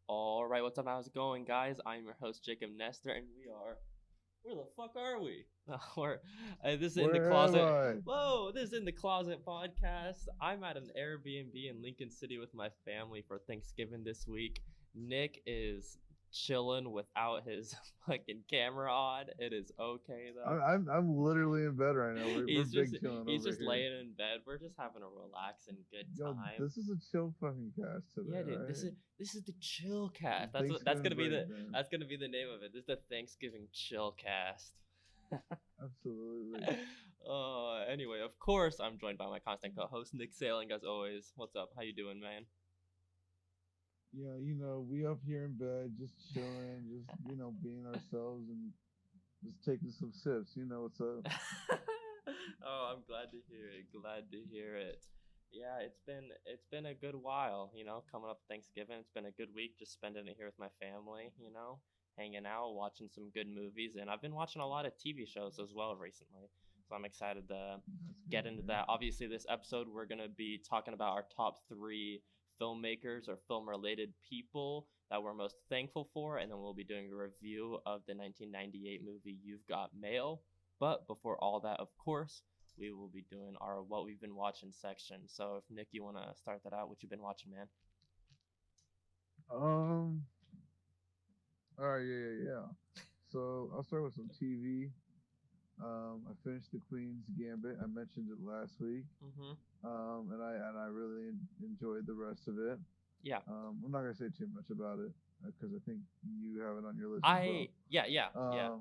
All right, what's up? How's it going, guys? I'm your host Jacob Nestor, and we are. Where the fuck are we? We're this is in the Where am closet. I? Whoa, this is in the closet podcast. I'm at an Airbnb in Lincoln City with my family for Thanksgiving this week. Nick is chilling without his fucking camera on. It is okay though. I'm literally in bed right now. We're he's just big chilling he's over just here. laying in bed. We're just having a relaxing good Yo, time. this is a chill fucking cast today, Yeah, dude. right? This is the chill cast. That's Thanksgiving gonna be break, the man. that's gonna be the name of it. This is the Thanksgiving chill cast. Absolutely. Anyway, of course, I'm joined by my constant co-host Nick Sailing, as always. What's up? How you doing, man? Yeah, we up here in bed, just chilling, just being ourselves and just taking some sips. You know what's up? Oh, I'm glad to hear it. Glad to hear it. Yeah, it's been a good while, coming up Thanksgiving. It's been a good week just spending it here with my family, hanging out, watching some good movies, and I've been watching a lot of TV shows as well recently. So I'm excited to That's get good, into man. that. Obviously, this episode we're going to be talking about our top 3 filmmakers or film related people that we're most thankful for, and then we'll be doing a review of the 1998 movie You've Got Mail. But before all that, of course, we will be doing our what we've been watching section. So if Nick, you want to start that out, what you've been watching, man? Um. All right. Yeah. So I'll start with some TV. I finished The Queen's Gambit. I mentioned it last week. Mm-hmm. And I really enjoyed the rest of it. Yeah. I'm not gonna say too much about it because I think you have it on your list as well. Yeah.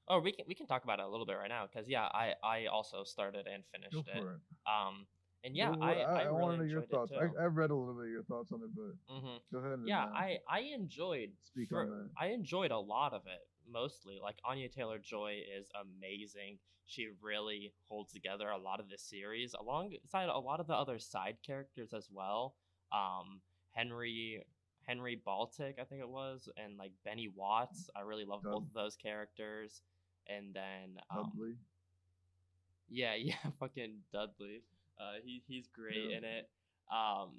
Oh, we can talk about it a little bit right now because I also started and Go finished it. for it. Um, and yeah, Well, I I want really to know your enjoyed it thoughts. too. I've read a little bit of your thoughts on it, but Mm-hmm. go ahead and Yeah, I enjoyed speak on that. I enjoyed a lot of it. Mostly, like Anya Taylor Joy is amazing. She really holds together a lot of the series alongside a lot of the other side characters as well. Um, Henry Henry Baltic, I think it was, and like Benny Watts. I really love both Dud- of those characters. And then Dudley. yeah, yeah, fucking Dudley. He's great Yeah. in it. Um,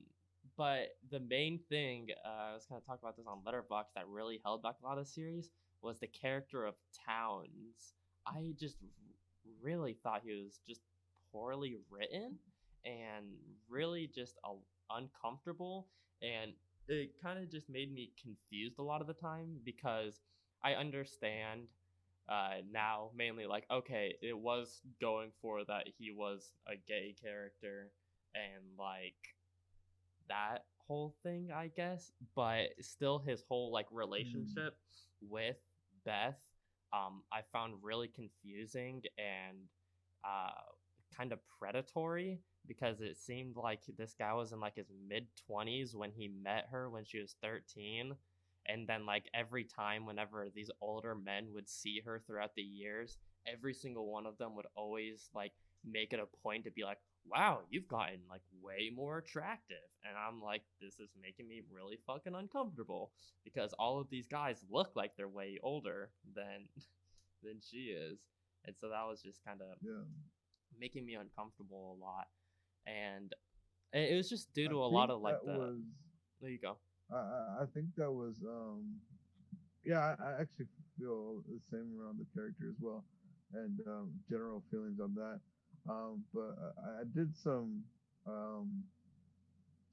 but the main thing I was gonna talk about this on Letterboxd that really held back a lot of the series was the character of Towns. I just really thought he was just poorly written and really just uncomfortable, and it kind of just made me confused a lot of the time because I understand now mainly like okay it was going for that he was a gay character and like that whole thing I guess, but still his whole like Mm. relationship with Beth I found really confusing and uh kind of predatory because it seemed like this guy was in like his mid 20s when he met her when she was 13, and then like every time whenever these older men would see her throughout the years, every single one of them would always like make it a point to be like, wow, you've gotten like way more attractive. And I'm like, this is making me really fucking uncomfortable because all of these guys look like they're way older than than she is. And so that was just kind of Yeah. making me uncomfortable a lot. And it was just due I to a lot think of like that the was. there you go. I think that was. Yeah, I actually feel the same around the character as well, and general feelings on that. But I did some um,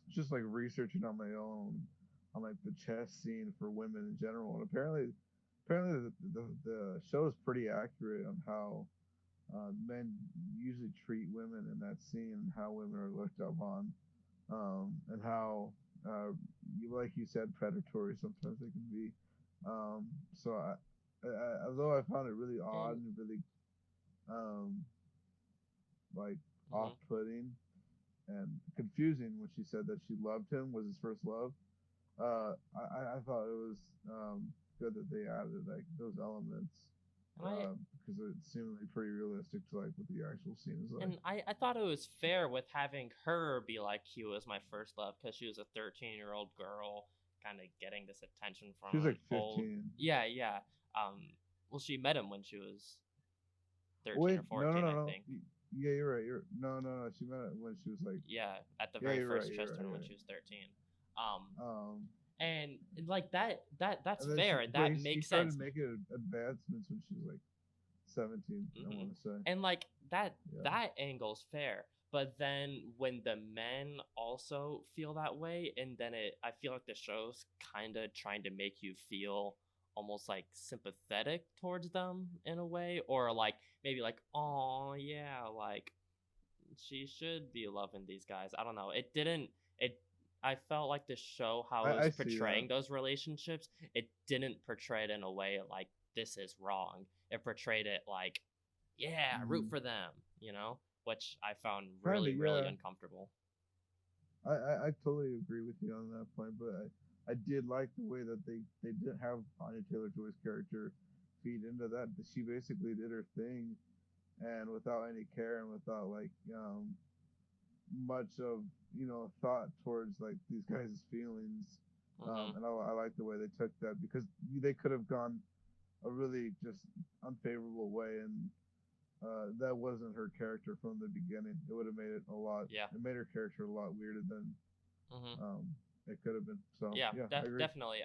just like researching on my own on like the chess scene for women in general, and apparently the show is pretty accurate on how men usually treat women in that scene and how women are looked up on, and how like you said, predatory sometimes they can be. So although I found it really odd And and really um, like mhm. off-putting and confusing when she said that she loved him was his first love. I thought it was good that they added like those elements and I because it seemed like pretty realistic to like what the actual scene is like. I thought it was fair with having her be like he was my first love because she was a 13-year-old girl kind of getting this attention She from was an like old. 15. Yeah. Well, she met him when she was 13 Wait, or no, no, 14, no, I no. think. Yeah, you're right. You're no, no, no. She met it when she was like. Yeah, at the Yeah, very you're right. first chess You're right. tournament You're when she was 13. Um, right. and like that's And then fair, and but that he makes started sense. making advancements when she was like 17. I Hmm. want to say, And like yeah. that angle's fair, but then when the men also feel that way, and then I feel like the show's kind of trying to make you feel almost like sympathetic towards them in a way, or like maybe like, oh yeah, like she should be loving these guys. I don't know. It didn't. It. I felt like the show, how it was I see that. portraying those relationships, it didn't portray it in a way like this is wrong. It portrayed it like, yeah, root Mm. for them, which I found Kind really, of, really yeah. uncomfortable. I totally agree with you on that point, but I did like the way that they did have Anya Taylor Joy's character feed into that. She basically did her thing, and without any care and without like much of thought towards like these guys' feelings. Hmm. And I like the way they took that because they could have gone a really just unfavorable way, and that wasn't her character from the beginning. It would have made it a lot. Yeah. It made her character a lot weirder than Hmm. um, it could have been. So Yeah, yeah, I agree. definitely.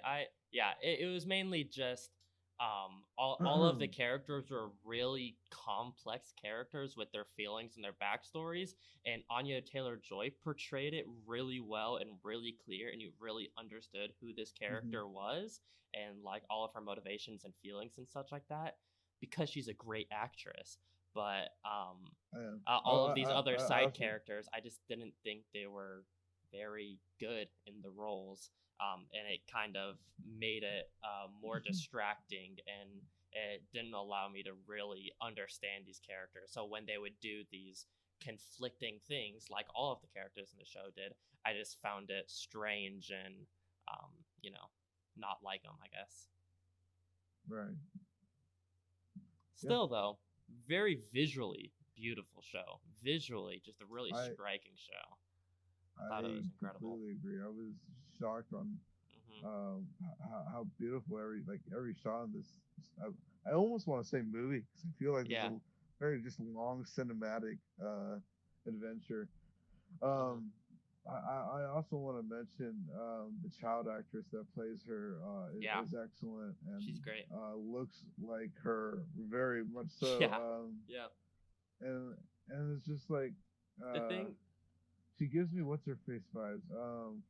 It was mainly just all of the characters were really complex characters with their feelings and their backstories, and Anya Taylor-Joy portrayed it really well and really clear, and you really understood who this Hmm. character was and like all of her motivations and feelings and such like that because she's a great actress. But I am. all of these other I side also. characters, I just didn't think they were very good in the roles, and it kind of made it more distracting, and it didn't allow me to really understand these characters. So when they would do these conflicting things, like all of the characters in the show did, I just found it strange and, um, you know, not like them, I guess. Right. Yeah. Still, though, very visually beautiful show. Visually, just a really I striking show. I thought it I was incredible. completely agree. I was shocked on Hmm. how beautiful every shot in this. I almost want to say movie because I feel like this is Yeah. a very just long cinematic adventure. Hmm. Um, I also want to mention the child actress that plays her Yeah. is excellent and She's great. looks like her very much so. Yeah. Yeah. And and it's just like The uh, thing, she gives me what's her face vibes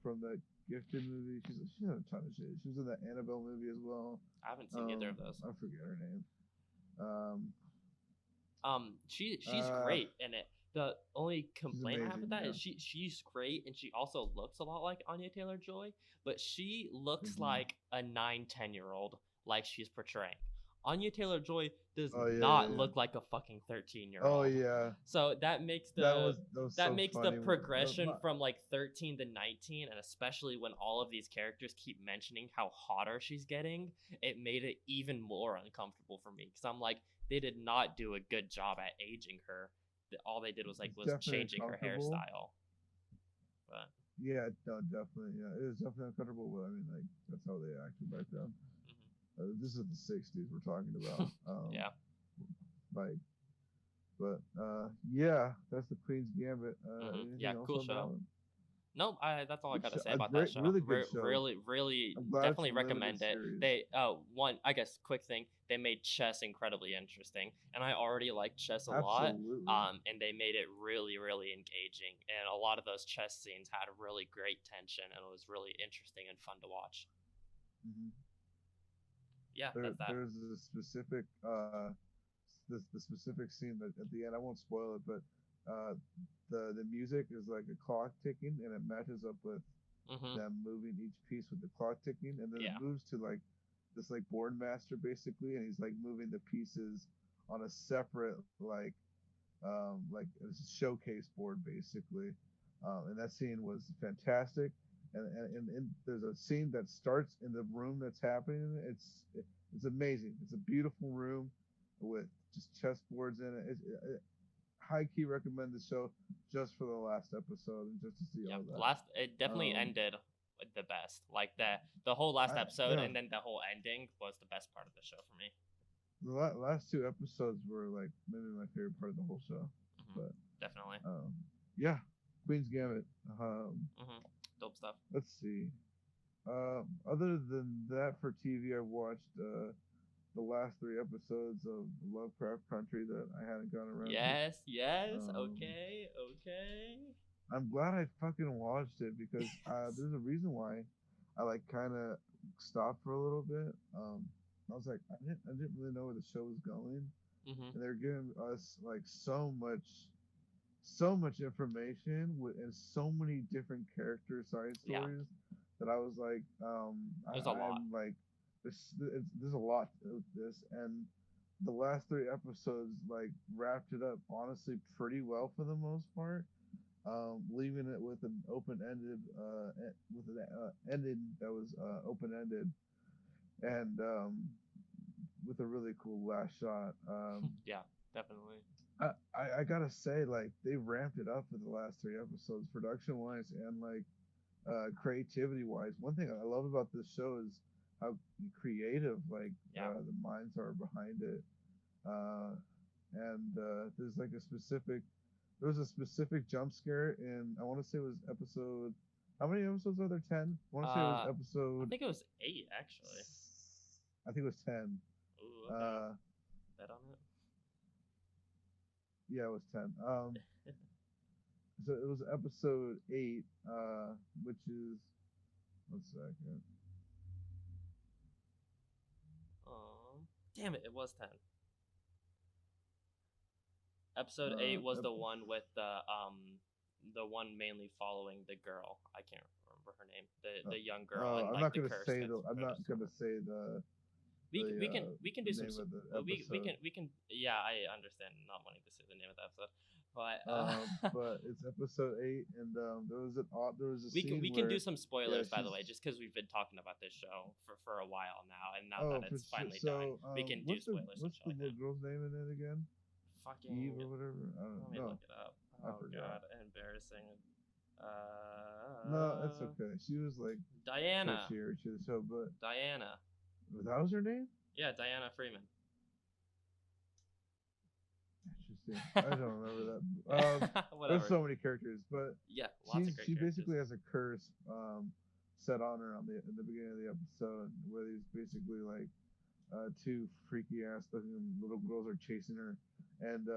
from the Gifted movie. She's in a ton of shit. She was in the Annabelle movie as well. I haven't seen either of those. I forget her name. Um, She's uh, great in it. The only she's complaint I have with amazing. that Yeah. is she's great, and she also looks a lot like Anya Taylor Joy, but she looks Hmm. like a 9-10 year old, like she's portraying. Anya Taylor Joy does Oh not yeah. look like a fucking 13-year Oh old. yeah. So That was that so makes the funny. progression from like 13 to 19, and especially when all of these characters keep mentioning how hotter she's getting, it made it even more uncomfortable for me because I'm like, they did not do a good job at aging her. All they did was like it's was definitely changing her uncomfortable. hairstyle. But Yeah, no, definitely. Yeah, it is definitely uncomfortable. But I mean, like that's how they acted back then. This is the '60s we're talking about. yeah. Like, but yeah, that's the Queen's Gambit. Yeah, Anything else cool on that show. one? Nope, that's all I Good got to show. say A about that great, show. really good show. Really, really, I'm glad it's a definitely limited recommend it. series. They, one, I guess, quick thing, they made chess incredibly interesting, and I already like chess a lot. Absolutely. And they made it really, really engaging, and a lot of those chess scenes had really great tension, and it was really interesting and fun to watch. Hmm. Yeah, that's that. There's a specific the specific scene that at the end I won't spoil it, but uh, the music is like a clock ticking, and it matches up with Hmm. them moving each piece with the clock ticking, and then it Yeah. moves to like this like board master basically, and he's like moving the pieces on a separate like a showcase board basically, and that scene was fantastic. And there's a scene that starts in the room that's happening. It's amazing. It's a beautiful room with just chessboards in it. High key recommend the show just for the last episode and just to see Yeah, all that. last it definitely Um, ended with the best. Like the whole last episode yeah, and then the whole ending was the best part of the show for me. the last two episodes were like maybe my favorite part of the whole show. Hmm. But Definitely. yeah, Queen's Gambit. Hmm. Dope stuff. Let's see. Other than that, for TV, I've watched the last three episodes of Lovecraft Country that I hadn't gotten around to. Yes, yes. Um, Okay, okay. I'm glad I fucking watched it because there's a reason why I like kind of stopped for a little bit. I was like, I didn't really know where the show was going, Mhm. and they're giving us like so much information and so many different character side Yeah. stories that I was like, There's a lot. I'm like, there's a lot to this, and the last three episodes like wrapped it up honestly pretty well for the most part, leaving it with an open-ended, with an ending that was open-ended, and with a really cool last shot. Yeah, definitely. I gotta say, like they ramped it up for the last three episodes, production wise and like creativity wise. One thing I love about this show is how creative like Yeah. the minds are behind it. Uh, and there's like there was a specific jump scare in, I want to say it was episode. How many episodes are there? 10. I want to say it was I episode. think it was 8 actually. I think it was 10. Ooh, okay. Uh, Bet on yeah, it was 10. it. So it was episode 8, which is, one second. Damn it! It was 10. Episode 8 was the one with the one mainly following the girl. I can't remember her name. The young girl and I'm like not the gonna curse say gets the. I'm not focused gonna on. say We can the do some. name of the We episode. can yeah, I understand not wanting to say the name of the episode, but But it's episode 8, and there was a scene we can do where, some yeah, spoilers by the she's. way, just because we've been talking about this show for a while now, and now Oh, that it's finally done, so we can do spoilers and what's shit the like little that. girl's name in it again? Eve Fucking or whatever. I let don't me know. look it up. I Oh forgot. god, embarrassing. No, it's okay. She was like Diana. tertiary to the show, but Diana. that was her name. Yeah, Diana Freeman. Interesting. I don't remember that. There's Whatever. so many characters, but Yeah, lots of she great characters. basically has a curse set on her in the beginning of the episode, where these basically like two freaky ass looking little girls are chasing her, and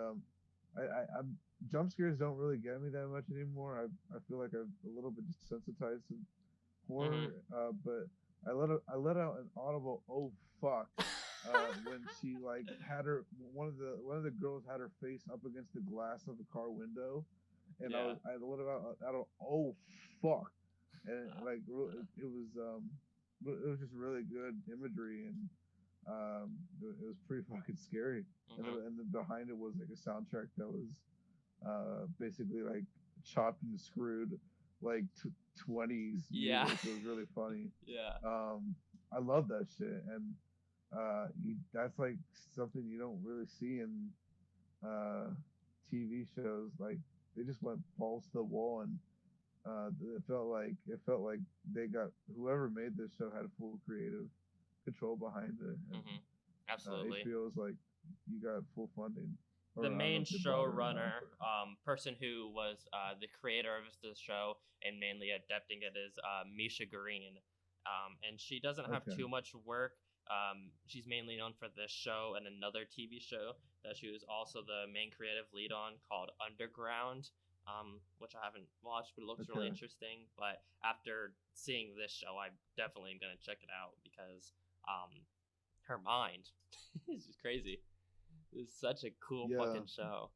I'm jump scares don't really get me that much anymore. I feel like I'm a little bit desensitized to Mhm. horror, but I let out an audible "oh fuck" when she like had her one of the girls had her face up against the glass of the car window, and Yeah. I let out a "oh fuck," and like it was just really good imagery, and it was pretty fucking scary. Mhm. And then behind it was like a soundtrack that was basically like chopped and screwed like 20s Yeah. music. It was really funny. Yeah. I love that shit, and that's like something you don't really see in uh, TV shows. Like they just went balls to the wall, and it felt like they got whoever made this show had full creative control behind it, and Mhm. Absolutely. HBO is like, you got full funding, The or I don't know main if they bought it or not, showrunner, but person who was the creator of the show and mainly adapting it is Misha Green, and she doesn't have okay, too much work. She's mainly known for this show and another TV show that she was also the main creative lead on called Underground, which I haven't watched, but it looks really okay, interesting. But after seeing this show, I definitely am gonna check it out because her mind is just crazy. It's such a cool yeah, fucking show.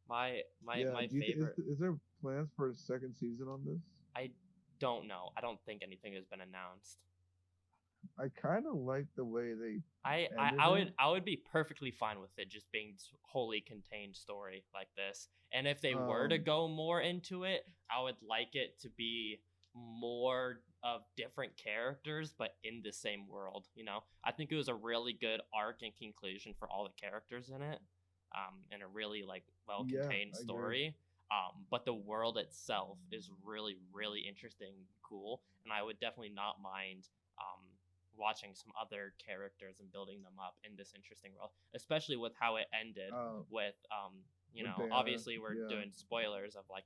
My yeah. my Do you favorite. is there plans for a second season on this? I don't know. I don't think anything has been announced. I kind of like the way they ended it. I would be perfectly fine with it just being wholly contained story like this. And if they were to Um, go more into it, I would like it to be more of different characters but in the same world, you know? I think it was a really good arc and conclusion for all the characters in it. And a really like well yeah, contained I agree. story. But the world itself is really, really interesting, cool, and I would definitely not mind watching some other characters and building them up in this interesting world, especially with how it ended Uh, with You with know, Diana. obviously we're Yeah, doing spoilers of like,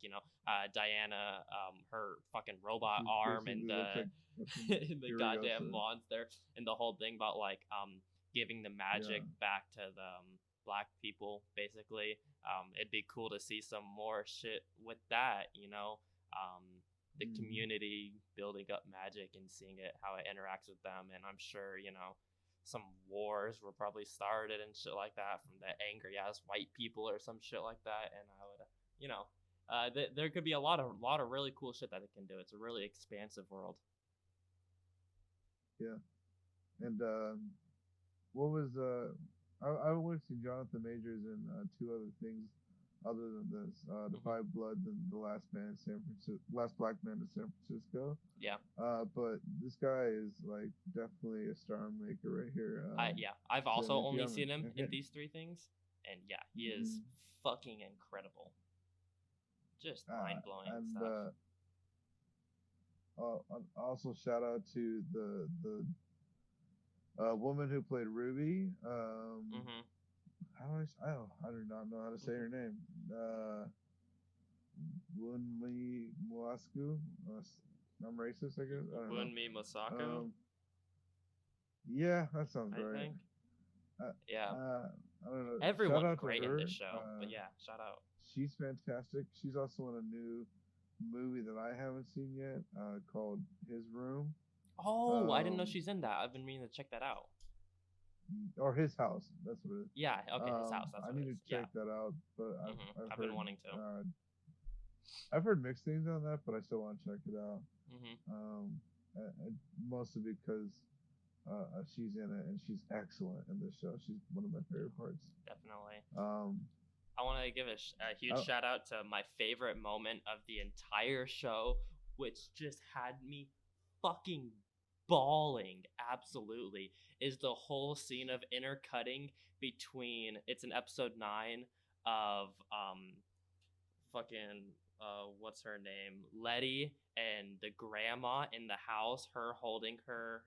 Diana, her fucking robot she arm and basically looks like fucking the goddamn Furiosa. monster and the whole thing about like giving the Yeah. magic back to the black people basically. It'd be cool to see some more shit with that, the Mm. community building up magic and seeing it how it interacts with them. And I'm sure some wars were probably started and shit like that from the angry ass white people or some shit like that. And I would, there could be a lot of really cool shit that it can do. It's a really expansive world. Yeah. And what was I've only seen Jonathan Majors in two other things other than this: the Hmm. Five Bloods and the Last Man in San Francisco, Last Black Man in San Francisco. Yeah. But this guy is like definitely a star maker right here. I've So also if you only haven't, seen him in these three things, and yeah, he is mm, fucking incredible. Just mind blowing and stuff. also shout out to the woman who played Ruby. Hmm. I do not know how to say her name. Wunmi Mwasku. I'm racist, I guess. I don't know. Bunmi Mosaku, Um, yeah, that sounds I right. think. Uh, Yeah, I don't know. Shout everyone's out to great in this her. show, but yeah, shout out. She's fantastic. She's also in a new movie that I haven't seen yet, called His Room. Oh, I didn't know Um, she's in that. I've been meaning to check that out. or His House. That's what it is. Yeah, okay, his house. That's I what need it to is. Yeah. check that out, but I've been wanting to. I've heard mixed things on that, but I still want to check it out. Hmm. Mostly because she's in it and she's excellent in this show. She's one of my favorite parts. Definitely. Um, I want to give a huge I, shout out to my favorite moment of the entire show, which just had me fucking bawling. Absolutely, is the whole scene of intercutting between. It's in episode 9 of fucking what's her name, Letty, and the grandma in the house, her holding her,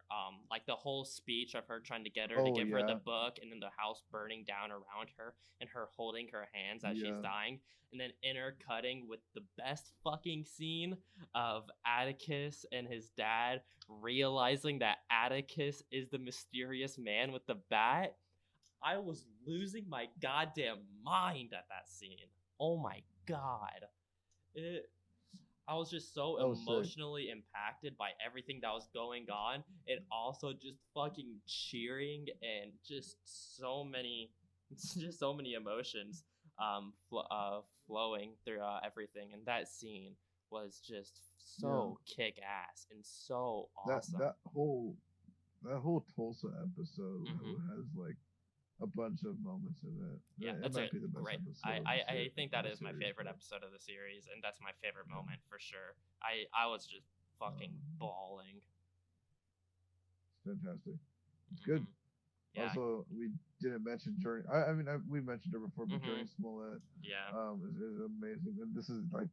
like the whole speech of her trying to get her to oh give her the yeah, book, and then the house burning down around her and her holding her hands as she's yeah, dying, and then intercutting with the best fucking scene of Atticus and his dad realizing that Atticus is the mysterious man with the bat. I was losing my goddamn mind at that scene. Oh my god. It, I was just so that was sick. emotionally impacted by everything that was going on, and also just fucking cheering and just so many, just so many emotions, flowing through everything. And that scene was just Yeah, so kick ass and so that awesome. that whole that whole Tulsa episode Hmm. has like a bunch of moments in it. Yeah, It that's a might be the best great. episode I, of I the I think of that the is my series, favorite but episode of the series, and that's my favorite yeah, moment for sure. I was just fucking um, bawling. it's fantastic. It's good. Hmm. Yeah. Also, we didn't mention Journey. We mentioned her before, but Hmm. Journey Smollett Yeah. is amazing. And this is like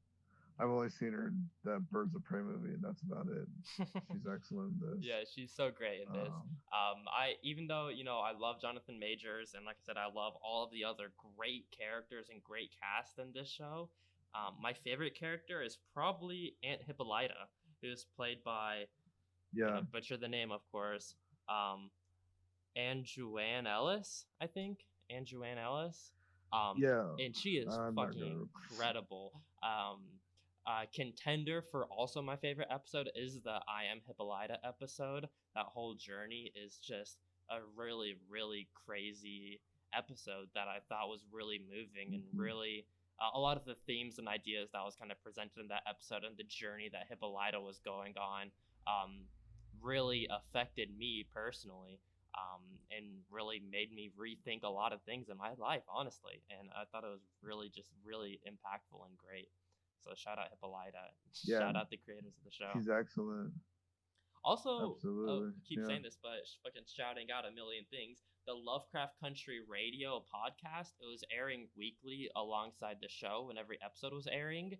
I've only seen her in that Birds of Prey movie, and that's about it. She's excellent in this. Yeah, she's so great in this. Um, I even though I love Jonathan Majors, and like I said, I love all of the other great characters and great cast in this show. My favorite character is probably Aunt Hippolyta, who's played by, yeah, gonna butcher the name, of course, um, Anjuan Ellis, I think. Anjuan Ellis. yeah. And she is I'm not fucking gonna. incredible. Contender for also my favorite episode is the I Am Hippolyta episode. That whole journey is just a really, really crazy episode that I thought was really moving and Mhm. really a lot of the themes and ideas that was kind of presented in that episode and the journey that Hippolyta was going on really affected me personally, and really made me rethink a lot of things in my life, honestly. And I thought it was really just really impactful and great. So shout out Hippolyta. Yeah, Shout out the creators of the show. she's excellent. Also, Absolutely. keep Yeah. saying this, but fucking shouting out a million things. The Lovecraft Country Radio podcast. It was airing weekly alongside the show when every episode was airing.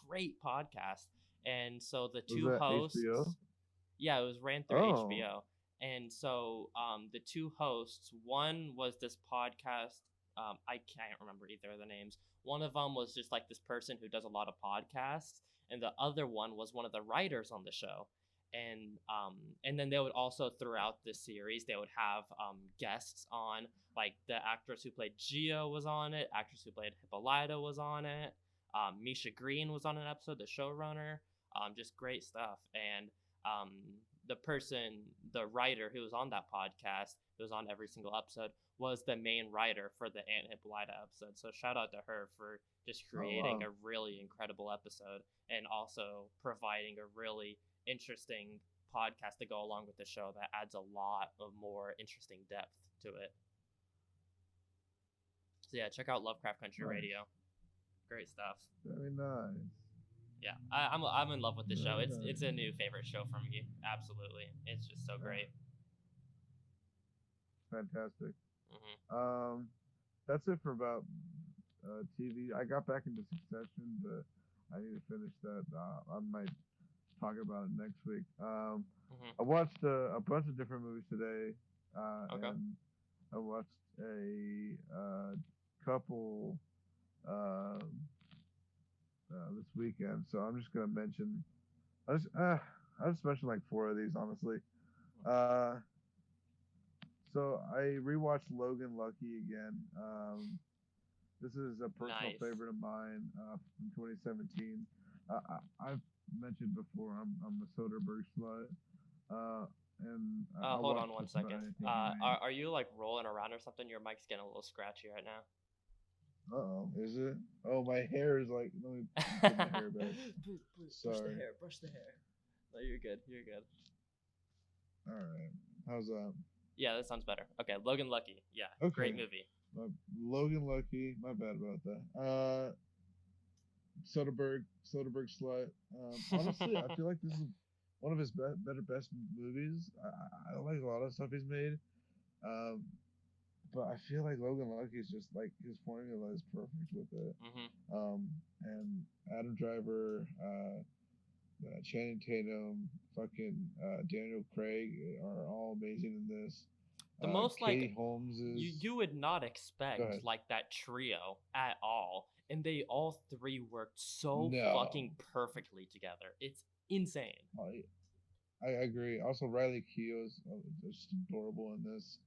Great podcast. And so the Was two that HBO? hosts, yeah, it was ran through Oh, HBO. And so the two hosts, one was this podcast. I can't remember either of the names. One of them was just like this person who does a lot of podcasts, and the other one was one of the writers on the show. And then they would also, throughout this series, they would have guests on, like the actress who played Geo was on it, actress who played Hippolyta was on it, Misha Green was on an episode, the showrunner. Just great stuff. And um, the writer who was on that podcast, who was on every single episode, was the main writer for the Aunt Hippolyta episode. So shout out to her for just Oh creating wow. a really incredible episode and also providing a really interesting podcast to go along with the show that adds a lot of more interesting depth to it. So yeah, check out Lovecraft Country Nice. Radio. Great stuff. Very nice. Yeah, I'm in love with the show. Very It's nice. a new favorite show for me. Absolutely, it's just so Yeah, great. fantastic. Hmm. That's it for about TV. I got back into Succession, but I need to finish that. I might talk about it next week. Hmm. I watched a bunch of different movies today, Okay. and I watched a couple uh, this weekend. So I'm just gonna mention. I just mentioned like four of these, honestly. Uh, so I rewatched Logan Lucky again. This is a personal Nice. favorite of mine from 2017. I've mentioned before I'm a Soderbergh slut, uh, and I Hold watch on one just about second. anything he made. Are you like rolling around or something? Your mic's getting a little scratchy right now. Oh, is it? Oh, my hair is like. Let me put my hair back. Brush the Sorry. hair. Brush the hair. No, you're good. You're good. All right. How's that? Yeah, that sounds better. Okay, Logan Lucky. Yeah, great Okay. movie. Logan Lucky. My bad about that. Soderbergh slut. Honestly, I feel like this is one of his best movies. I like a lot of stuff he's made. Um, but I feel like Logan Lucky is just like his formula is perfect with it. Hmm. And Adam Driver, Channing Tatum, fucking Daniel Craig are all amazing in this. The most like Katie Holmes is. you would not Go expect ahead. like that trio at all, and they all three worked so No. fucking perfectly together. It's insane. I agree. Also, Riley Keough is just adorable in this.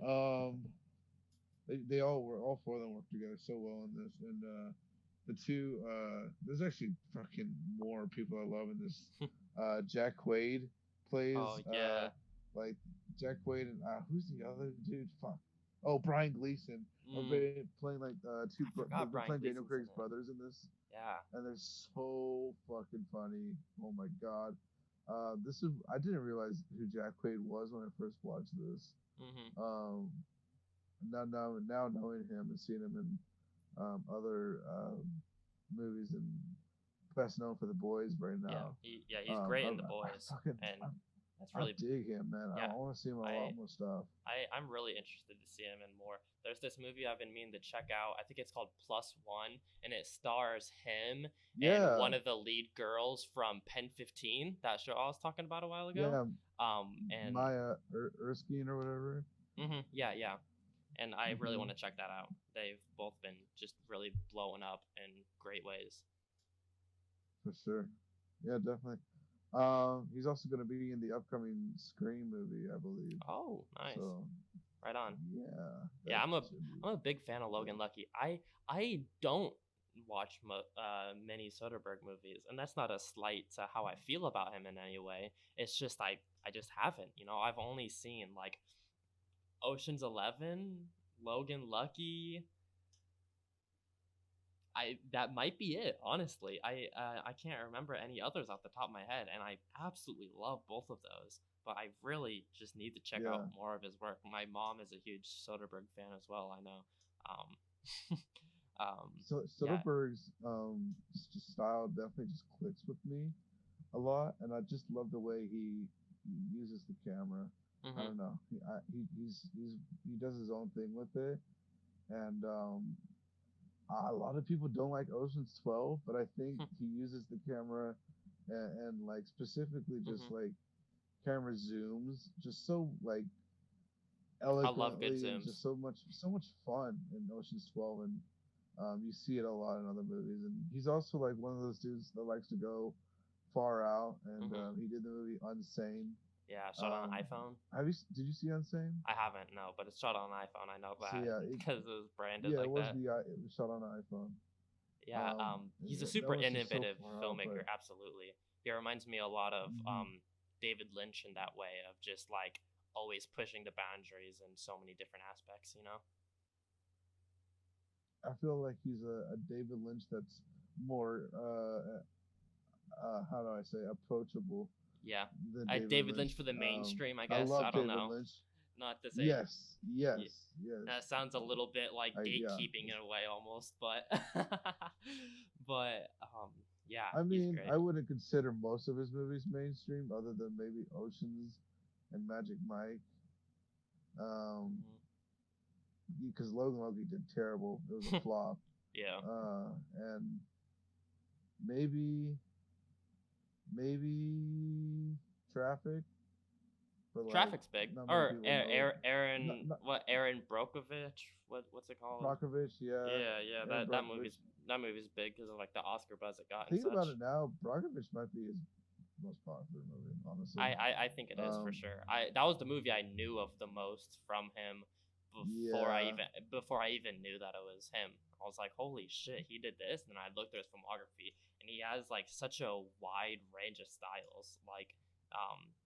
Hmm. Um, all four of them work together so well in this, and the two there's actually fucking more people I love in this. Jack Quaid plays Oh yeah. like Jack Quaid and who's the other dude? Fuck. Oh, Brian Gleason. Mm, Playing like I forgot they're Brian playing Daniel Gleason's in Craig's it. brothers in this, Yeah. and they're so fucking funny. Oh my god. This is I didn't realize who Jack Quaid was when I first watched this. Hmm. Um, now knowing him and seeing him in other movies and best known for The Boys right Yeah. now. He's great in The I Boys, fucking and that's I really dig him, man. yeah. I want to see him in a I lot more stuff. I'm really interested to see him in more. There's this movie I've been meaning to check out. I think it's called Plus One, and it stars him and Yeah, one of the lead girls from Pen 15, that show I was talking about a while ago. yeah, And Maya Erskine or whatever. yeah, yeah. And I really want Hmm. to check that out. They've both been just really blowing up in great ways. For sure. Yeah, definitely. He's also going to be in the upcoming Scream movie, I believe. Oh, nice. So Right on. yeah, Yeah, that I'm a should be I'm a big fan of Logan good. Lucky. I don't watch many Soderbergh movies, and that's not a slight to how I feel about him in any way. It's just I just haven't. I've only seen like Ocean's 11, Logan Lucky. I That might be it. Honestly, I can't remember any others off the top of my head, and I absolutely love both of those. But I really just need to check Yeah. out more of his work. My mom is a huge Soderbergh fan as well. I know. Um, So yeah. Soderbergh's style definitely just clicks with me a lot, and I just love the way he uses the camera. I Hmm. don't know. He does his own thing with it, and a lot of people don't like Ocean's 12, but I think he uses the camera and like specifically just Hmm. like camera zooms just so like I love good eloquently, and zooms. just so much fun in Ocean's 12, and you see it a lot in other movies. And he's also like one of those dudes that likes to go far out, and Hmm. he did the movie Unsane. Yeah, shot on Um, an iPhone. did you see Unsane? I haven't, no, but it's shot on an iPhone. I know So that yeah, because it was branded yeah, like that. it was shot on an iPhone. Yeah, he's a That super was just so innovative far out, filmmaker. but Absolutely, he reminds me a lot of mhm. David Lynch in that way of just like always pushing the boundaries in so many different aspects. You know? I feel like he's a David Lynch that's more how do I say approachable Yeah, than David David Lynch. Lynch for the mainstream, I I guess. love I don't David know. Lynch. Not to say Yes, yes, yeah, yes. that sounds a little bit like Yeah. gatekeeping in a way, almost, but but yeah, I he's mean, great. I wouldn't consider most of his movies mainstream, other than maybe Oceans and Magic Mike. Um, Mhm. because Logan Lucky did terrible. It was a flop. Yeah, And maybe maybe Traffic, but like Traffic's big. not many Or people know. Aaron, what Aaron Brokovich? What's it called? Brockovich, yeah, Yeah, yeah. Aaron That Brockovich. movie's big because of like the Oscar buzz it got and Thinking about such. it now, Brockovich might be his most popular movie, honestly. I think it is for Um, sure. I That was the movie I knew of the most from him yeah, before I even knew that it was him. I was like, holy shit, he did this, and then I looked at his filmography, and he has like such a wide range of styles. Like,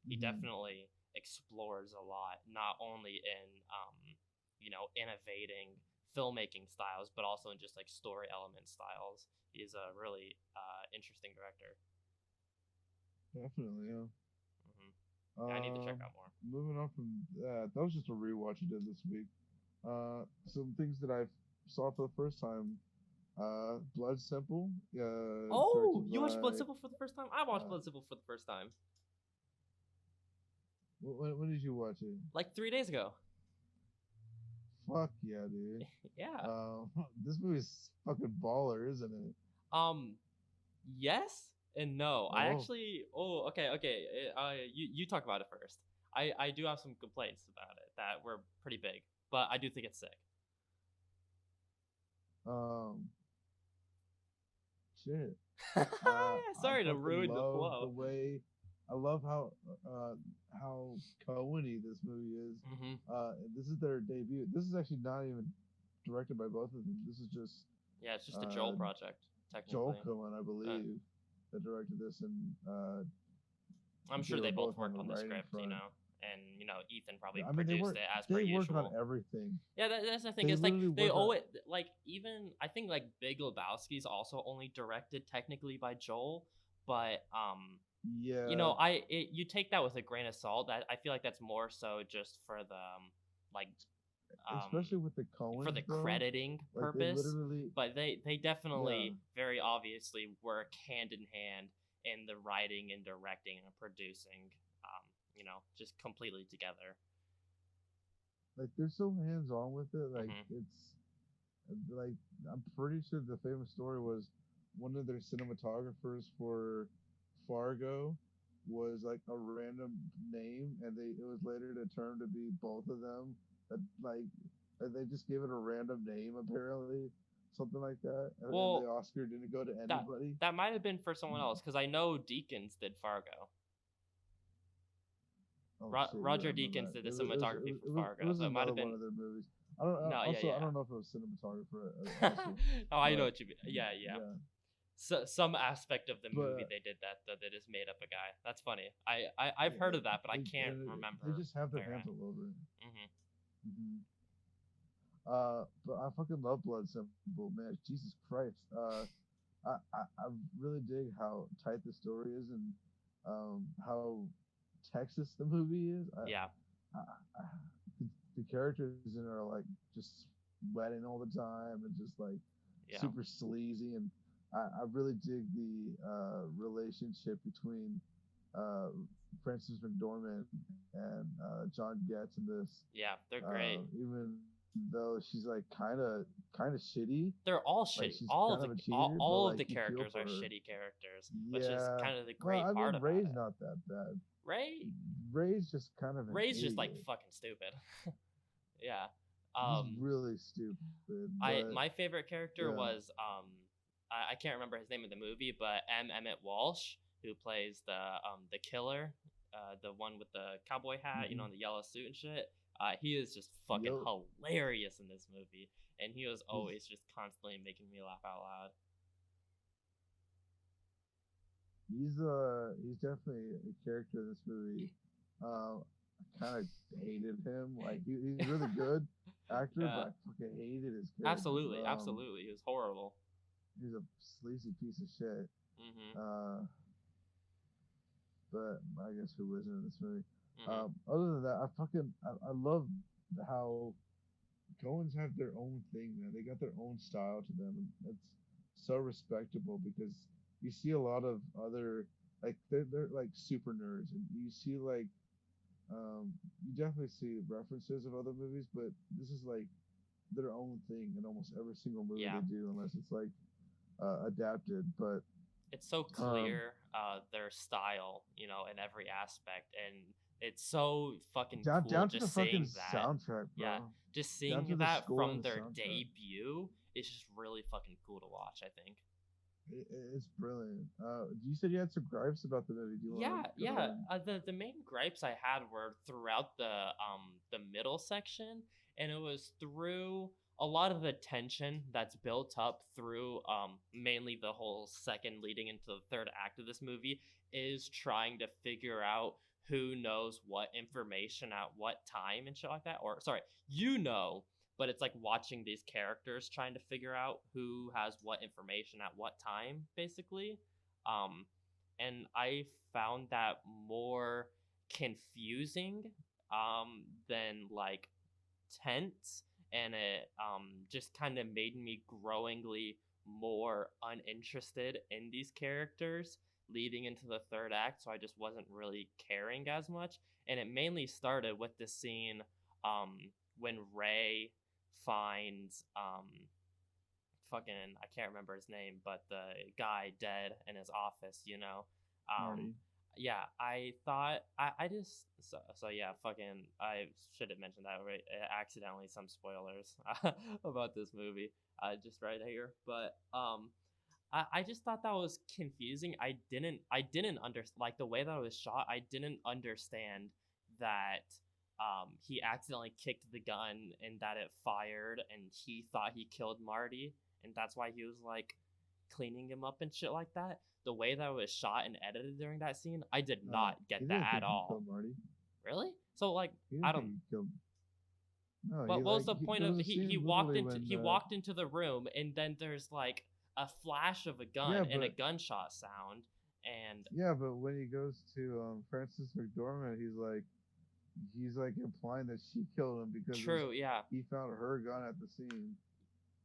he hmm definitely explores a lot, not only in innovating filmmaking styles, but also in just like story element styles. He's a really interesting director. definitely, yeah. Hmm. Yeah, I need to check Um, out more. moving on from that was just a rewatch I did this week. Some things that I saw for the first time. Blood Simple, Oh, directed you watched Blood by. Simple for the first time? I watched Uh, Blood Simple for the first time when did you watch it? like 3 days ago. Fuck yeah, dude. Yeah. This movie's fucking baller, isn't it? Um. Yes and no. I Oh, actually. Oh, okay, okay. You talk about it first. I do have some complaints about it that were pretty big, but I do think it's sick. um, shit. I Sorry to fucking ruin the love the flow. way. I love uh how Coen-y this movie is. Hmm. This is their debut. This is actually not even directed by both of them. This is just Yeah, it's just a Joel uh project Joel technically. Coen, I Uh, believe, that directed this, and I'm they sure were they both both on worked the on the writing script, front. and Ethan probably I mean, produced it as per they work on usual. everything. Yeah, that's the thing. They It's like literally they work on. owe it. Like even I think like Big Lebowski's also only directed technically by Joel, but Yeah, you take that with a grain of salt. That I feel like that's more so just for the like um especially with the for Coens, the bro. crediting Like they purpose, literally, but they yeah, definitely very obviously work hand in hand in the writing and directing and producing. Just completely together. like they're so hands on with it. Like Hmm. it's like I'm pretty sure the famous story was one of their cinematographers for Fargo was like a random name, and it was later determined to be both of them. That like they just gave it a random name apparently, something like that, and the Well, Oscar didn't go to that anybody. that might have been for someone else because I know Deakins did Fargo. Oh shit, yeah, Roger my Deakins bad. did the cinematography for It Fargo, was so it might another have one been. of their movies. I don't No, yeah, also I yeah. don't know if it was cinematographer also, Oh, I know but what you mean. Yeah, yeah. yeah, So some aspect of the movie but they did that they just made up a guy. That's funny. I've heard of that, but I can't they remember just have their where. hands all over it. Hmm. Hmm. But I fucking love Blood Simple, man. Jesus Christ. I really dig how tight the story is, and how Texas the movie is. Yeah, I the characters in it are like just sweating all the time and just like yeah, super sleazy, and I really dig the relationship between uh, Francis McDormand and John Getz in this. yeah. They're great. Even though she's like kind of shitty, They're all like shitty. she's kind of a cheater, but All of like the you feel characters for are her. shitty characters, which is Yeah. kind of the Well, great I part mean, about Ray's it. not that bad. Ray Ray's just kind of an Ray's just like idiot. fucking stupid. Yeah. He's Um, really stupid, I but my favorite character yeah. was I can't remember his name in the movie, but Emmett Walsh, who plays the killer, the one with the cowboy hat, Hmm. and the yellow suit and shit. He is just fucking Yep. hilarious in this movie, and he was He's always just constantly making me laugh out loud. he's definitely a character in this movie. I kind of hated him. Like he's really good actor, but Yeah, I fucking hated his character. absolutely, absolutely. He was horrible. He's a sleazy piece of shit. Mhm. Uh, but I guess who isn't in this movie? Mhm. Other than that, I love how Coens have their own thing, man. They got their own style to them. And it's so respectable because you see a lot of other like they're like super nerds, and you see like you definitely see references of other movies, but this is like their own thing in almost every single movie Yeah. they do, unless it's like adapted. But It's so um, clear their style, in every aspect, and it's so fucking cool down to the just fucking seeing that. soundtrack, Yeah, bro. just Down to seeing the that score and from the their soundtrack. debut is just really fucking cool to watch, I think. It's brilliant. You said you had some gripes about the movie. Do you want Yeah, to go yeah. ahead? The main gripes I had were throughout the middle section, and it was through a lot of the tension that's built up through mainly the whole second leading into the third act of this movie is trying to figure out who knows what information at what time and shit like that. Or sorry, but it's like watching these characters trying to figure out who has what information at what time, basically. Um, and I found that more confusing than like tense, and it just kind of made me growingly more uninterested in these characters leading into the third act, so I just wasn't really caring as much. And it mainly started with the scene when Ray finds fucking I can't remember his name, but the guy dead in his office, Um Marty. yeah, I thought I just so yeah, fucking I should have mentioned that right accidentally some spoilers about this movie just right here. But I just thought that was confusing. I didn't understand like the way that it was shot. I didn't understand that he accidentally kicked the gun and that it fired and he thought he killed Marty and that's why he was like cleaning him up and shit like that. The way that it was shot and edited during that scene, I did not He get that didn't at think he all. killed Marty. Really? So like He I didn't think don't he killed. No, he what was like the point there of was a he scene walked literally into when he walked into the room and then there's like a flash of a yeah, gun and a but gunshot sound and when he goes to Francis McDormand, he's like implying that she killed him because true, yeah. he found her gun at the scene.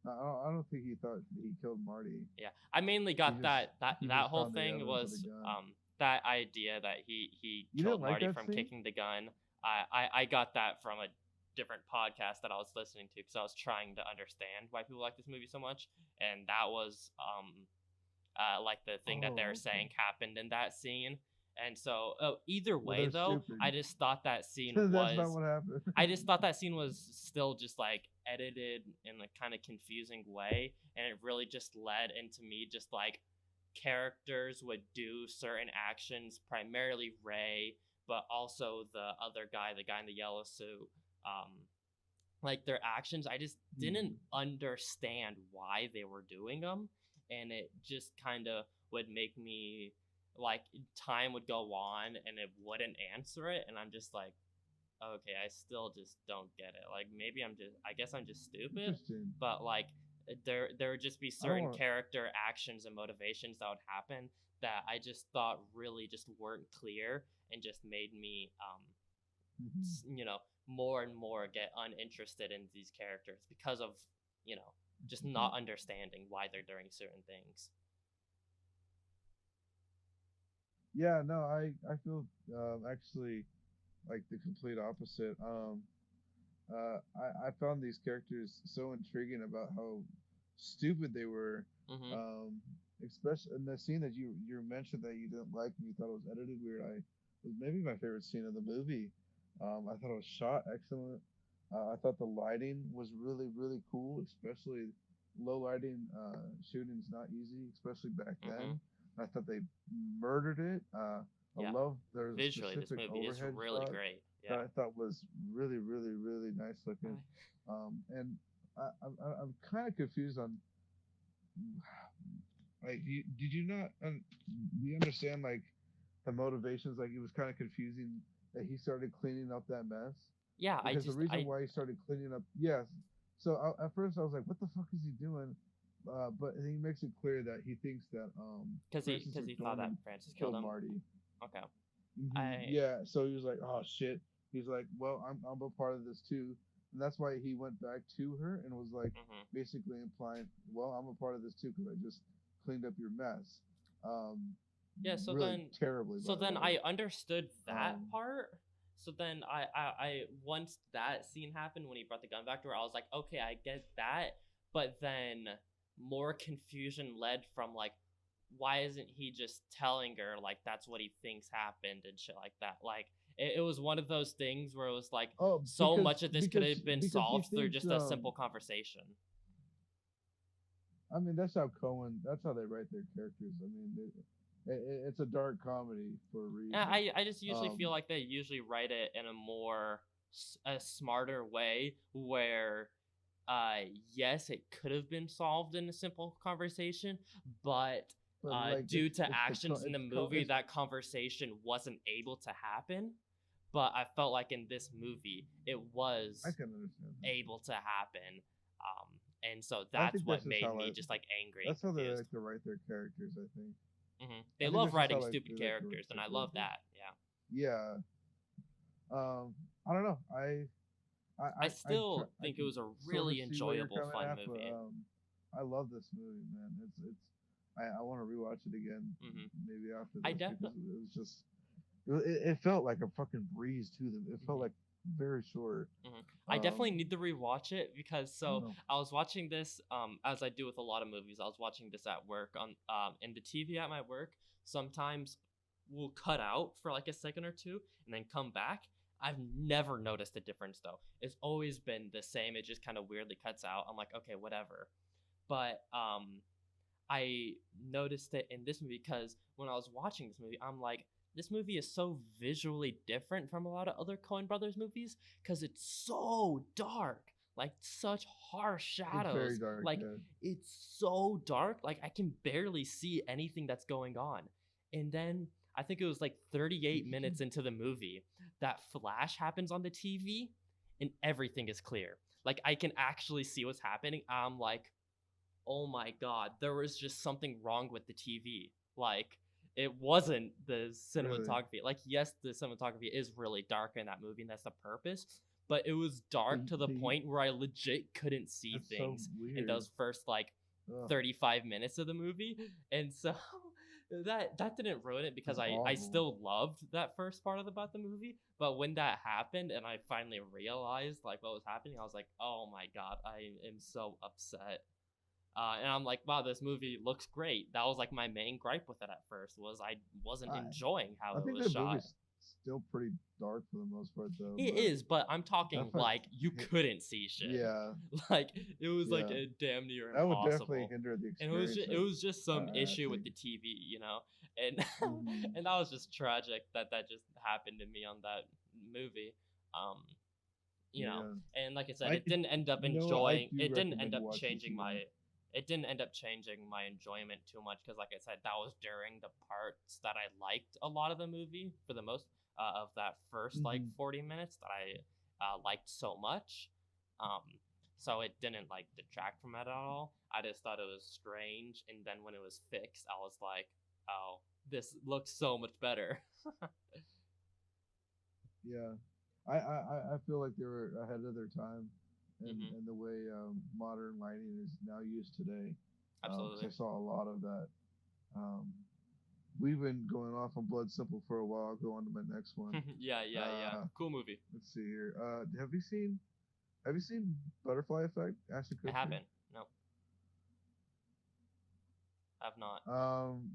I don't think he thought he killed Marty. Yeah, I mainly He got just that whole found the thing evidence of the was gun. that idea that he You didn't killed like Marty that from scene? kicking the gun. I got that from a different podcast that I was listening to because I was trying to understand why people like this movie so much, and that was like the thing that they're Oh, okay. saying happened in that scene. And so either Well, way they're though, stupid. I just thought that scene That's not was what happened. I just thought that scene was still just like edited in a kind of confusing way, and it really just led into me just like characters would do certain actions, primarily Ray, but also the other guy, the guy in the yellow suit. Um, like their actions, I just didn't Hmm. understand why they were doing them, and it just kind of would make me like time would go on and it wouldn't answer it, and I'm just like okay, I still just don't get it. Like maybe I guess I'm just stupid, Interesting. but like there would just be I don't certain want. character actions and motivations that would happen that I just thought really just weren't clear and just made me Mhm. more and more get uninterested in these characters because of, you know, just Mhm. not understanding why they're doing certain things. Yeah, no, I feel actually like the complete opposite. I found these characters so intriguing about how stupid they were. Mhm. Um, especially in the scene that you mentioned that you didn't like and you thought it was edited weird. I it was maybe my favorite scene of the movie. I thought it was shot excellent. I thought the lighting was really really cool, especially low lighting shooting's not easy, especially back Mm-hmm. then. I thought they murdered it. I Yeah. love there's a Visually, this specific movie is overhead really shot great. that Yeah. I thought was really really really nice looking. I, And I'm kind of confused on like did you not do you understand like the motivations? Like it was kind of confusing that he started cleaning up that mess yeah. because the reason why he started cleaning up, yes. So at first I was like, what the fuck is he doing? But he makes it clear that he thinks that Francis because he thought that McDormand Francis killed killed him. Marty. Okay. I Yeah, so he was like, oh shit. He's like, well, I'm a part of this too, and that's why he went back to her and was like, mhm. basically implying, well, I'm a part of this too because I just cleaned up your mess, um, Yeah, really terribly, by so the then way. I understood that Um, part. So then I once that scene happened when he brought the gun back to her, I was like, okay, I get that. But then more confusion led from like, why isn't he just telling her like that's what he thinks happened and shit like that? Like it was one of those things where it was like oh, so much of this could have been because he solved through thinks just a simple conversation. I mean, that's how Cohen. That's how they write their characters. I mean, it's a dark comedy for a Yeah, reason. I just usually feel Um, like they usually write it in a more a smarter way where yes, it could have been solved in a simple conversation, but but like due to it's the actions in the movie, it's that conversation wasn't able to happen. But I felt like in this movie, it I was can understand that. able to happen. And so I that's think what that's just made how me just like angry and that's how they confused. like to write their characters. I think. They I think love that's just how writing like stupid they like to write characters, and their I love characters. that. Yeah. Yeah. I don't know. I Try, still I think it can was a sort of really see what you're enjoyable, coming fun at, but movie. I love this movie, man. It's I want to rewatch it again Hmm. maybe after I this because definitely. it was just it felt like a fucking breeze too. It felt like very short. I definitely Um, need to rewatch it because I don't so know. I was watching this as I do with a lot of movies. I was watching this at work on in the TV at my work. Sometimes we'll cut out for like a second or two and then come back. I've never noticed a difference though. It's always been the same. It just kind of weirdly cuts out. I'm like, okay, whatever. But I noticed it in this movie because when I was watching this movie, I'm like, this movie is so visually different from a lot of other Coen Brothers movies because it's so dark, like such harsh It's very shadows. dark. Like Yeah. it's so dark, like I can barely see anything that's going on. And then I think it was like 38 minutes into the movie, that flash happens on the TV and everything is clear. Like I can actually see what's happening. I'm like, oh my god, there was just something wrong with the TV. Like it wasn't the Really. cinematography. Like yes, the cinematography is really dark in that movie, and that's the purpose. But it was dark to the The point where I legit couldn't see That's so things in weird. those first like Ugh, 35 minutes of the movie. And so that didn't ruin it because that's I awful. still loved that first part of about the movie. But when that happened and I finally realized like what was happening, I was like, oh my god, I am so upset. And I'm like, wow, this movie looks great. That was like my main gripe with it at first was I wasn't I enjoying how I it think was that shot. movie's still pretty dark for the most part though, It but is, but I'm talking definitely like you couldn't see shit. yeah, Like it was like yeah. a damn near That would definitely impossible. hinder the And experience, it was just some I issue with think. the TV, and Hmm. and that was just tragic that that just happened to me on that movie. Um, Yeah. and like I said, I it didn't end up You know what? I enjoying. do It didn't end recommend up watching this changing again. my. It didn't end up changing my enjoyment too much because, like I said, that was during the parts that I liked a lot of the movie for the most of that first like Hmm. 40 minutes that I liked so much. Um, so it didn't like detract from it at all. I just thought it was strange, and then when it was fixed, I was like, oh, this looks so much better. Yeah. I feel like they were ahead of their time, Hmm. and the way modern lighting is now used today. Because I Absolutely. saw a lot of that. Um, we've been going off on Blood Simple for a while. I'll go on to my next one. Yeah, yeah, yeah. Cool movie. Let's see here. Have you seen Butterfly Effect? Ashton I Kutcher. haven't. No, I've not.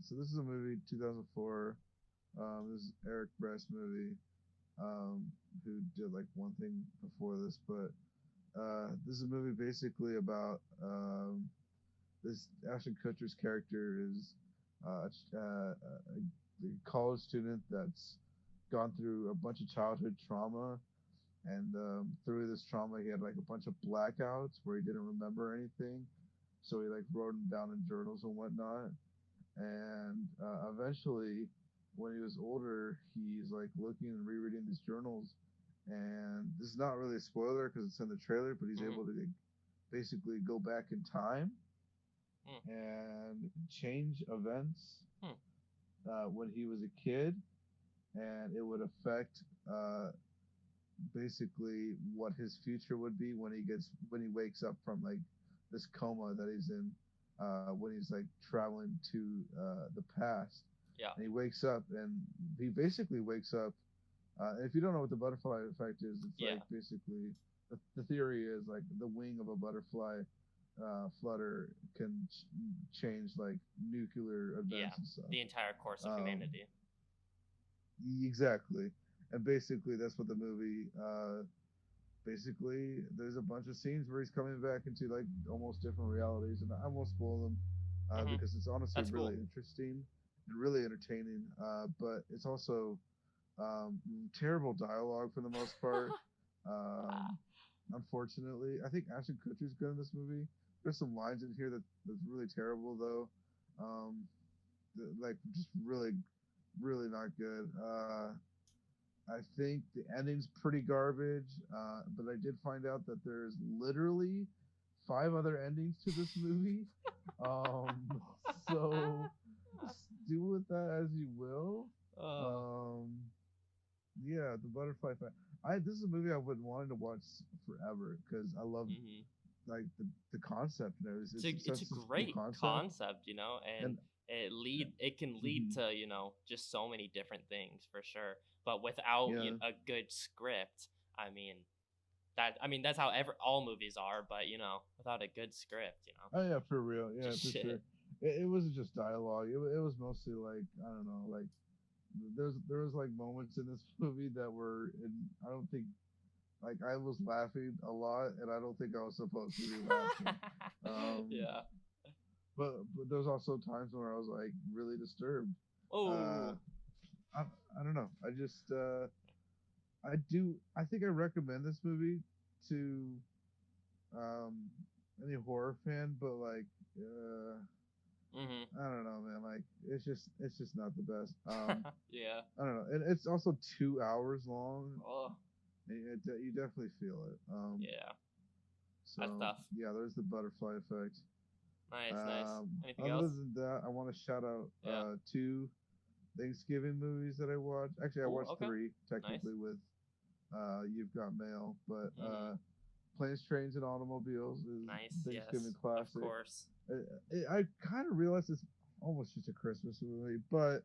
So this is a movie 2004. This is Eric Bress movie. um, who did like one thing before this, but this is a movie basically about this Ashton Kutcher's character is a college student that's gone through a bunch of childhood trauma, and through this trauma, he had like a bunch of blackouts where he didn't remember anything. So he like wrote them down in journals and whatnot. And eventually, when he was older, he's like looking and rereading these journals. And this is not really a spoiler because it's in the trailer, but he's Mm-hmm. able to basically go back in time Mm. and change events Hmm. when he was a kid, and it would affect basically what his future would be when he wakes up from like this coma that he's in when he's like traveling to the past, Yeah. and he wakes up and he basically wakes up. If you don't know what the butterfly effect is, it's Yeah. like basically the theory is like the wing of a butterfly flutter can change like nuclear Yeah. events and stuff. The entire course of humanity. Exactly, and basically that's what the movie. Basically, there's a bunch of scenes where he's coming back into like almost different realities, and I won't spoil them Mm-hmm. because it's honestly That's really cool. interesting and really entertaining. But it's also terrible dialogue for the most part. Um, unfortunately, I think Ashton Kutcher's good in this movie. There's some lines in here that's really terrible though. Um, like just really not good. I think the ending's pretty garbage, but I did find out that there's literally five other endings to this movie. Um, so do with that as you will. Oh. Um, yeah, the butterfly effect. I This is a movie I've been wanting to watch forever because I love Mm-hmm. like the concept. You know, it's It's a such a cool great concept, concept, and and it can lead mhm, to, just so many different things for sure. But without, yeah, a good script, I mean, that's how all movies are, but without a good script, oh yeah, for real, yeah, just for sure. shit. It wasn't just dialogue. It was mostly like I don't know, like there was like moments in this movie that were in, I don't think like I was laughing a lot and I don't think I was supposed to be laughing. Um, Yeah. but there's also times where I was like really disturbed. Uh, Oh. I, I don't know. I think I recommend this movie to um any horror fan, but like Mhm. I don't know, man. Like it's just not the best. Yeah. I don't know, and it's also 2 hours long. Oh. You definitely feel it. Yeah. That's So tough. yeah, there's the butterfly effect. Nice, nice. Anything Other else? than that, I want to shout out Yeah. two Thanksgiving movies that I watched. Actually, I Oh, watched okay. three Nice. technically with You've Got Mail, but Mhm. Planes, Trains, and Automobiles is Nice. Thanksgiving Yes. Of classic. course. I kind of realized it's almost just a Christmas movie, but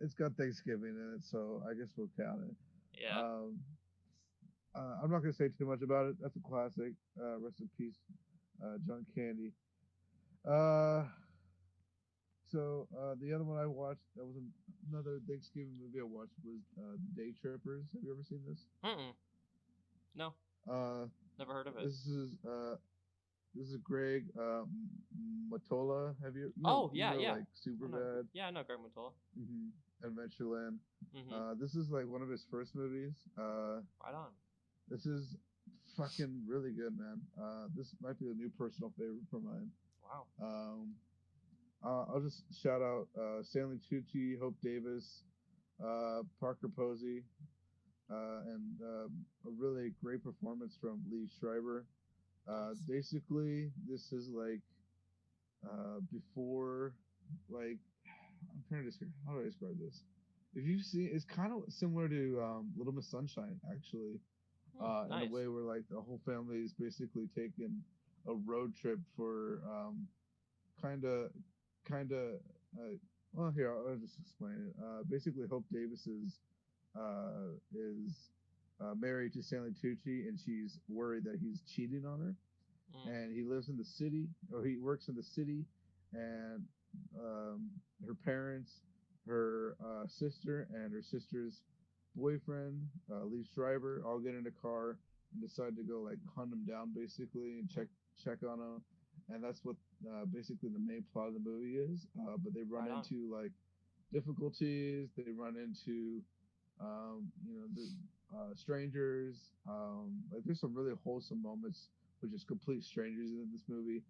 it's got Thanksgiving in it, so I guess we'll count it. Yeah. Um, I'm not gonna say too much about it. That's a classic. Rest in peace, John Candy. Uh, the other one I watched that was another Thanksgiving movie I watched was The Day Trippers. Have you ever seen this? Mm. No. Uh, Never heard of it. this is Greg Matola. Have Oh, you yeah, know yeah. like I know. Superbad, Yeah, I know Greg Matola. Adventureland. Mhm. This is like one of his first movies. Right on. This is fucking really good, man. This might be a new personal favorite for mine. Wow. Um, I'll just shout out Stanley Tucci, Hope Davis, Parker Posey, and a really great performance from Lee Schreiber. Nice. Basically, this is like before, like I'm trying to describe. How do I describe this? If you see, it's kind of similar to Little Miss Sunshine, actually, in a Nice. way where like the whole family is basically taking a road trip for kind of kind of well here I'll just explain it. Basically, Hope Davis is married to Stanley Tucci, and she's worried that he's cheating on her. Mm. And he lives in the city, or he works in the city, and her parents, her sister, and her sister's boyfriend, Lee Schreiber, all get in a car and decide to go like hunt him down basically and check on him, and that's what basically the main plot of the movie is. But they run Right on. into like difficulties. They run into the strangers. Like there's some really wholesome moments with just complete strangers in this movie.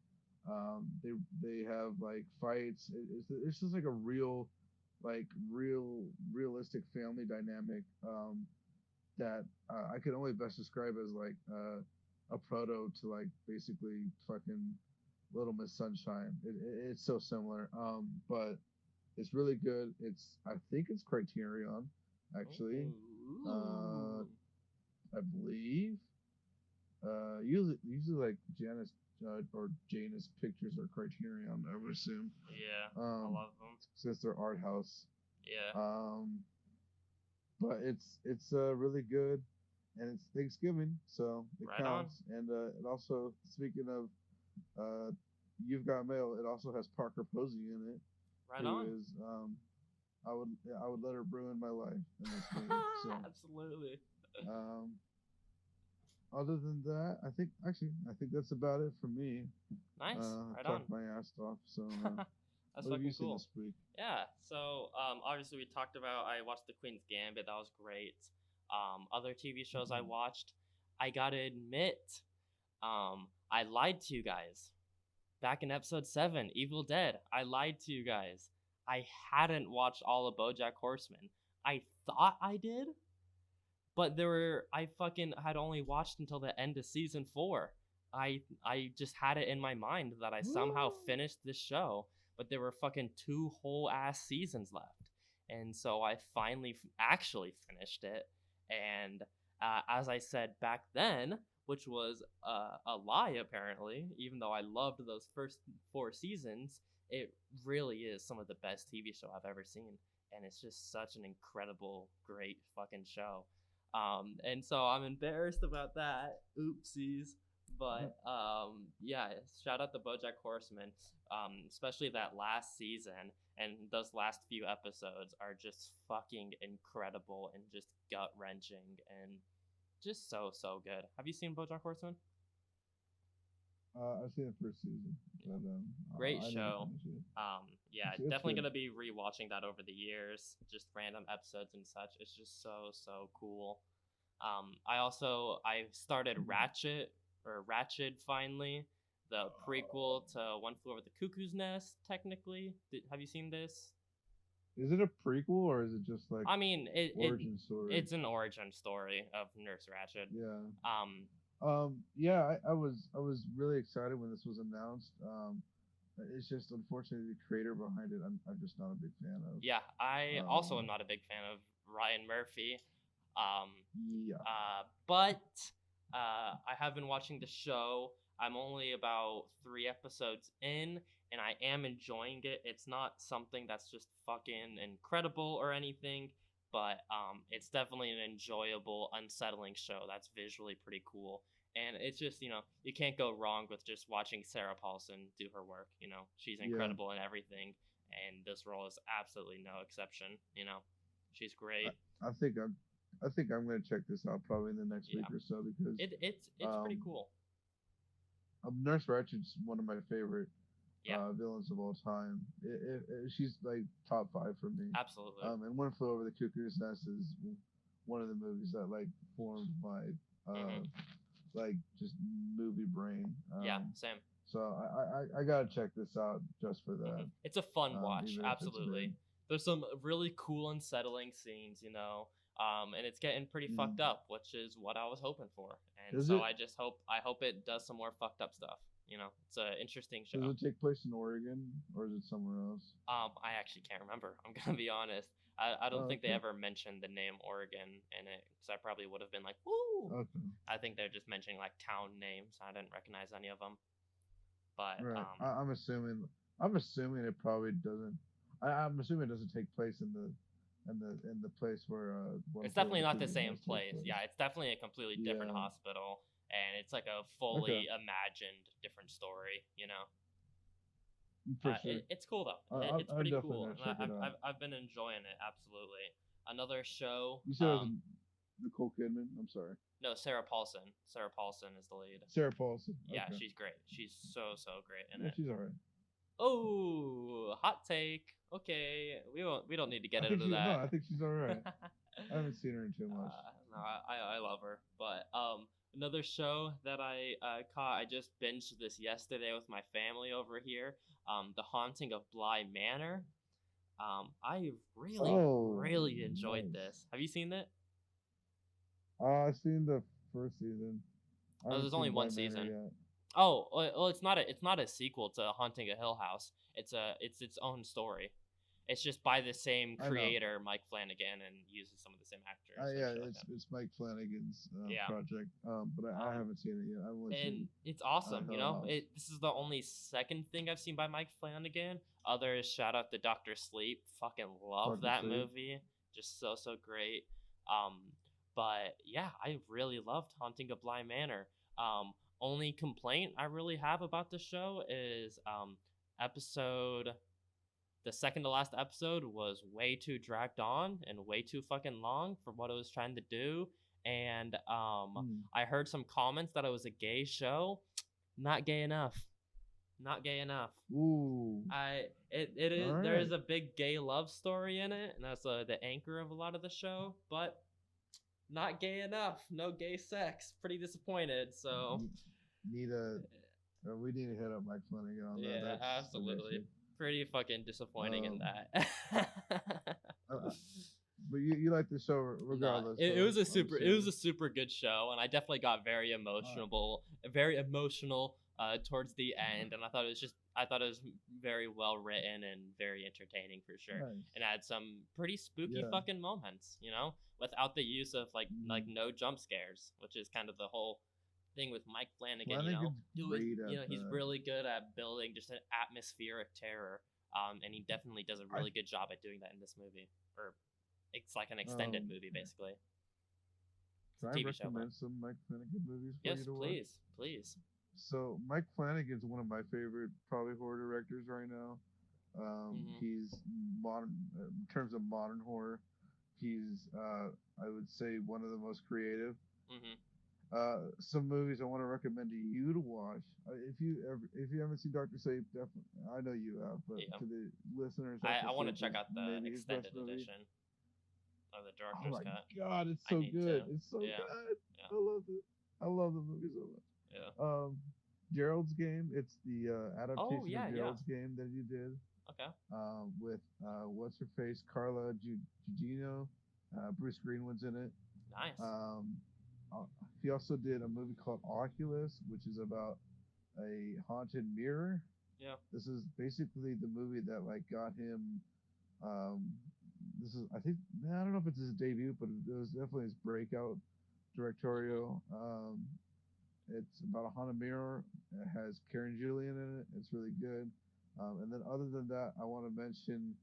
They have like fights. It's just like a realistic family dynamic that I could only best describe as like a proto to like basically fucking Little Miss Sunshine. It's so similar, but it's really good. I think it's Criterion, actually. Uh, Ooh. I believe. Usually like Janus or Janus Pictures or Criterion, I would assume. Yeah, I Um, love them. since they're art house. Yeah. Um, but it's really good, and it's Thanksgiving, so it Right on. counts. And it also, speaking of You've Got Mail, it also has Parker Posey in it, Right who on. is I would let her ruin my life in this movie. So Absolutely. um, other than that, I think that's about it for me. Nice. I Right on. talked my ass off. So That's what have you fucking seen cool. this week? Yeah. So obviously we talked about I watched The Queen's Gambit. That was great. Other TV shows I Mhm. watched. I gotta admit, I lied to you guys. Back in episode 7, Evil Dead, I lied to you guys. I hadn't watched all of BoJack Horseman. I thought I did, but I fucking had only watched until the end of season 4. I just had it in my mind that I somehow finished this show, but there were fucking 2 whole ass seasons left. And so I finally actually finished it. And as I said back then, which was a lie apparently, even though I loved those first 4 seasons, it really is some of the best TV show I've ever seen. And it's just such an incredible, great fucking show. And so I'm embarrassed about that. Oopsies. But yeah, shout out to BoJack Horseman, especially that last season and those last few episodes are just fucking incredible and just gut wrenching and just so good. Have you seen BoJack Horseman? I've seen the first season, Yeah. but Great I didn't show. finish it. Yeah, It's definitely good. gonna be rewatching that over the years, just random episodes and such. It's just so cool. I started Ratchet finally, the prequel to One Flew Over the Cuckoo's Nest. Technically, have you seen this? Is it a prequel or is it just like I mean, origin story? it's an origin story of Nurse Ratchet. Yeah. Um, Yeah, I was really excited when this was announced. It's just unfortunately the creator behind it. I'm just not a big fan of. yeah, I also am Um, not a big fan of Ryan Murphy. Um, yeah. but I have been watching the show. I'm only about 3 episodes in, and I am enjoying it. It's not something that's just fucking incredible or anything, but it's definitely an enjoyable, unsettling show that's visually pretty cool. And it's just, you can't go wrong with just watching Sarah Paulson do her work. She's Yeah. incredible in everything, and this role is absolutely no exception. She's I, great. I think I'm gonna check this out probably in the next week Yeah, or so because it's pretty um, cool. Nurse Ratchet's one of my favorite Yeah, villains of all time. She's like top 5 for me. absolutely. And One Flew Over the Cuckoo's Nest is one of the movies that like formed my Hmm. like just movie brain. Yeah, same. So I gotta check this out just for that. It's a fun watch, Even if it's mid. absolutely. There's some really cool, unsettling scenes, and it's getting pretty fucked Mm. up, which is what I was hoping for. And Does so it I hope it does some more fucked up stuff. It's an interesting does show. it take place in Oregon or is it somewhere else? I actually can't remember. I'm gonna be honest. I don't Oh, think they okay. ever mentioned the name Oregon in it, because I probably would have been like, "Woo!" Okay. I think they're just mentioning like town names. I didn't recognize any of them, but Right. I'm assuming it probably doesn't. I'm assuming it doesn't take place in the place where One it's Flew Over definitely the not the Cuckoo's same Nest takes place. place. Yeah, it's definitely a completely different Yeah. hospital, and it's like a Okay. fully imagined different story. For sure. It's cool though. I'm It's pretty definitely cool. gonna check it out. I've been enjoying it absolutely. Another show. You said it was Nicole Kidman. I'm sorry. No, Sarah Paulson. Sarah Paulson is the lead. Sarah Paulson. Yeah, Okay. she's great. She's so great in Yeah, it. she's alright. Oh, hot take. Okay, we don't need to get into that. No, I think she's alright. I haven't seen her in too much. No, I love her. But another show that I caught, I just binged this yesterday with my family over here. The Haunting of Bly Manor. I really enjoyed this. Have you seen it? I've seen the first season. Oh, there's only one season. Oh, well, it's not a sequel to Haunting a Hill House. It's its own story. It's just by the same creator, Mike Flanagan, and uses some of the same actors. Yeah, it's Mike Flanagan's project. But I haven't seen it yet. And it's awesome. This is the only second thing I've seen by Mike Flanagan. Others, shout out to Dr. Sleep. Fucking love that movie. Just so great. But yeah, I really loved Haunting of Bly Manor. Only complaint I really have about the show is the second to last episode was way too dragged on and way too fucking long for what it was trying to do. And I heard some comments that it was a gay show. Not gay enough. Ooh. It is. Right. There is a big gay love story in it, and that's the anchor of a lot of the show. But not gay enough. No gay sex. Pretty disappointed. So we need to hit up Mike Flanagan on that. Yeah, absolutely. Pretty fucking disappointing in that. But you like the show regardless. It was a super good show, and I definitely got very emotional towards the end, and I thought it was very well written and very entertaining for sure. Nice. And had some pretty spooky fucking moments, without the use of like no jump scares, which is kind of the whole thing with Mike Flanagan. He's really good at building just an atmosphere of terror, and he definitely does a really good job at doing that in this movie. Or it's like an extended movie, basically. Can I recommend some Mike Flanagan movies for you to watch? Yes, please. So Mike Flanagan is one of my favorite probably horror directors right now. He's modern in terms of modern horror. He's I would say one of the most creative. Some movies I want to recommend to you to watch. If you haven't seen Dr. Sleep, definitely. I know you have, but to the listeners, I want to check out the extended edition of the director's cut. Oh my god, it's so good! It's so good. Yeah. I love it. I love the movie so much. Yeah. Gerald's Game. It's the adaptation of Gerald's Game that he did. Okay. With what's her face, Carla Gugino, Bruce Greenwood's in it. Nice. He also did a movie called Oculus, which is about a haunted mirror. Yeah. This is basically the movie that got him. I don't know if it's his debut, but it was definitely his breakout directorial. It's about a haunted mirror. It has Karen Gillian in it. It's really good. And then other than that, I want to mention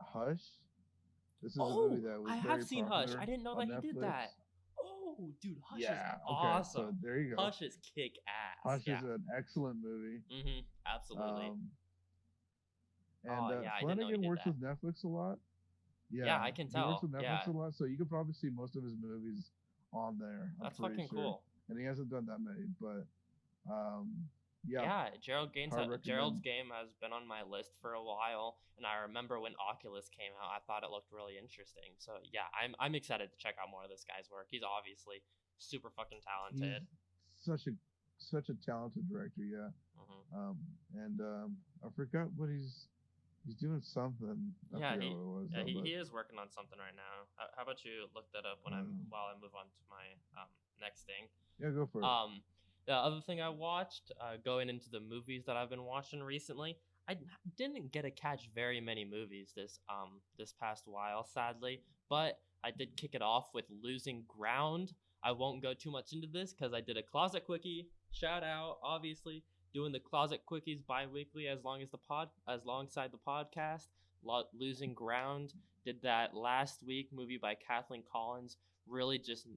Hush. This is a movie that was I have seen Hush. I didn't know that he did that. Oh, dude, Hush is awesome. So there you go. Hush is kick ass. Hush is an excellent movie. Absolutely. Flanagan works with Netflix a lot. Yeah, I can tell. He works with Netflix a lot, so you can probably see most of his movies on there. That's fucking cool. And he hasn't done that many, but Gerald's Game has been on my list for a while, and I remember when Oculus came out, I thought it looked really interesting. So yeah, I'm excited to check out more of this guy's work. He's obviously super fucking talented. He's such a talented director, yeah. I forgot what he's doing something. He is working on something right now. How about you look that up while I move on to my next thing? Yeah, go for it. The other thing I watched, going into the movies that I've been watching recently, I didn't get to catch very many movies this past while, sadly, but I did kick it off with Losing Ground. I won't go too much into this because I did a closet quickie. Shout out, obviously, doing the closet quickies bi-weekly alongside the podcast. Losing Ground, did that last week. Movie by Kathleen Collins. Really just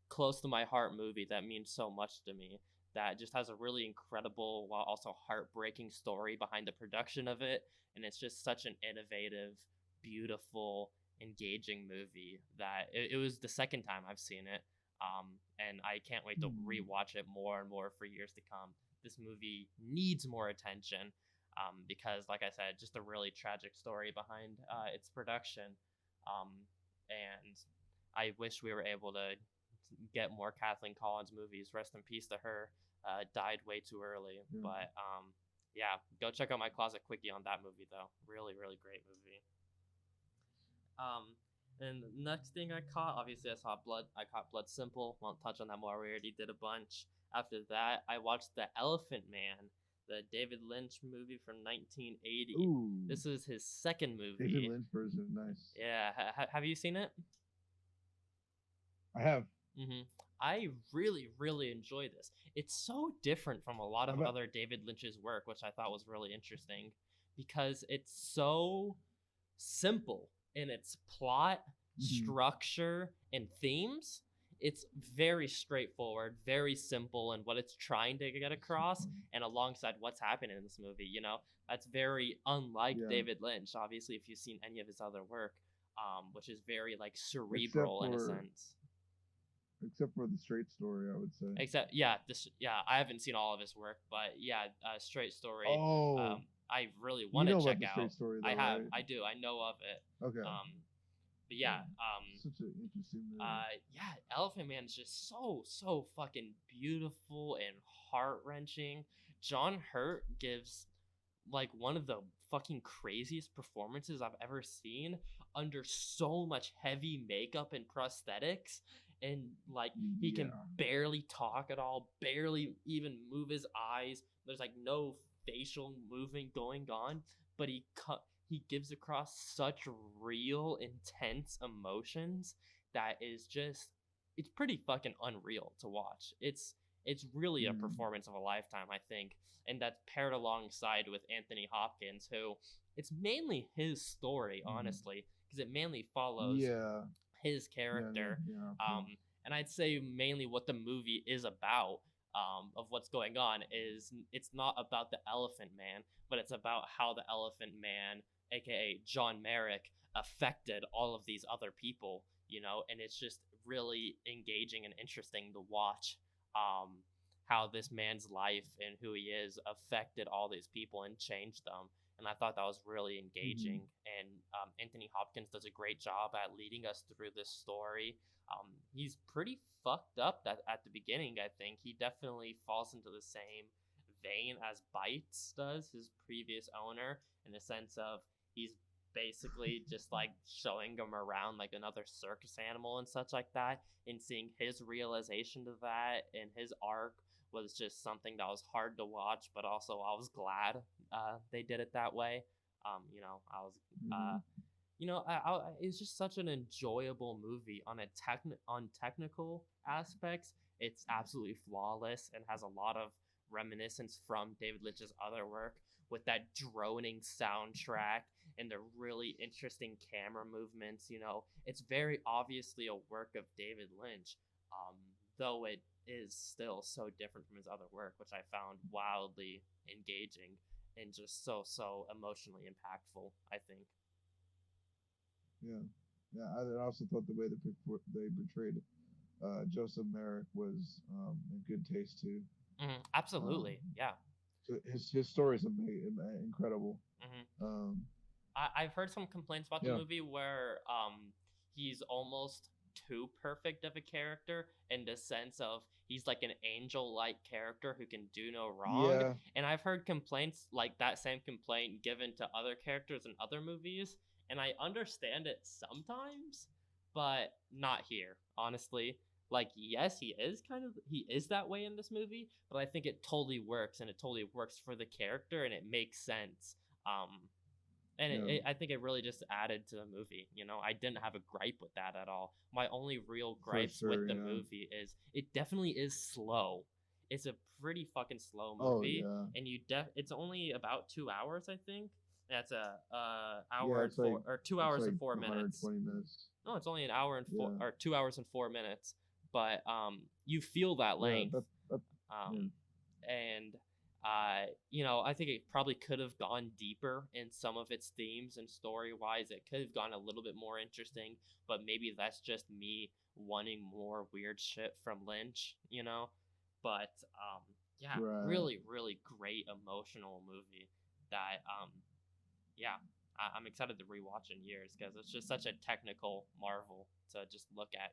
close to my heart movie that means so much to me, that just has a really incredible while also heartbreaking story behind the production of it, and it's just such an innovative beautiful, engaging movie that it was the second time I've seen it. And I can't wait to Hmm. rewatch it more and more for years to come. This movie needs more attention, because, like I said, just a really tragic story behind its production. Um, and I wish we were able to get more Kathleen Collins movies. Rest in peace to her. Died way too early. Yeah. But yeah, go check out my closet quickie on that movie though. Really, really great movie. Um, and the next thing I caught, obviously, I saw Blood. I caught Blood Simple. Won't touch on that more. We already did a bunch. After that, I watched The Elephant Man, the David Lynch movie from 1980. Ooh, This is his second David movie. Lynch version, nice. Yeah, have you seen it? I have. Mm-hmm. I really, really enjoy this. It's so different from a lot How of about? other David Lynch's work, which I thought was really interesting because it's so simple in its plot, Mhm. structure, and themes. It's very straightforward, very simple in what it's trying to get across, and alongside what's happening in this movie. That's very unlike Yeah, David Lynch. Obviously, if you've seen any of his other work, which is very like except cerebral in a for sense. except for the straight story, I would say. Except, yeah, I haven't seen all of his work, but yeah, Straight Story. Oh, I really you want to know about check the out. straight story I though, have, right? I do, I know of it. Okay. But Yeah. yeah, Such an interesting movie. yeah, Elephant Man is just so fucking beautiful and heart wrenching. John Hurt gives like one of the fucking craziest performances I've ever seen under so much heavy makeup and prosthetics. And like he can Yeah. barely talk at all, barely even move his eyes. There's like no facial movement going on, but he gives across such real, intense emotions that is just it's pretty fucking unreal to watch. It's really a Mm. performance of a lifetime, I think, and that's paired alongside with Anthony Hopkins, who it's mainly his story, Mm. honestly, because it mainly follows Yeah. his Yeah. character. Yeah. And I'd say mainly what the movie is about, of what's going on, is it's not about the Elephant Man, but it's about how the Elephant Man, aka John Merrick, affected all of these other people, and it's just really engaging and interesting to watch. How this man's life and who he is affected all these people and changed them. And I thought that was really Mm-hmm. engaging. And Anthony Hopkins does a great job at leading us through this story. He's pretty fucked up at the beginning, I think. He definitely falls into the same vein as Bites does, his previous owner, in the sense of he's basically just like showing him around like another circus animal and such like that, and seeing his realization to that and his arc was just something that was hard to watch, but also I was glad they did it that way. I was Mm-hmm. it's just such an enjoyable movie on technical aspects. It's absolutely flawless and has a lot of reminiscence from David Lynch's other work with that droning soundtrack and the really interesting camera movements. It's very obviously a work of David Lynch, though it is still so different from his other work, which I found wildly engaging and just so emotionally impactful, I think. Yeah. Yeah. I also thought the way they portrayed Joseph Merrick was in good taste too. Um, Absolutely, yeah. so his story is incredible. hmm Um, I've heard some complaints about the yeah. movie where he's almost too perfect of a character in the sense of he's like an angel-like character who can do no wrong. Yeah. And I've heard complaints like that same complaint given to other characters in other movies, and I understand it sometimes, but not here, honestly. Like, yes, he is that way in this movie, but I think it totally works, and it totally works for the character, and it makes sense. And Yeah. I think it really just added to the movie. I didn't have a gripe with that at all. My only real For gripes with sure. the Yeah. movie is it definitely is slow. It's a pretty fucking slow Oh movie, yeah. and it's only about 2 hours, I think. That's a Yeah. hour and four or two It's hours like and 4 minutes. 120 minutes. No, it's only an hour and four Yeah. or 2 hours and 4 minutes. But you feel that Yeah. length, That. Yeah. um, and I think it probably could have gone deeper in some of its themes and story wise. It could have gone a little bit more interesting, but maybe that's just me wanting more weird shit from Lynch. But yeah, Right. really, really great emotional movie that yeah, I'm excited to rewatch in years because it's just such a technical marvel to just look at,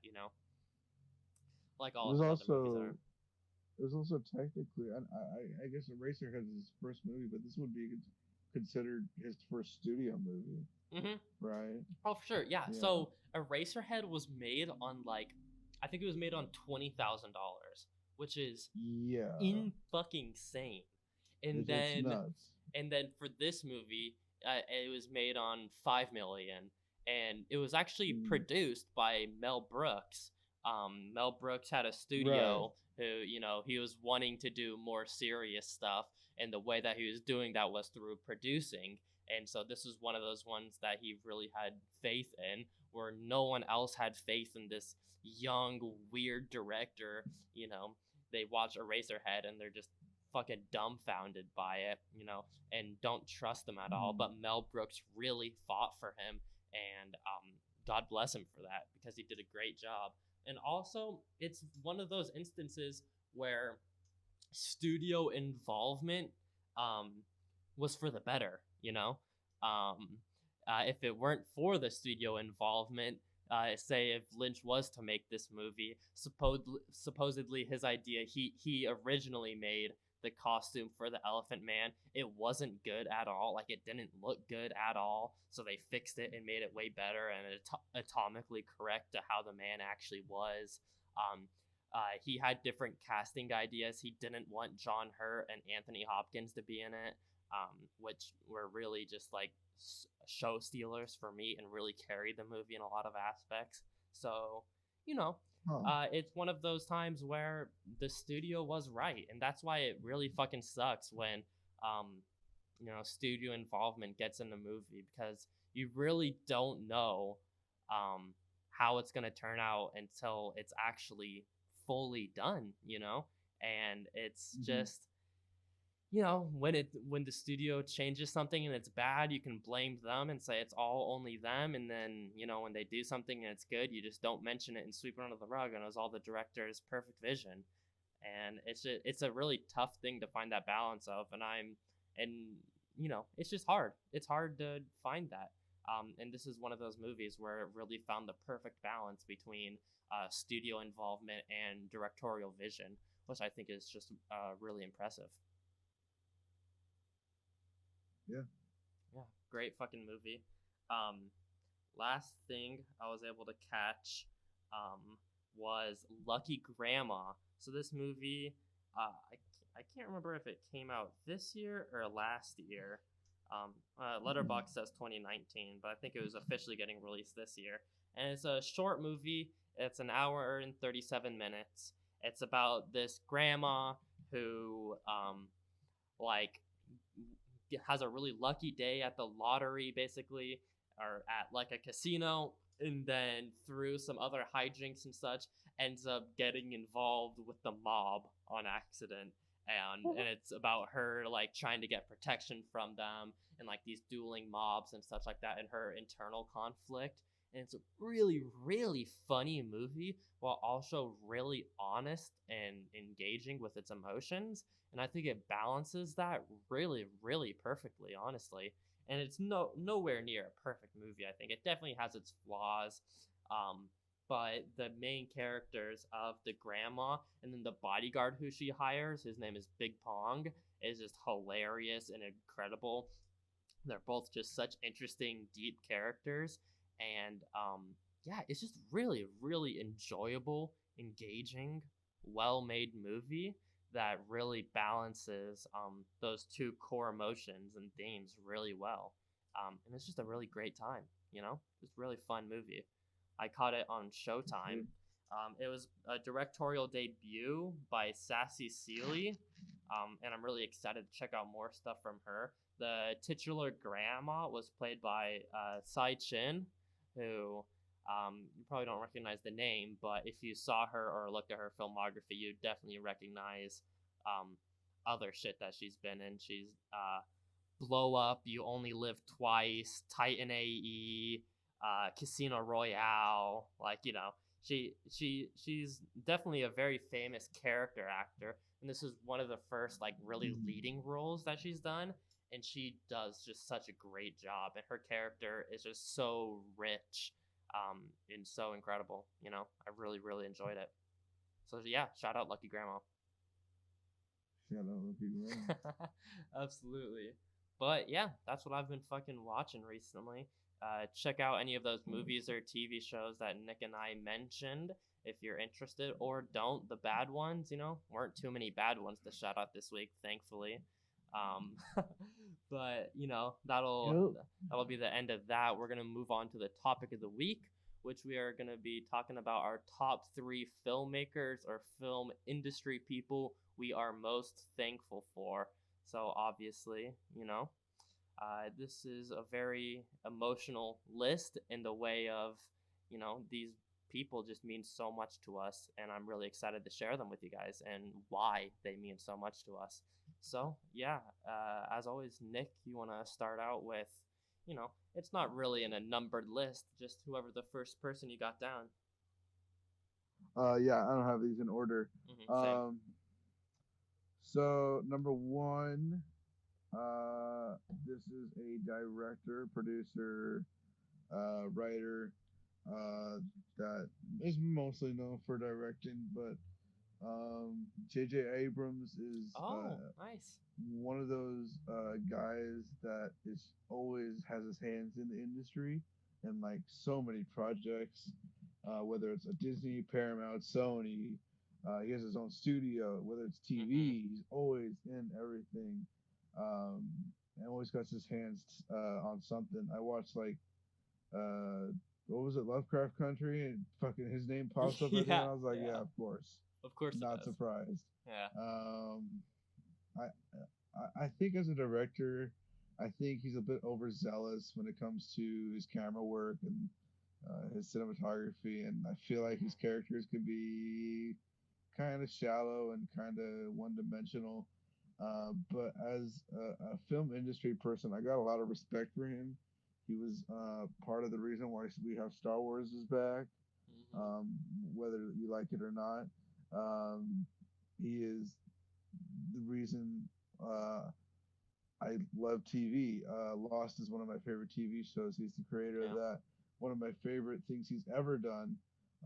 like It all of was his other movies also are. it was also technically, I guess Eraserhead is his first movie, but this would be considered his first studio movie, Mm-hmm. right? Oh, for sure. Yeah. Yeah. So Eraserhead was made on I think it was made on $20,000, which is Yeah. in fucking insane. And It's then, nuts. and then for this movie, it was made on 5 million, and it was actually Mm. produced by Mel Brooks. Mel Brooks had a Right. studio who he was wanting to do more serious stuff, and the way that he was doing that was through producing. And so this is one of those ones that he really had faith in, where no one else had faith in this young, weird director. You know, they watch Eraserhead and they're just fucking dumbfounded by it, and don't trust him at all. Mm. But Mel Brooks really fought for him, and God bless him for that because he did a great job. And also, it's one of those instances where studio involvement um, was for the better. If it weren't for the studio involvement, say if Lynch was to make this movie, supposedly his idea, he originally made the costume for the Elephant Man. It wasn't good at all. Like it didn't look good at all. So they fixed it and made it way better and atomically correct to how the man actually was. Um, he had different casting ideas. He didn't want John Hurt and Anthony Hopkins to be in it, which were really just like show stealers for me and really carried the movie in a lot of aspects. So, you know, Huh. it's one of those times where the studio was right, and that's why it really fucking sucks when, studio involvement gets in the movie because you really don't know, how it's gonna turn out until it's actually fully done. And it's Hmm. just when the studio changes something and it's bad, you can blame them and say it's all only them, and then when they do something and it's good, you just don't mention it and sweep it under the rug, and it was all the director's perfect vision. And it's a really tough thing to find that balance of, and it's just hard. It's hard to find that. And this is one of those movies where it really found the perfect balance between studio involvement and directorial vision, which I think is just really impressive. Yeah. Yeah, great fucking movie. Um, Last thing I was able to catch was Lucky Grandma. So this movie, I can't remember if it came out this year or last year. Mm. Letterboxd says 2019, but I think it was officially getting released this year. And it's a short movie. It's an hour and 37 minutes. It's about this grandma who like has a really lucky day at the lottery, basically, or at like a casino, and then through some other hijinks and such, ends up getting involved with the mob on accident. And it's about her like trying to get protection from them and like these dueling mobs and such like that, and her internal conflict. And it's a really, really funny movie while also really honest and engaging with its emotions, and I think it balances that really, really perfectly, honestly. And it's nowhere near a perfect movie. I think it definitely has its flaws, um, but the main characters of the grandma and then the bodyguard who she hires, his name is Big Pong, is just hilarious and incredible. They're both just such interesting, deep characters, and yeah, it's just really, really enjoyable, engaging, well-made movie that really balances those two core emotions and themes really well. And it's just a really great time. It's a really fun movie. I caught it on Showtime. Good. It was a directorial debut by Sassy Seeley, and I'm really excited to check out more stuff from her. The titular grandma was played by Sai Chin, who you probably don't recognize the name, but if you saw her or looked at her filmography, you'd definitely recognize um, other shit that she's been in. She's Blow Up, You Only Live Twice, Titan AE, Casino Royale. Like, you know, she's definitely a very famous character actor, and this is one of the first like really leading roles that she's done, and she does just such a great job, and her character is just so rich, and so incredible. You know, I really enjoyed it. So yeah, shout out Lucky Grandma. Shout out Lucky Grandma. Absolutely. But yeah, that's what I've been fucking watching recently. Check out any of those movies or TV shows that Nick and I mentioned if you're interested, or don't. The bad ones, you know, weren't too many bad ones to shout out this week, thankfully. Um, but you know, Yep. that'll be the end of that. We're gonna move on to the topic of the week, which we are gonna be talking about our top 3 filmmakers or film industry people we are most thankful for. So obviously, you know, this is a very emotional list in the way of, you know, these people just mean so much to us, and I'm really excited to share them with you guys and why they mean so much to us. So yeah, as always, Nick, you want to start out with, you know, it's not really in a numbered list, just whoever the first person you got down. Yeah, I don't have these in order. Same. Um, so number one, this is a director, producer, writer, that is mostly known for directing, but J.J. Abrams is Oh, nice. one of those guys that is always has his hands in the industry and like so many projects, whether it's a Disney, Paramount, Sony. He has his own studio, whether it's Mm-hmm. TV. He's always in everything, um, and always got his hands on something. I watched like what was it, Lovecraft Country, and fucking his name pops up right there, Yeah, and I was like, yeah, yeah. of course, Of course it not does. surprised. Yeah. Um, I I think as a director, I think he's a bit overzealous when it comes to his camera work and his cinematography, and I feel like his characters could be kind of shallow and kind of one-dimensional. But as a film industry person, I got a lot of respect for him. He was part of the reason why we have Star Wars is back, Mm-hmm. um, whether you like it or not. Um, he is the reason I love TV. Lost is one of my favorite TV shows. He's the creator of Yeah. that. One of my favorite things he's ever done,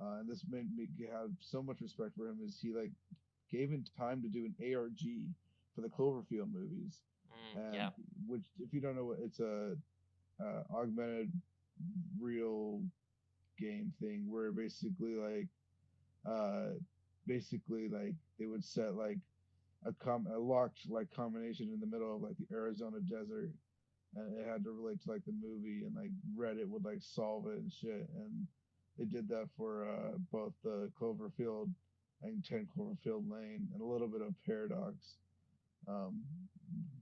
and this made me have so much respect for him, is he like gave him time to do an ARG for the Cloverfield movies, and Yeah. which, if you don't know, what it's a augmented real game thing where uh, basically like they would set like a locked like combination in the middle of like the Arizona desert, and it had to relate to like the movie, and like Reddit would like solve it and shit, and they did that for both the Cloverfield and 10 Cloverfield Lane and a little bit of Paradox. Um,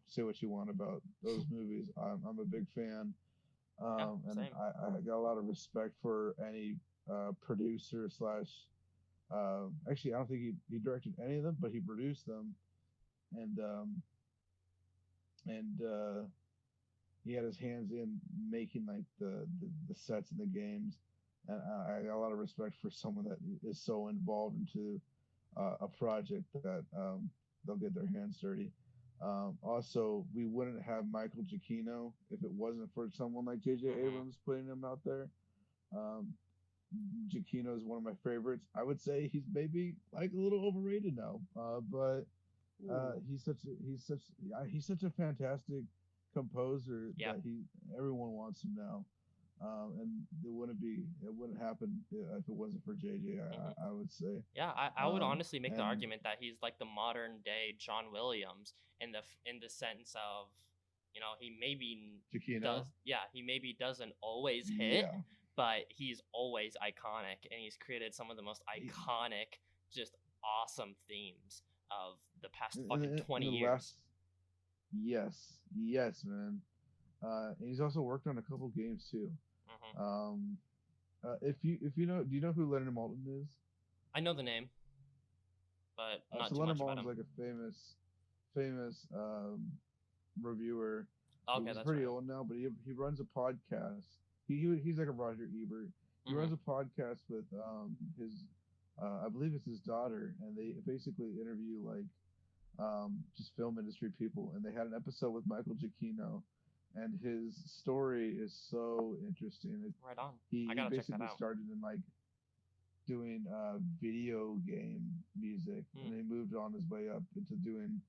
say what you want about those movies. I'm a big fan, Yeah. and Same. I got a lot of respect for any producer slash. Actually, I don't think he directed any of them, but he produced them, and and he had his hands in making like the sets in the games, and I got a lot of respect for someone that is so involved into a project that they'll get their hands dirty. Also, we wouldn't have Michael Giacchino if it wasn't for someone like J.J. Mm-hmm. Abrams putting him out there. Um, Giacchino is one of my favorites. I would say he's maybe like a little overrated now, but Ooh. he's such a fantastic composer Yeah. that he everyone wants him now, and it wouldn't happen if it wasn't for JJ. Mm-hmm. I would say, Yeah, I would honestly make the and argument that he's like the modern day John Williams in the sense of, you know, he maybe does, Giacchino, yeah, he maybe doesn't always hit, yeah, but he's always iconic, and he's created some of the most he, iconic, just awesome themes of the past fucking in 20 the years. last, yes, man. And he's also worked on a couple games too. Hmm. Um, if you know, do you know who Leonard Maltin is? I know the name, but not So too Leonard much about Maltin's him. like a famous famous reviewer. Okay, He's that's pretty right. old now, but he runs a podcast. He's like a Roger Ebert. He runs Mm-hmm. a podcast with his I believe it's his daughter, and they basically interview like just film industry people. And they had an episode with Michael Giacchino, and his story is so interesting. Right on. I He gotta check that basically out. started in like doing video game music, and Hmm. he moved on his way up into doing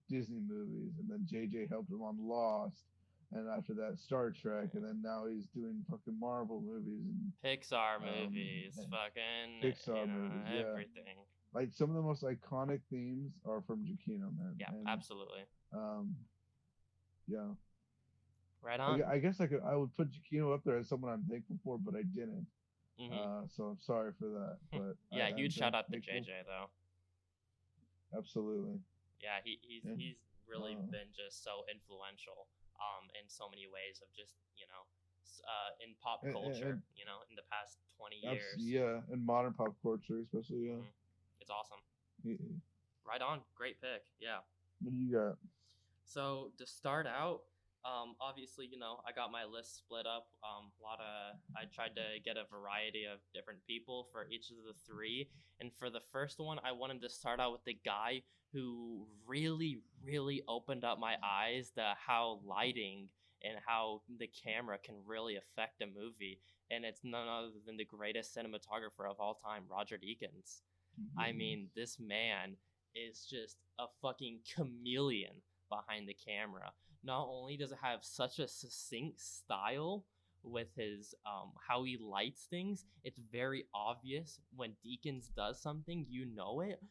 Disney movies, and then JJ helped him on Lost, and after that Star Trek, and then now he's doing fucking Marvel movies Pixar um, movies, and fucking, Pixar movies. Yeah, everything. like some of the most iconic themes are from Giacchino, man, Yeah, and absolutely. um, yeah. Right on. I guess I would put Giacchino up there as someone I'm thankful for, but I didn't. Mm-hmm. So I'm sorry for that, but Yeah, I'm huge shout out to thankful. JJ though. Absolutely. Yeah, he's Yeah. he's really Uh, been just so influential in so many ways of just, in pop culture, and in the past 20 years. yeah, in modern pop culture, especially. Yeah. Hmm. It's awesome. What Right on. Great pick. Yeah. do you got? So to start out, obviously, I got my list split up. I tried to get a variety of different people for each of the three. And for the first one, I wanted to start out with the guy who really, really opened up my eyes to how lighting and how the camera can really affect a movie. And it's none other than the greatest cinematographer of all time, Roger Deakins. I Yes. mean, this man is just a fucking chameleon behind the camera. Not only does it have such a succinct style with his how he lights things, it's very obvious when Deakins does something, you know it,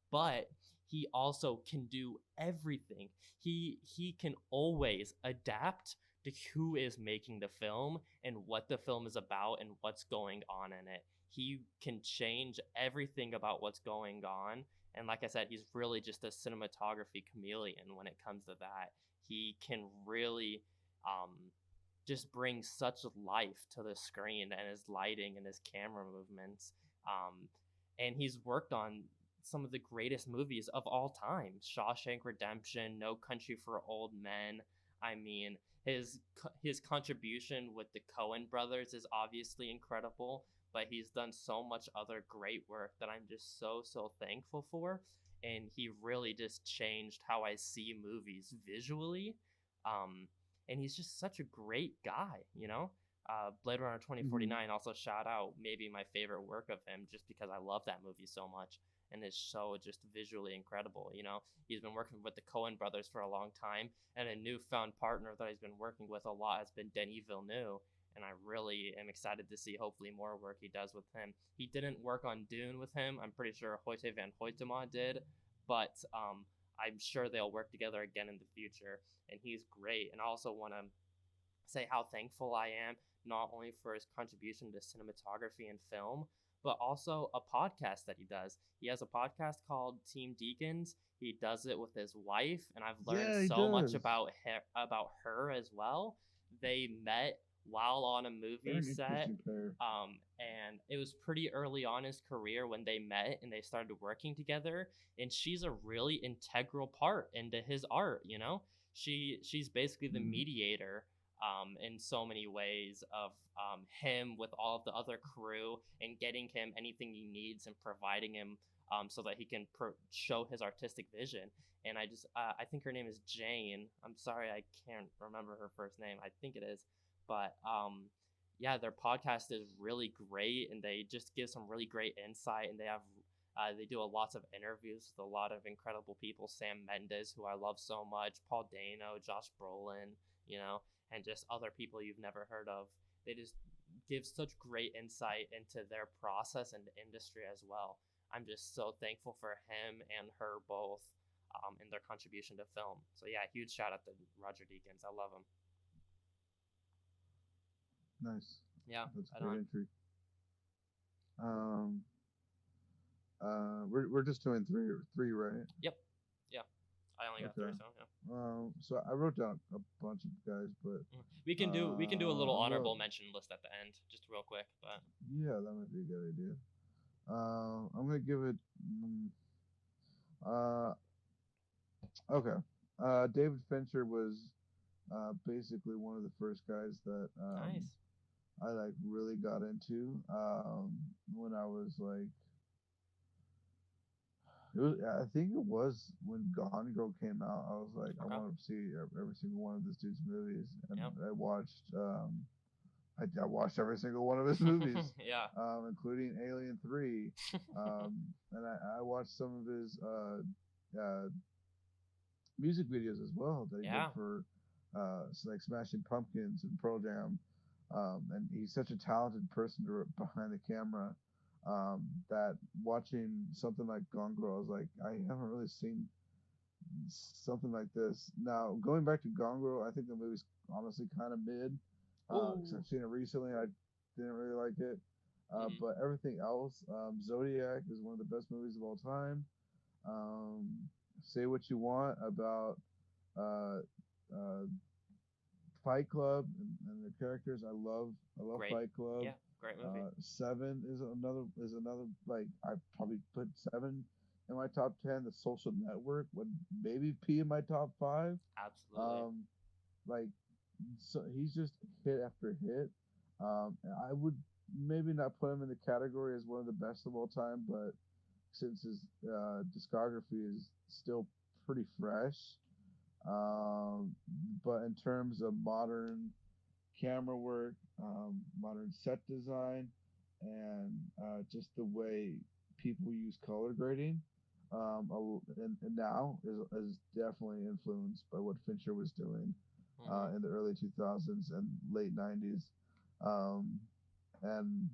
but he also can do everything. He can always adapt to who is making the film and what the film is about and what's going on in it. He can change everything about what's going on. And like I said, he's really just a cinematography chameleon when it comes to that. He can really um, just bring such life to the screen and his lighting and his camera movements. And he's worked on some of the greatest movies of all time: Shawshank Redemption, No Country for Old Men. I mean, his contribution with the Coen brothers is obviously incredible, but he's done so much other great work that I'm just so thankful for. And he really just changed how I see movies visually. Um, and he's just such a great guy. Blade Runner Mm-hmm. 2049, also shout out, maybe my favorite work of him, just because I love that movie so much and is so just visually incredible. He's been working with the Coen brothers for a long time, and a newfound partner that he's been working with a lot has been Denis Villeneuve. And I really am excited to see hopefully more work he does with him. He didn't work on Dune with him. I'm pretty sure Hoyte van Hoytema did, but I'm sure they'll work together again in the future. And he's great. And I also want to say how thankful I am not only for his contribution to cinematography and film, but also a podcast that he does. He has a podcast called Team Deacons. He does it with his wife, and I've learned Yeah, he so much does. about her as well. They met while on a They're movie an set, interesting pair. and it was pretty early on in his career when they met and they started working together. And she's a really integral part into his art. She's basically the Mm-hmm. mediator in so many ways of him with all of the other crew and getting him anything he needs and providing him so that he can show his artistic vision. And I think her name is Jane. I'm sorry, I can't remember her first name. I think it is, but yeah, their podcast is really great, and they just give some really great insight. And they do lots of interviews with a lot of incredible people. Sam Mendes, who I love so much, Paul Dano, Josh Brolin, you know, and just other people you've never heard of. They just give such great insight into their process and the industry as well. I'm just so thankful for him and her both in their contribution to film. So yeah, huge shout out to Roger Deakins. I love him. Nice. Yeah, That's right great on. entry. Um, we're just doing three, right? Yep. Yeah. I only got Okay. three, so yeah. So I wrote down a bunch of guys, but We can do a little I'm gonna honorable mention list at the end, just real quick. But yeah, that might be a good idea. I'm gonna give it. Uh, okay. David Fincher was basically one of the first guys that Nice. I like really got into when I was like I think it was when Gone Girl came out. I was like, I Okay. want to see every single one of this dude's movies, and Yep. I watched. I watched every single one of his movies, Yeah. including Alien 3, and I watched some of his music videos as well that he did Yeah. for like Smashing Pumpkins and Pearl Jam. And he's such a talented person behind the camera that watching something like Gone Girl, I was like, I haven't really seen something like this. Now, going back to Gone Girl, I think the movie's honestly kind of mid because Ooh. I've seen it recently and I didn't really like it. Mhm. But everything else, Zodiac is one of the best movies of all time. Um, say what you want about uh, uh, Fight Club and the characters. I love Great. Fight Club. Yeah. Great movie. Seven is another like I probably put seven in my top 10. The Social Network would maybe P in my top five. Absolutely. Um, like so he's just hit after hit. I would maybe not put him in the category as one of the best of all time, but since his discography is still pretty fresh, um, but in terms of modern camera work, modern set design, and just the way people use color grading, and now is definitely influenced by what Fincher was doing Mhm. in the early 2000s and late 90s. Um, and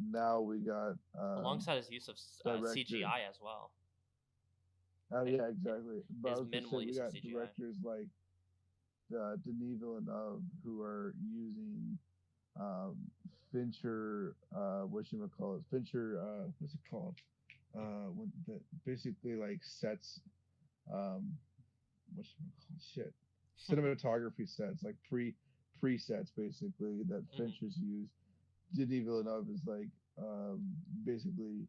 now we got Alongside his use of director. CGI as well. Hi- Yeah, exactly. But I His was gonna say minimal we use of got CGI. directors like Denis Villeneuve who are using um, Fincher, what you call it? Fincher, what's it called? When basically like sets, um, what you call shit, cinematography sets, like presets basically that Mhm. Fincher's used. Denis Villeneuve is like basically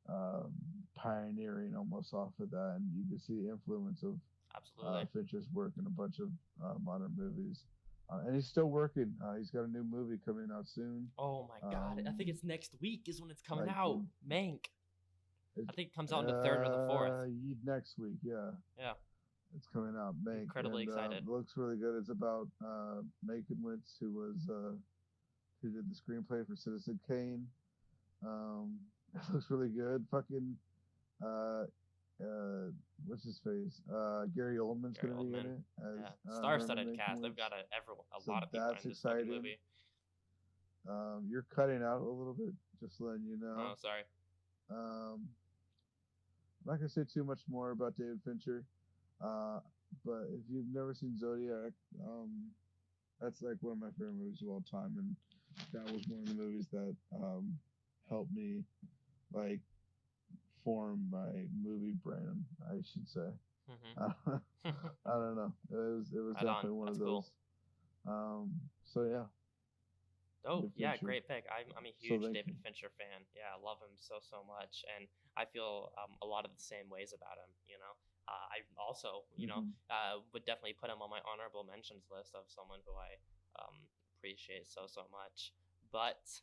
um, pioneering almost off of that, and you can see the influence of Absolutely. Fincher's work in a bunch of modern movies. And he's still working. He's got a new movie coming out soon. Oh my god. I think it's next week is when it's coming Like out. Mank. it, I think it comes out on the 3rd or the 4th. next week, yeah, Yeah. it's coming out. Mank, Incredibly and excited. it looks really good. It's about Mankiewicz, who did the screenplay for Citizen Kane. Um, it looks really good. Fucking uh, what's his face? Gary Oldman's Gary gonna be in Oldman. it as Yeah. Herman Star-studded cast. They've Mankiewicz. got a So lot of people that's in this fucking exciting. movie. You're cutting out a little bit, just letting you Oh, know. sorry. Um, I'm not gonna say too much more about David Fincher, uh, but if you've never seen Zodiac, that's like one of my favorite movies of all time, and that was one of the movies that helped me like form my movie brain, I should say. Mhm. Uh, I don't know. It was Right on. definitely one of That's those. cool. So yeah, Oh, David yeah, Fincher. great pick. I'm a So huge thank you. David Fincher fan. Yeah, I love him so so much, and I feel a lot of the same ways about him. I also Hmm. would definitely put him on my honorable mentions list of someone who I appreciate so so much. But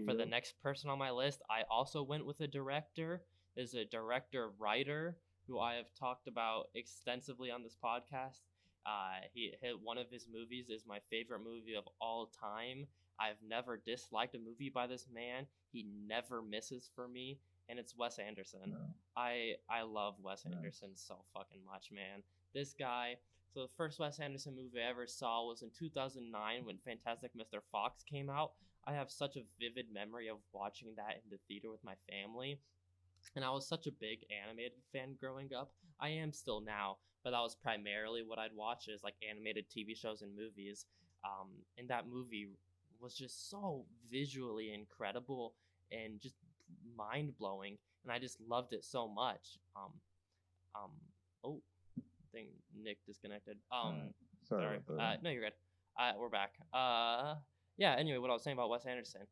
for the Yeah. next person on my list, I also went with a director. Is a director writer who I have talked about extensively on this podcast. One of his movies is my favorite movie of all time. I've never disliked a movie by this man. He never misses for me, and it's Wes Anderson. No. I love Wes Nice. Anderson so fucking much, man. This guy. So the first Wes Anderson movie I ever saw was in 2009 when Fantastic Mr. Fox came out. I have such a vivid memory of watching that in the theater with my family, and I was such a big animated fan growing up. I am still now, but that was primarily what I'd watch is like animated TV shows and movies. And that movie was just so visually incredible and just mind blowing, and I just loved it so much. Um, oh, I think Nick disconnected. All right. Sorry Sorry. about that. No, you're good. We're back. Yeah. Anyway, what I was saying about Wes Anderson.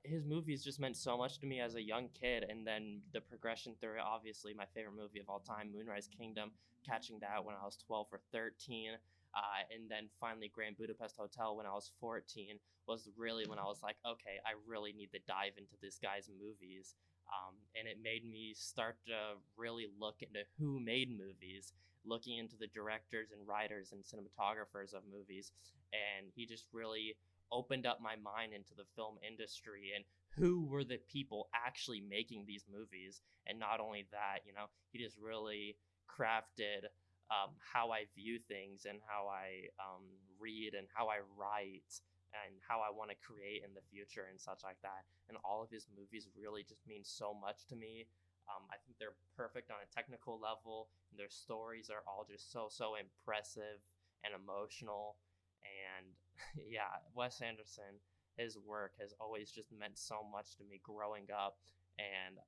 His movies just meant so much to me as a young kid, and then the progression through it. Obviously, my favorite movie of all time, Moonrise Kingdom, catching that when I was 12 or 13, and then finally Grand Budapest Hotel when I was 14 was really when I was like, okay, I really need to dive into this guy's movies. And it made me start to really look into who made movies, looking into the directors and writers and cinematographers of movies, and he just really opened up my mind into the film industry and who were the people actually making these movies. And not only that, he just really crafted how I view things and how I read and how I write and how I want to create in the future and such like that. And all of his movies really just mean so much to me. I think they're perfect on a technical level, and their stories are all just so impressive and emotional. And yeah, Wes Anderson, his work has always just meant so much to me growing up. And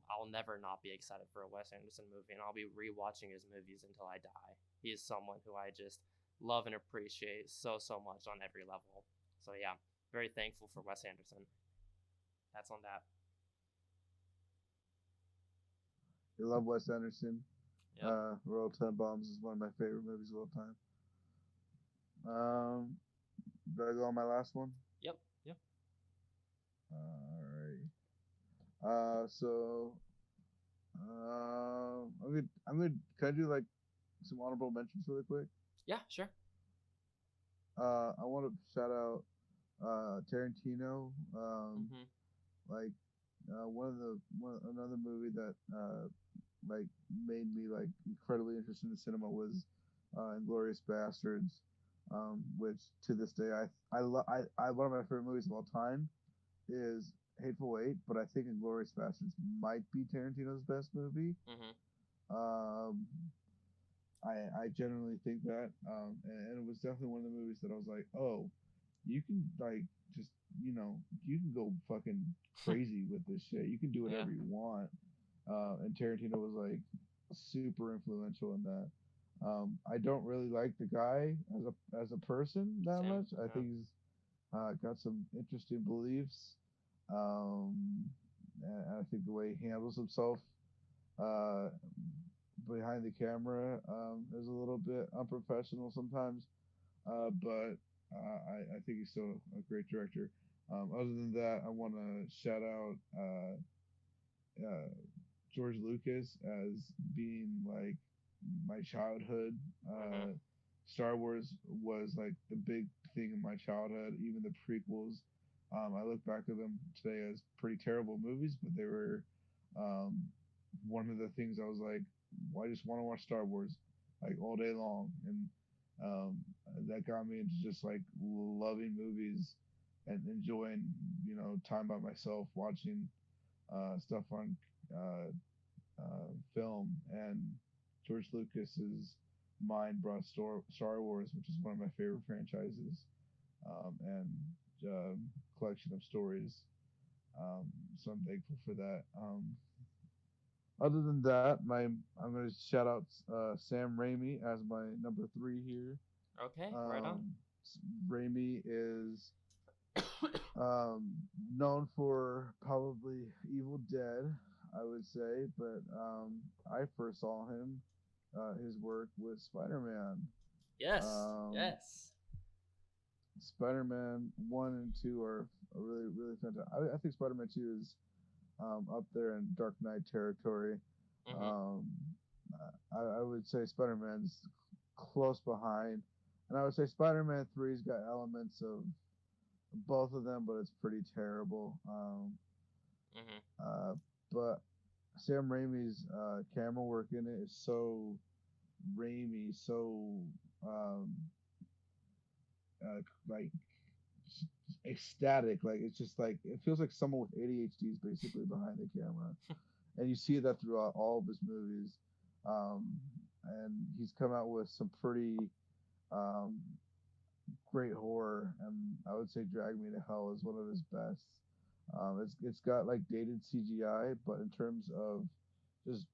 I'll never not be excited for a Wes Anderson movie, and I'll be rewatching his movies until I die. He is someone who I just love and appreciate so much on every level. So yeah, very thankful for Wes Anderson. That's on that. You love Wes Anderson. Yep. Royal Tenenbaums is one of my favorite movies of all time. Did I go on my last one? Yep. Yep. All right. So I'm gonna can I do like some honorable mentions really quick? Yeah. Sure. I want to shout out Tarantino. Mm-hmm. Like another movie that like made me like incredibly interested in cinema was Inglorious Bastards, which to this day I one of my favorite movies of all time is Hateful Eight, but I think Inglorious Bastards might be Tarantino's best movie. Mm-hmm. Um, I generally think that, and it was definitely one of the movies that I was like, oh, you can like just you can go fucking crazy with this shit. You can do Yeah. whatever you want. And Tarantino was like super influential in that. I don't really like the guy as a person that Same. much. I Yeah. think he's got some interesting beliefs. Um, and I think the way he handles himself uh, behind the camera is a little bit unprofessional sometimes. But I think he's still a great director. Other than that, I want to shout out uh, George Lucas as being like my childhood. Mm-hmm. Star Wars was like the big thing in my childhood. Even the prequels, I look back at them today as pretty terrible movies, but they were um, one of the things I was like, well, I just want to watch Star Wars like all day long, and um, that got me into just like loving movies and enjoying time by myself watching stuff on film. And George Lucas's mind brought Star Wars, which is one of my favorite franchises, and collection of stories. So I'm thankful for that. Other than that, I'm going to shout out Sam Raimi as my number three here. Okay. Right on. Um, Raimi is um, known for probably Evil Dead, I would say, but I first saw his work with Spider-Man. Yes. Um, Yes. Spider-Man 1 and 2 are really, really fantastic. I think Spider-Man 2 is up there in Dark Knight territory. Mm-hmm. Um, I would say Spider-Man's close behind. And I would say Spider-Man 3's got elements of both of them, but it's pretty terrible. Mm-hmm. Uh, but Sam Raimi's camera work in it is so Raimi, so um, like ecstatic. Like it's just like it feels like someone with ADHD is basically behind the camera, and you see that throughout all of his movies. Um, and he's come out with some pretty um, great horror, and I would say Drag Me to Hell is one of his best. It's got like dated CGI, but in terms of just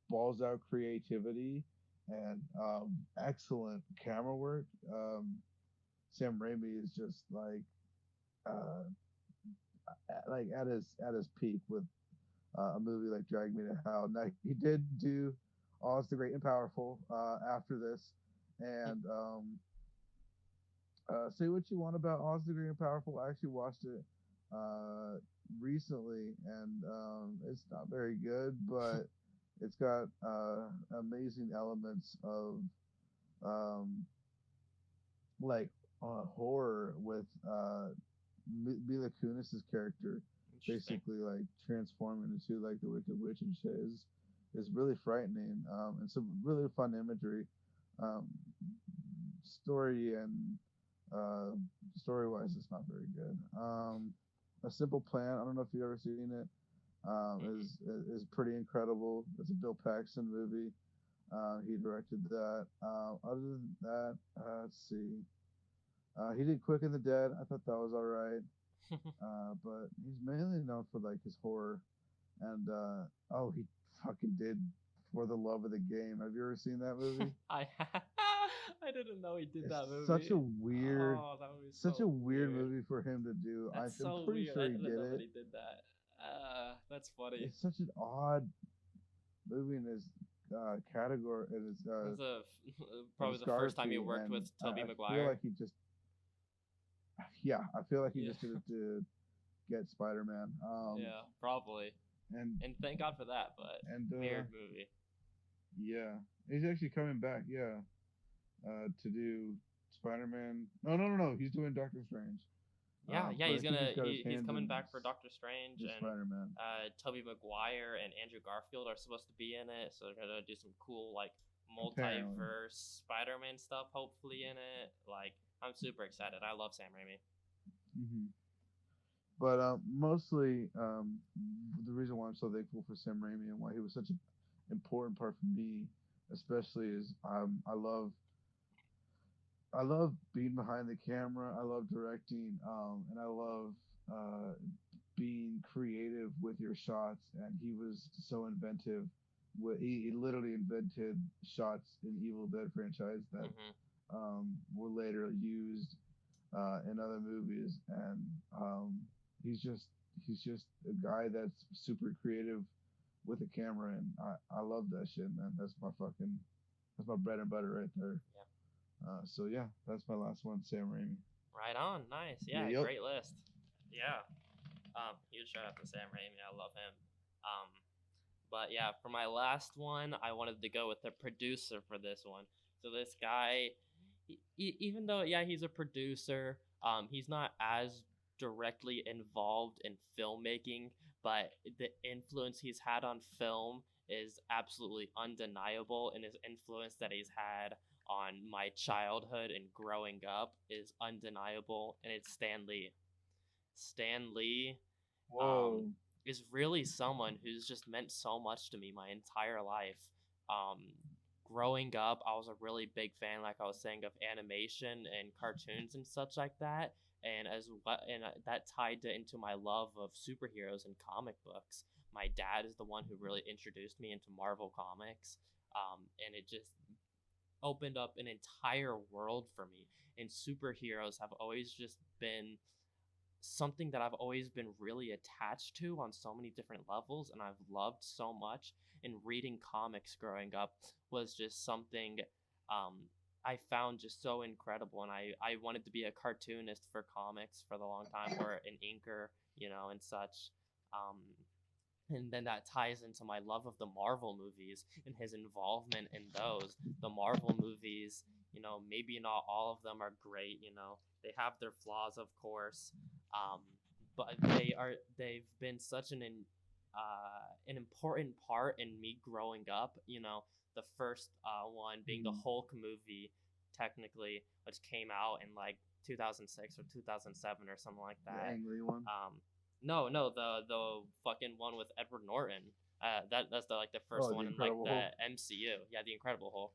balls out creativity and excellent camera work, Sam Raimi is just like uh, like at his peak with a movie like Drag Me to Hell. Now he did do Oz the Great and Powerful after this, and say what you want about Oz the Great and Powerful. I actually watched it uh, recently, and it's not very good, but it's got amazing elements of um, like horror with Mila Kunis's character Interesting. basically like transforming into like the Wicked Witch and shit is really frightening and some really fun imagery. Um, story and uh, story wise, it's not very good. A Simple Plan. I don't know if you've ever seen it. Mm-mm. Is pretty incredible. It's a Bill Paxton movie. He directed that. Other than that, let's see. He did Quick and the Dead. I thought that was all right. But he's mainly known for like his horror. And oh, he fucking did For the Love of the Game. Have you ever seen that movie? I I didn't know he did It's that such a movie. weird, Oh, that movie's such a so weird weird. movie for him to do. That's I'm so pretty weird. sure I he didn't did know that it. he did that. That's funny. It's such an odd movie in his category, That's in probably the first time he discography, worked and with Tobey I feel Maguire. like he just, yeah, I feel like he Yeah, just did it to get Spider-Man. yeah, probably. And And thank God for that. But and weird movie. yeah, he's actually coming back. Yeah, to do Spider-Man. No. He's doing Doctor Strange. Yeah, yeah, But I he's think gonna he's got his he's hands coming back for Doctor Strange, in and Spider-Man. Tobey Maguire and Andrew Garfield are supposed to be in it, so they're gonna do some cool like Apparently. multiverse Spider-Man stuff hopefully in it. Like I'm super excited. I love Sam Raimi. Hmm. But mostly, the reason why I'm so thankful for Sam Raimi and why he was such an important part for me, especially, is I love being behind the camera. I love directing, and I love uh, being creative with your shots. And he was so inventive. He literally invented shots in Evil Dead franchise that Hmm. were later used in other movies. And he's just a guy that's super creative with a camera, and I love that shit, man. That's my bread and butter right there. Yeah. So yeah, that's my last one, Sam Raimi. Right on. Nice. Yeah, Yeah, yep. great list. Yeah. Huge shout out to Sam Raimi. I love him. Um, but yeah, for my last one, I wanted to go with the producer for this one. So this guy, even though yeah he's a producer, he's not as directly involved in filmmaking, but the influence he's had on film is absolutely undeniable, and his influence that he's had on my childhood and growing up is undeniable, and it's Stan Lee. Stan Lee um, Whoa. is really someone who's just meant so much to me my entire life. Um, Growing up, I was a really big fan, like I was saying, of animation and cartoons and such like that. And as well, and that tied into my love of superheroes and comic books. My dad is the one who really introduced me into Marvel comics, and it just opened up an entire world for me. And superheroes have always just been something that I've always been really attached to on so many different levels, and I've loved so much. And reading comics growing up was just something I found just so incredible. And I wanted to be a cartoonist for comics for the long time, or an inker, and such. Um, and then that ties into my love of the Marvel movies and his involvement in those. The Marvel movies, maybe not all of them are great, they have their flaws, of course, um, but they've been such an important part in me growing up. The first one being the Mhm. Hulk movie, technically, which came out in like 2006 or 2007 or something like The that. Ang Lee one. No, the fucking one with Edward Norton. That's the first Oh, the one in like Incredible the Hulk. MCU. Yeah, the Incredible Hulk.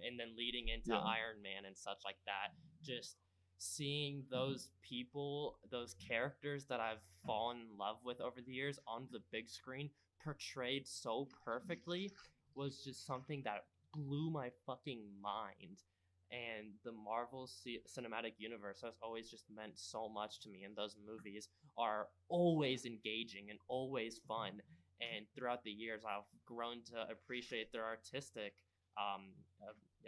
And then leading into Yeah. Iron Man and such like that. Just seeing those people, those characters that I've fallen in love with over the years on the big screen, portrayed so perfectly, was just something that blew my fucking mind. and the Marvel Cinematic Universe has always just meant so much to me, and those movies are always engaging and always fun. And throughout the years, I've grown to appreciate their artistic, um,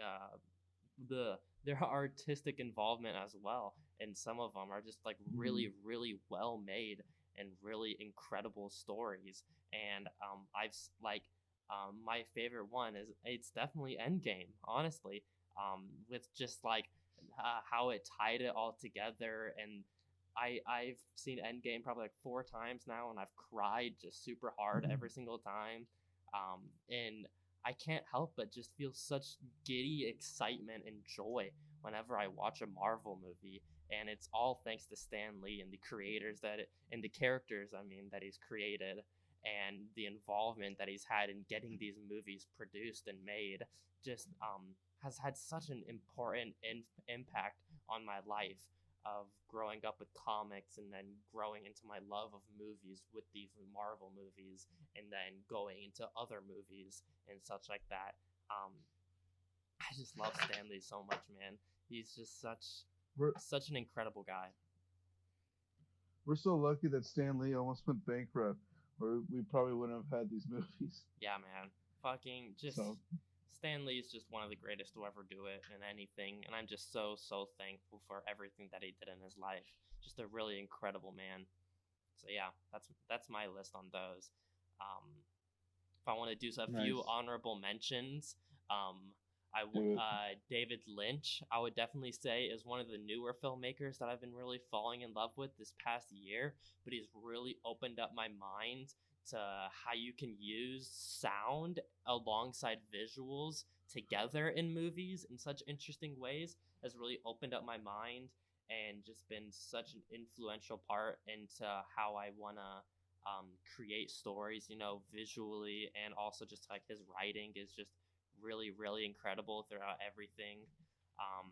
uh, their artistic involvement as well. And some of them are just like Mhm. really, really well made and really incredible stories. And my favorite one is it's definitely Endgame, honestly. With just like how it tied it all together. And I've seen Endgame probably like 4 times now, and I've cried just super hard every single time. And I can't help but just feel such giddy excitement and joy whenever I watch a Marvel movie. And it's all thanks to Stan Lee and the creators and the characters, I mean, that he's created, and the involvement that he's had in getting these movies produced and made. Just has had such an important impact on my life of growing up with comics and then growing into my love of movies with these Marvel movies and then going into other movies and such like that. Um, I just love Stanley so much, man. He's just We're such an incredible guy. we're so lucky that Stan Lee almost went bankrupt, or we probably wouldn't have had these movies. Yeah, man. Fucking just So Stan Lee is just one of the greatest to ever do it in anything, and I'm just so thankful for everything that he did in his life. Just a really incredible man. So yeah, that's my list on those. Um, if I want to do a few nice. honorable mentions, Do it. David Lynch, I would definitely say is one of the newer filmmakers that I've been really falling in love with this past year. But he's really opened up my mind to how you can use sound alongside visuals together in movies in such interesting ways. Has really opened up my mind and just been such an influential part into how I wanna create stories, visually, and also just like his writing is just really, really incredible throughout everything. Um,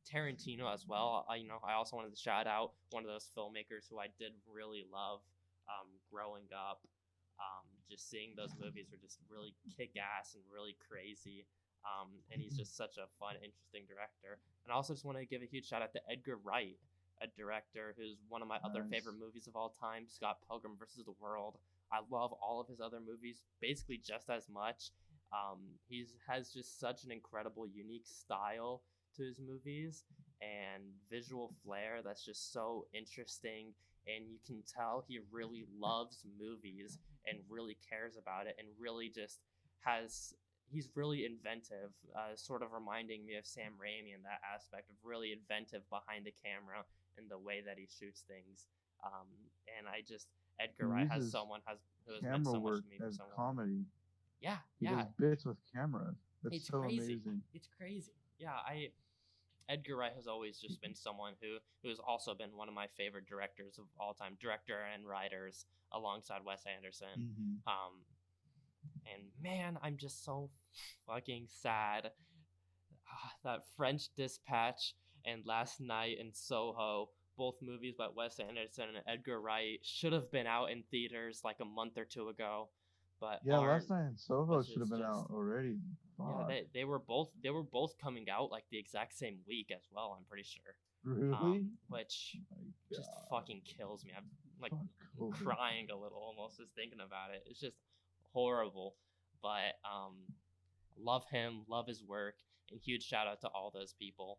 Tarantino as well. I also wanted to shout out one of those filmmakers who I did really love growing up. Just seeing those movies were just really kick ass and really crazy. And he's just such a fun, interesting director. And I also just want to give a huge shout out to Edgar Wright, a director who's one of my other Nice. favorite movies of all time, Scott Pilgrim versus the World. I love all of his other movies basically just as much. He has just such an incredible, unique style to his movies and visual flair that's just so interesting. And you can tell he really loves movies and really cares about it and really just has. He's really inventive, sort of reminding me of Sam Raimi in that aspect of really inventive behind the camera in the way that he shoots things. Um, and I just He Edgar Wright uses who has meant camera so much work to me for as so long. comedy. Yeah, He yeah, does bits with cameras. That's it's so crazy. amazing. It's crazy. Yeah, I Edgar Wright has always just been someone who has also been one of my favorite directors of all time, director and writers alongside Wes Anderson. Hmm. Um, and man, I'm just so fucking sad. That French Dispatch and Last Night in Soho, both movies by Wes Anderson and Edgar Wright, should have been out in theaters like a month or two ago, but Yeah, aren't, last night in Soho which should have is been just out already. yeah, Fuck. they were both coming out like the exact same week as well. I'm pretty sure, Really? which My just God. fucking kills me. Fuck I'm COVID. crying a little almost just thinking about it. It's just horrible, but love him, love his work, and huge shout out to all those people.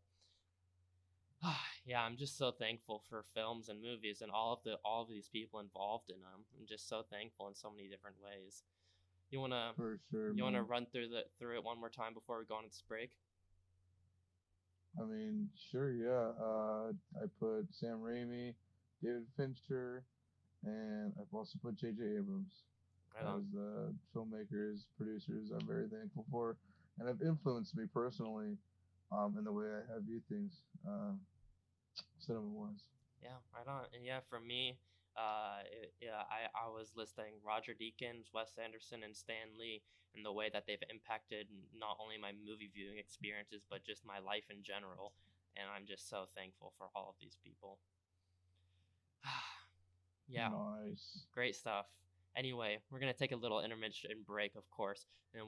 Yeah, I'm just so thankful for films and movies and all of these people involved in them. I'm just so thankful in so many different ways. You wanna For sure, you wanna man. run through it one more time before we go on this break? I mean, sure, yeah. I put Sam Raimi, David Fincher, and I've also put J.J. Abrams Right on. as filmmakers, producers I'm very thankful for, and have influenced me personally in the way I view things cinema wise. Yeah, right on. And yeah, for me, I was listing Roger Deakins, Wes Anderson, and Stan Lee in the way that they've impacted not only my movie viewing experiences, but just my life in general. And I'm just so thankful for all of these people. Yeah, Nice. great stuff. Anyway, we're gonna take a little intermission break, of course, and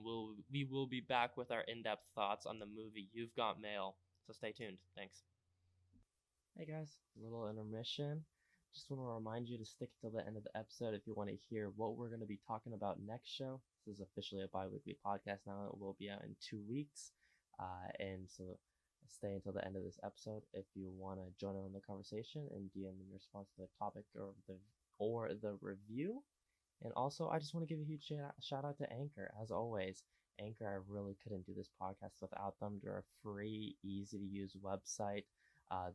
we will be back with our in-depth thoughts on the movie You've Got Mail. So stay tuned. Thanks. Hey guys, little intermission. Just want to remind you to stick till the end of the episode if you want to hear what we're going to be talking about next show. This is officially a bi-weekly podcast now. It will be out in 2 weeks. And so stay until the end of this episode if you want to join in on the conversation and DM in response to the topic or the review. And also, I just want to give a huge shout out to Anchor. As always, Anchor, I really couldn't do this podcast without them. They're a free, easy to use website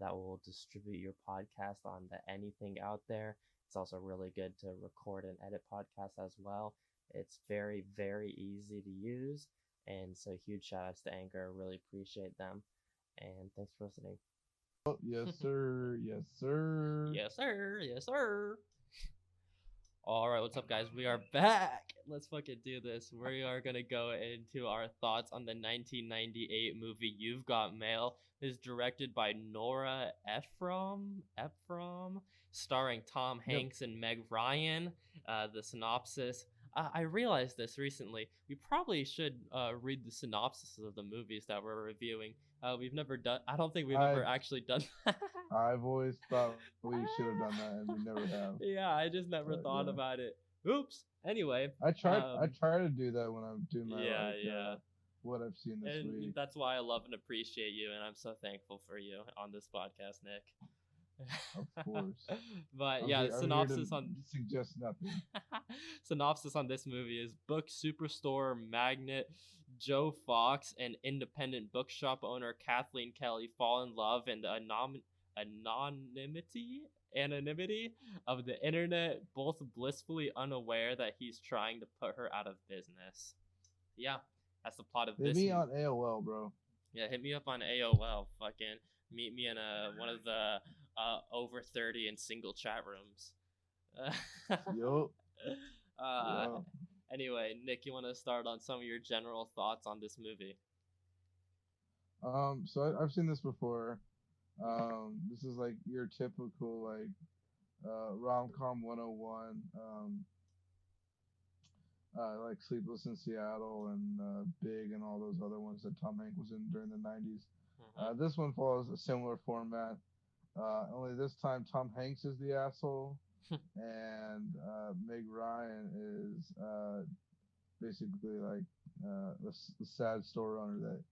that will distribute your podcast on anything out there. It's also really good to record and edit podcasts as well. It's very, very easy to use. And so huge shout outs to Anchor. I really appreciate them. And thanks for listening. Oh, yes, sir. Yes, sir. Yes, sir. Yes, sir. All right, what's up, guys? We are back. Let's fucking do this. We are going to go into our thoughts on the 1998 movie You've Got Mail. It is directed by Nora Ephron, starring Tom Hanks and Meg Ryan. The synopsis. I realized this recently. We probably should read the synopsis of the movies that we're reviewing. We've never done. I don't think we've ever actually done that. I've always thought we should have done that, and we never have. Yeah, I just never thought about it. Oops. Anyway, I try to do that when I'm doing my what I've seen this week. That's why I love and appreciate you, and I'm so thankful for you on this podcast, Nick. Of course. But synopsis on suggest nothing. Synopsis on this movie is book superstore magnate Joe Fox and independent bookshop owner Kathleen Kelly fall in love in the anonymity of the internet, both blissfully unaware that he's trying to put her out of business. Yeah, that's the plot of this. Hit me on AOL, bro. Yeah, hit me up on AOL. Fucking meet me in one of the over 30 and single chat rooms. Yup. Anyway, Nick, you want to start on some of your general thoughts on this movie? So I've seen this before. This is like your typical like rom-com 101, like Sleepless in Seattle and Big and all those other ones that Tom Hanks was in during the 90s. This one follows a similar format. Only this time Tom Hanks is the asshole, and Meg Ryan is basically like the sad store owner that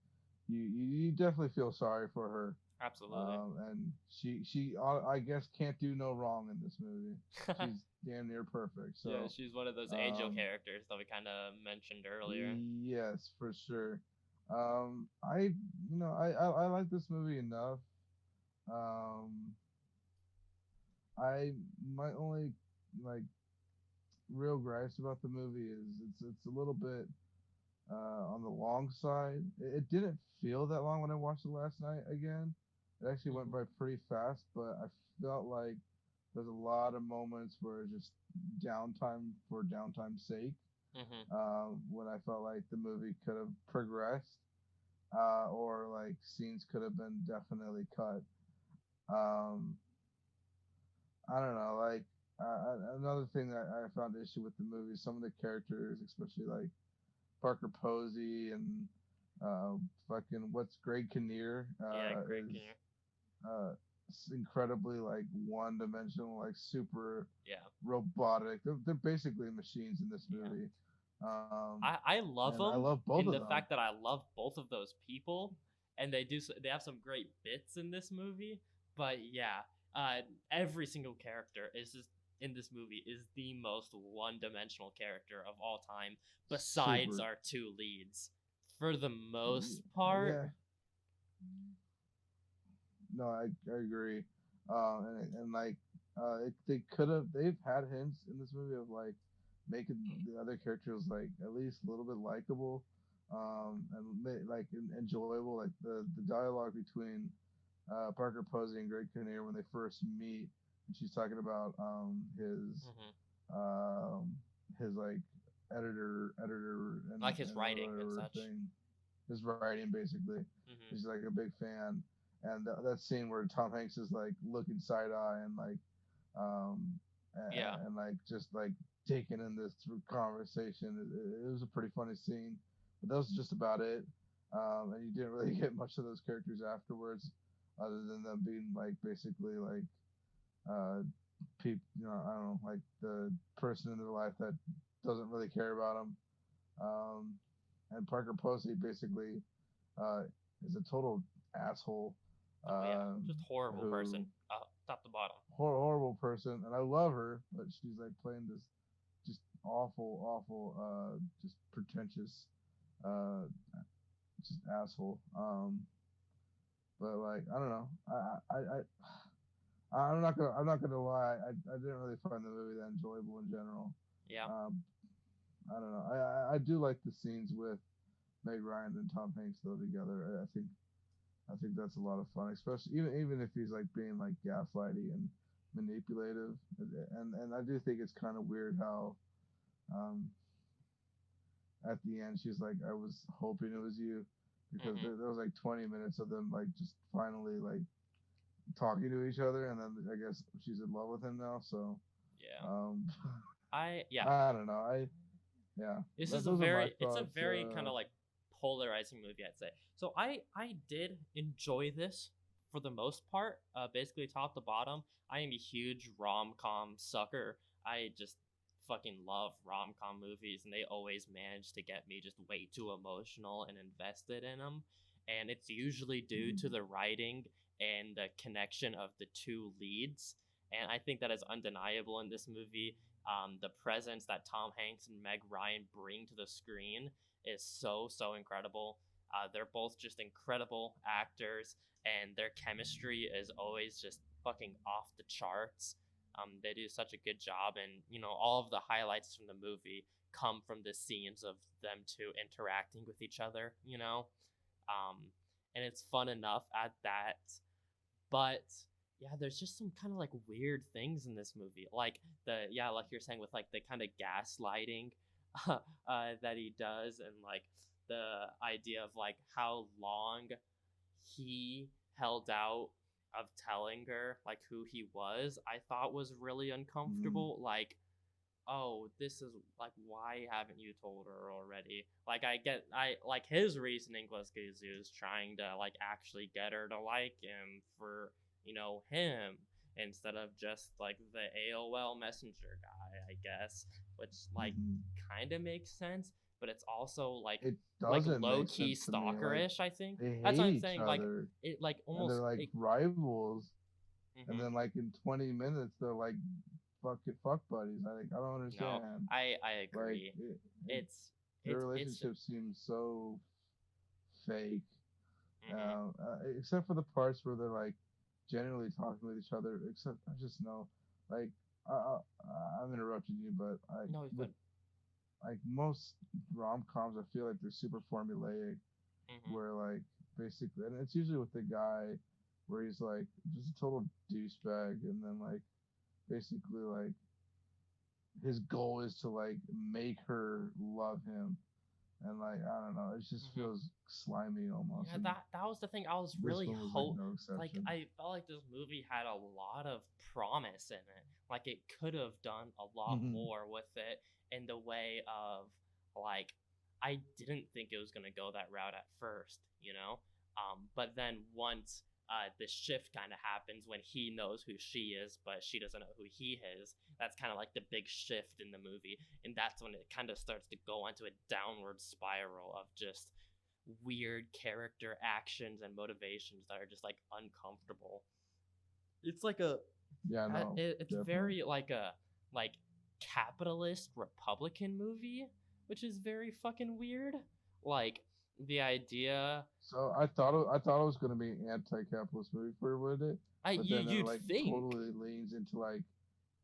you definitely feel sorry for her. Absolutely. And she I guess can't do no wrong in this movie. She's damn near perfect. So yeah, she's one of those angel characters that we kind of mentioned earlier. Yes, for sure. I like this movie enough. My only like real gripes about the movie is it's a little bit on the long side. It didn't feel that long when I watched it last night again. It actually went by pretty fast, but I felt like there's a lot of moments where it's just downtime for downtime sake. When I felt like the movie could have progressed, or like scenes could have been definitely cut. I don't know, like another thing that I found issue with the movie, some of the characters, especially like Parker Posey and fucking what's Greg Kinnear. Greg Kinnear. Incredibly like one-dimensional, like super robotic. They're basically machines in this movie. I love them. I love both of them. The fact that I love both of those people, and they have some great bits in this movie. But every single character in this movie is the most one-dimensional character of all time, besides our two leads, for the most part. Yeah. No, I agree. They've had hints in this movie of like making the other characters like at least a little bit likable, and like enjoyable. Like the dialogue between Parker Posey and Greg Kinnear when they first meet, and she's talking about his like editor and like his writing and such. His writing basically. He's like a big fan. And that scene where Tom Hanks is like looking side eye and like, and like just like taking in this conversation. It was a pretty funny scene, but that was just about it. and you didn't really get much of those characters afterwards, other than them being like basically like uh, people, I don't know, like the person in their life that doesn't really care about them. Um, and Parker Posey basically uh, is a total asshole, Oh yeah, um, just horrible who person, top to bottom. horrible person, and I love her, but she's like playing this just awful, just pretentious, uh, just asshole. But like I don't know, I'm not gonna lie, I didn't really find the movie that enjoyable in general. Yeah. Um, I don't know, I do like the scenes with Meg Ryan and Tom Hanks though together. I think that's a lot of fun, especially even if he's like being like gaslighty and manipulative, and I do think it's kind of weird how um, at the end she's like, I was hoping it was you, because Mhm. there was like 20 minutes of them like just finally like talking to each other, and then I guess she's in love with him now. So Yeah. um, Yeah. I don't know. Yeah, This is those are my it's a thoughts. very kind of like polarizing movie, I'd say. So I did enjoy this for the most part, basically top to bottom. I am a huge rom-com sucker. I just fucking love rom-com movies, and they always manage to get me just way too emotional and invested in them. And it's usually due to Mhm. the writing and the connection of the two leads. And I think that is undeniable in this movie. The presence that Tom Hanks and Meg Ryan bring to the screen is so incredible. They're both just incredible actors, and their chemistry is always just fucking off the charts. They do such a good job, and all of the highlights from the movie come from the scenes of them two interacting with each other. Um, and it's fun enough at that, but yeah, there's just some kind of like weird things in this movie, like like you're saying, with like the kind of gaslighting that he does, and like the idea of like how long he held out of telling her like who he was. I thought was really Mhm. uncomfortable. Like, oh, this is like, why haven't you told her already? Like, I like his reasoning was because he was trying to like actually get her to like him for him, instead of just like the AOL Messenger guy, I guess, which like Mhm. kind of makes sense, but it's also It like doesn't low make key sense to me. Like stalkerish. I think they that's what hate I'm each saying. Like other, it, like and they're almost like it. rivals, and Mm-hmm. then like in 20 minutes they're like fuck buddies. I don't No, understand. I Like agree. it, It's their it's. relationship seems so fake, Mm-hmm. except for the parts where they're like genuinely talking with each other. Except I just know, like I'm interrupting you, but like No, it's with good. like most rom coms, I feel like they're super formulaic, Mm-hmm. where like basically, and it's usually with the guy where he's like just a total douchebag, and then like basically like his goal is to like make her love him, and like I don't know, it just Mm-hmm. feels slimy almost, Yeah, and that was the thing. I was this really one was like no exception. I felt like this movie had a lot of promise in it. Like it could have done a lot Hmm. more with it, in the way of like, I didn't think it was gonna go that route at first, but then once the shift kind of happens when he knows who she is, but she doesn't know who he is. That's kind of like the big shift in the movie, and that's when it kind of starts to go onto a downward spiral of just weird character actions and motivations that are just like uncomfortable. It's like Yeah, no, it's definitely. very like a like capitalist Republican movie, which is very fucking weird. Like the idea, So I thought it was gonna be an anti-capitalist movie for would it, I but then it you'd like think, totally leans into like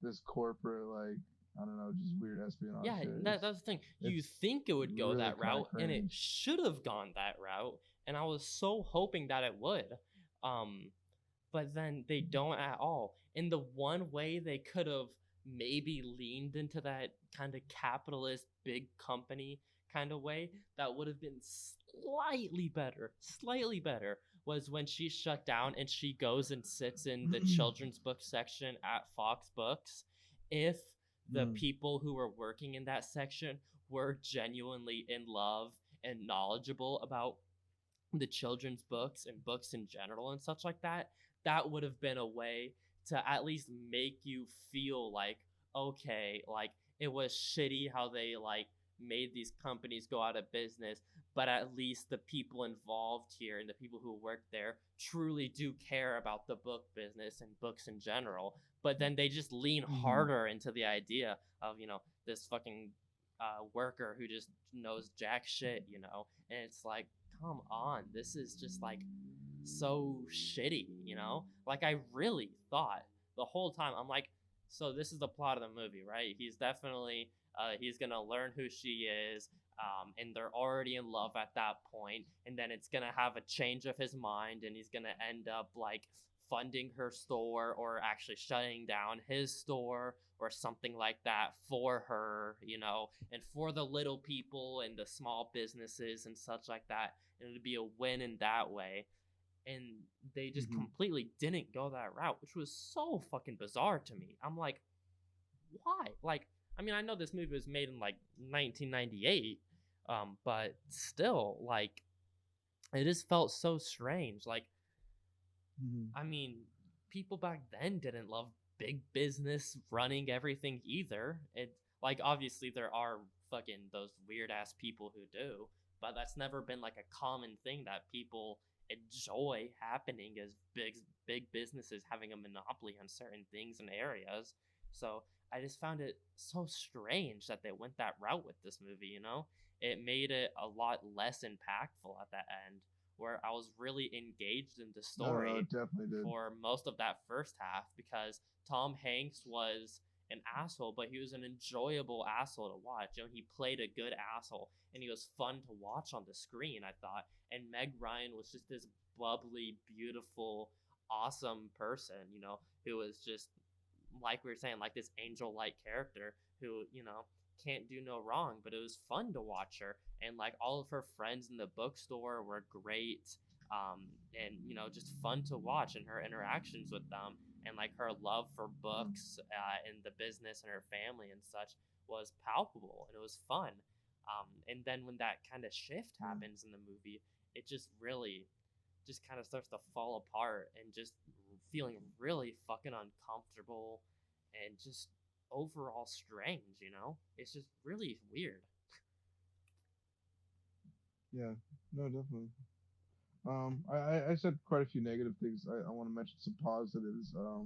this corporate like I don't know, just weird espionage yeah, shit. that's the thing. You It's think it would go really that kind of route, and it cringe. should have gone that route, and I was so hoping that it would. Um, but then they don't at all. In the one way they could have maybe leaned into that kind of capitalist big company kind of way, that would have been slightly better, was when she shut down and she goes and sits in the children's book section at Fox Books. If the Mm. people who were working in that section were genuinely in love and knowledgeable about the children's books and books in general and such like that, that would have been a way to at least make you feel like, okay, like it was shitty how they like made these companies go out of business, but at least the people involved here and the people who work there truly do care about the book business and books in general. But then they just lean Mm-hmm. harder into the idea of, this fucking worker who just knows jack shit, and it's like, come on, this is just like so shitty, Like I really thought the whole time, I'm like, so this is the plot of the movie, right? He's definitely he's gonna learn who she is, and they're already in love at that point, and then it's gonna have a change of his mind, and he's gonna end up like funding her store or actually shutting down his store or something like that for her, and for the little people and the small businesses and such like that. And it'd be a win in that way. And they just Mm-hmm. completely didn't go that route, which was so fucking bizarre to me. I'm like, why? Like, I mean, I know this movie was made in like 1998, but still, like, it just felt so strange. Like, Mm-hmm. I mean, people back then didn't love big business running everything either. It like obviously there are fucking those weird ass people who do, but that's never been like a common thing that people enjoy happening as big businesses having a monopoly on certain things and areas. So I just found it so strange that they went that route with this movie. It made it a lot less impactful at the end, where I was really engaged in the I don't know. story It definitely did. for most of that first half, because Tom Hanks was an asshole, but he was an enjoyable asshole to watch. He played a good asshole, and he was fun to watch on the screen, I thought. And Meg Ryan was just this bubbly, beautiful, awesome person, who was just, like we were saying, like this angel-like character who, can't do no wrong. But it was fun to watch her, and like all of her friends in the bookstore were great, and just fun to watch, and her interactions with them, and like her love for books, and the business and her family and such was palpable, and it was fun. And then when that kind of shift Yeah. happens in the movie, it just really just kind of starts to fall apart, and just feeling really fucking uncomfortable and just overall strange. It's just really weird. Yeah. No, definitely. I said quite a few negative things. I want to mention some positives. Hmm.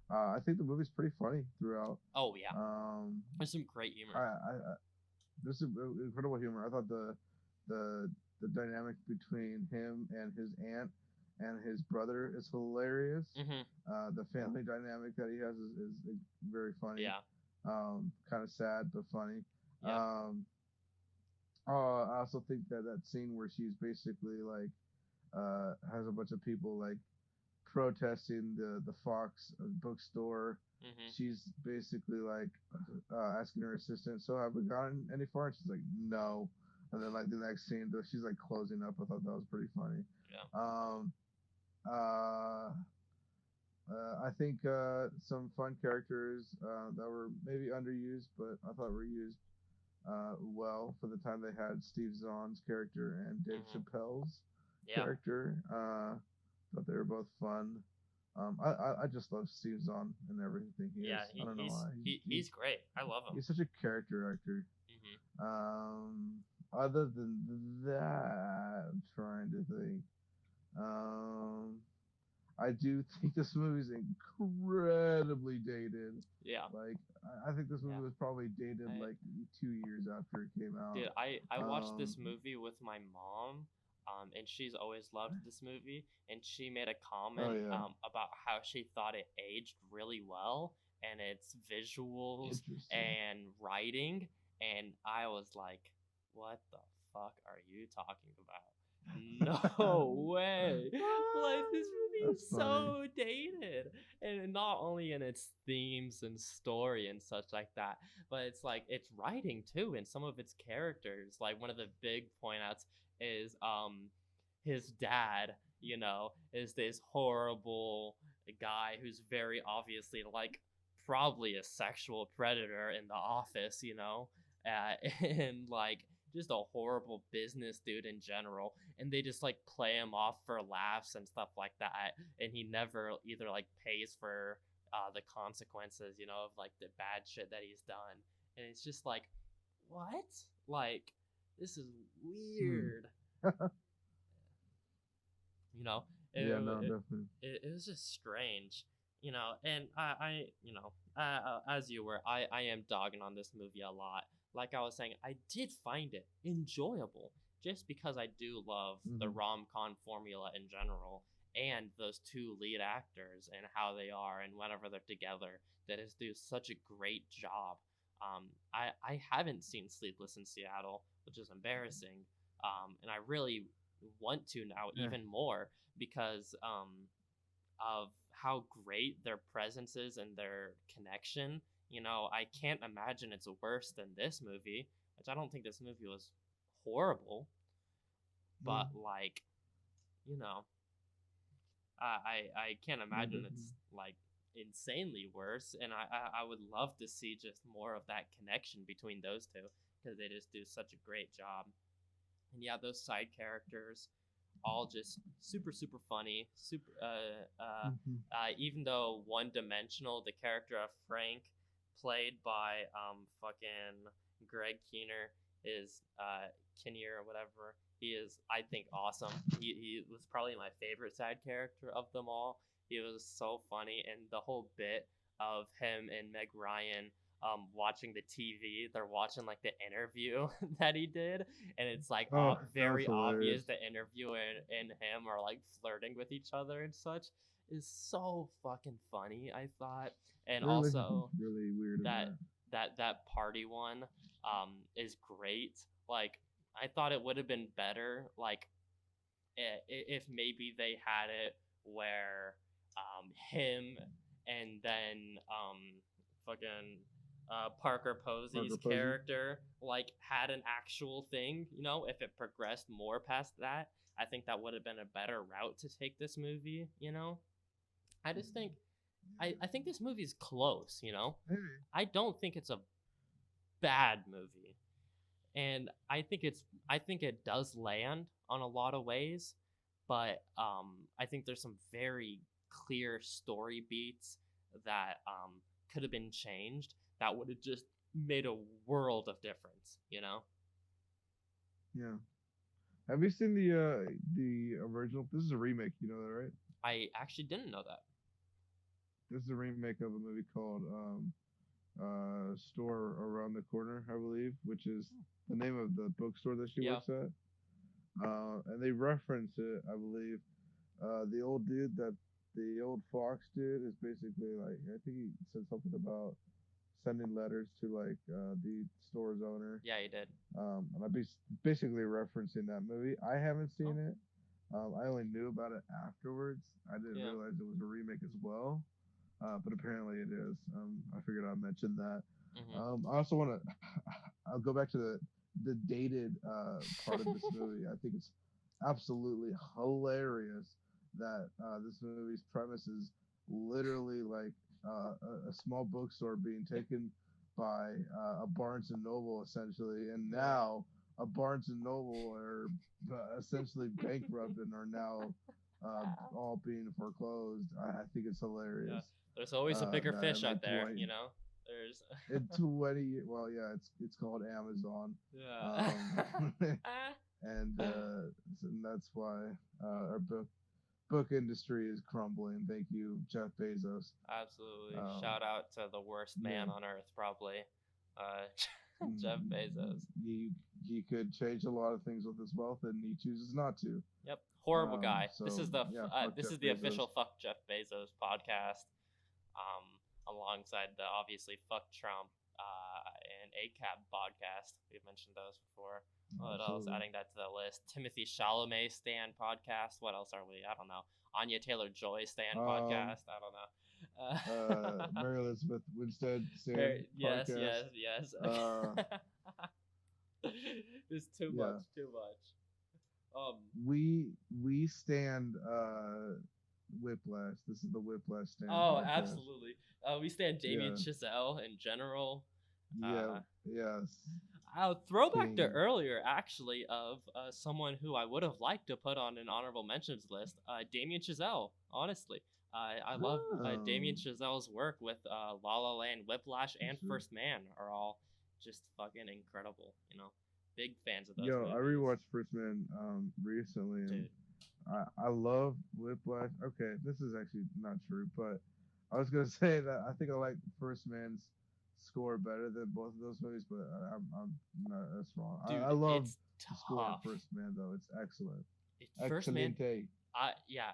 I think the movie's pretty funny throughout. Oh yeah, Um, there's some great I, humor. I This is incredible humor. I thought the the dynamic between him and his aunt and his brother is hilarious. Hmm. The family dynamic that he has is very funny. Yeah, Kind of sad but funny. yeah, Um, I also think that that scene where she's basically like has a bunch of people like protesting the Fox bookstore. hmm, She's basically like asking her assistant, "So have we gotten any far?" And she's like, "No." And then like the next scene, she's like closing up. I thought that was pretty funny. yeah, Um, uh, I think some fun characters that were maybe underused, but I thought were used well for the time they had. Steve Zahn's character and Dave hmm, Chappelle's yeah, character. Thought they were both fun. I just love Steve Zahn and everything he is. yeah. I don't know He's why. he's great. I love him. He's such a character actor. Hmm. Um, Other than that, I'm trying to think. Um, I do think this movie's incredibly dated. Yeah, Like, I think this movie yeah. was probably dated I, like 2 years after it came out. Dude, I watched Um, this movie with my mom, and she's always loved this movie, and she made a oh comment yeah, about how she thought it aged really well, and its visuals interesting. and writing, and I was like, "What the fuck are you talking about? No way!" Like this movie That's is funny. so dated, and not only in its themes and story and such like that, but it's like it's writing too, and some of its characters. Like one of the big point outs is his dad, is this horrible guy who's very obviously like probably a sexual predator in the office, and like just a horrible business dude in general, and they just like play him off for laughs and stuff like that, and he never either like pays for the consequences, you know, of like the bad shit that he's done, and it's just like, what? Like, this is Hmm. weird, you know. Yeah, no, definitely. It was just strange, you know. And I you know, as you were, I am dogging on this movie a lot. Like I was saying, I did find it enjoyable just because I do love the Hmm. rom-com formula in general, and those two lead actors and how they are and whenever they're together, that is do such a great job. I haven't seen Sleepless in Seattle, which is embarrassing, and I really want to now Yeah. even more because of how great their presence is and their connection. You know, I can't imagine it's worse than this movie, which I don't think this movie was horrible, Mm. but like, you know, I can't No, imagine definitely. it's like insanely worse, and I would love to see just more of that connection between those two because they just do such a great job. And yeah, those side characters all just super super funny, super Hmm. even though one dimensional. The character of Frank, played by fucking Greg Keener, is Kinnear or whatever. He is, I think, awesome. He was probably my favorite side character of them all. He was so funny, and the whole bit of him and Meg Ryan watching the TV. They're watching like the interview that he did, and it's like Oh, that was very obvious hilarious. the interviewer and him are like flirting with each other and such. Is so fucking funny, I thought. And Their relationship's also really weird in that that. that party one is great. Like, I thought it would have been better like if maybe they had it where him and then fucking Parker Parker Posey's Posey. character like had an actual thing, you know, if it progressed more past that, I think that would have been a better route to take this movie, you know. I just think I think this movie's close, you know. Hey. I don't think it's a bad movie, and I think it does land on a lot of ways, but I think there's some very clear story beats that could have been changed that would have just made a world of difference, you know. Yeah. Have you seen the original? This is a remake. You know that, right? I actually didn't know that. This is a remake of a movie called Store Around the Corner, I believe, which is the name of the bookstore that she Yeah. works at. And they reference it, I believe. The old dude that the old Fox dude is basically like, I think he said something about sending letters to like the store's owner. Yeah, you did. And I'd be basically referencing that movie. I haven't seen Oh. it. I only knew about it afterwards. I didn't Yeah. realize it was a remake as well. But apparently it is. I figured I'd mention that. Mhm. I also want to. I'll go back to the dated part of this movie. I think it's absolutely hilarious that this movie's premise is literally like a small bookstore being taken by a Barnes and Noble essentially, and Yeah. now a Barnes and Noble are essentially bankrupt and are now all being foreclosed. I think it's Yeah. hilarious There's always a bigger that fish like out there, Dwight you know. There's in 20, well, yeah, it's called Amazon, yeah. um, and that's why our book industry is crumbling. Thank you, Jeff Bezos. Absolutely. Um, Shout out to the worst yeah, man on earth, probably. Uh, Jeff mm, Bezos. he could change a lot of things with his wealth, and he chooses not to. Yep, horrible guy. So yeah, fuck This Jeff is the Bezos. official fuck Jeff Bezos podcast. Um, alongside the obviously fuck Trump and ACAB podcast. We've mentioned those before. What else? Absolutely. Adding that to the list. Timothy Chalamet stand podcast. What else are we? I don't know. Anya Taylor Joy stand Um, podcast. I don't know. Mary Elizabeth Winstead Stand Yes, podcast. yes, yes. Uh, It's too much, yeah, too much. Um, we stand Whiplash. This is the Whiplash Stand oh, podcast. absolutely. We stand Damien Yeah, Chazelle in general. yeah, Uh, yes. Throwback to thing. earlier, actually, of someone who I would have liked to put on an honorable mentions list, Damien Chazelle. Honestly, I love Oh, Damien Chazelle's work with La La Land, Whiplash, for and sure. First Man are all just fucking incredible. You know, big fans of those Yo, I movies, rewatched First Man recently, and dude. I love Whiplash. Okay, this is actually not true, but I was gonna say that I think I like First Man's score better than both of those movies, but I'm no, that's wrong. I Dude, love it's the score in tough. First Man though. It's excellent. First Man, Excelente. yeah,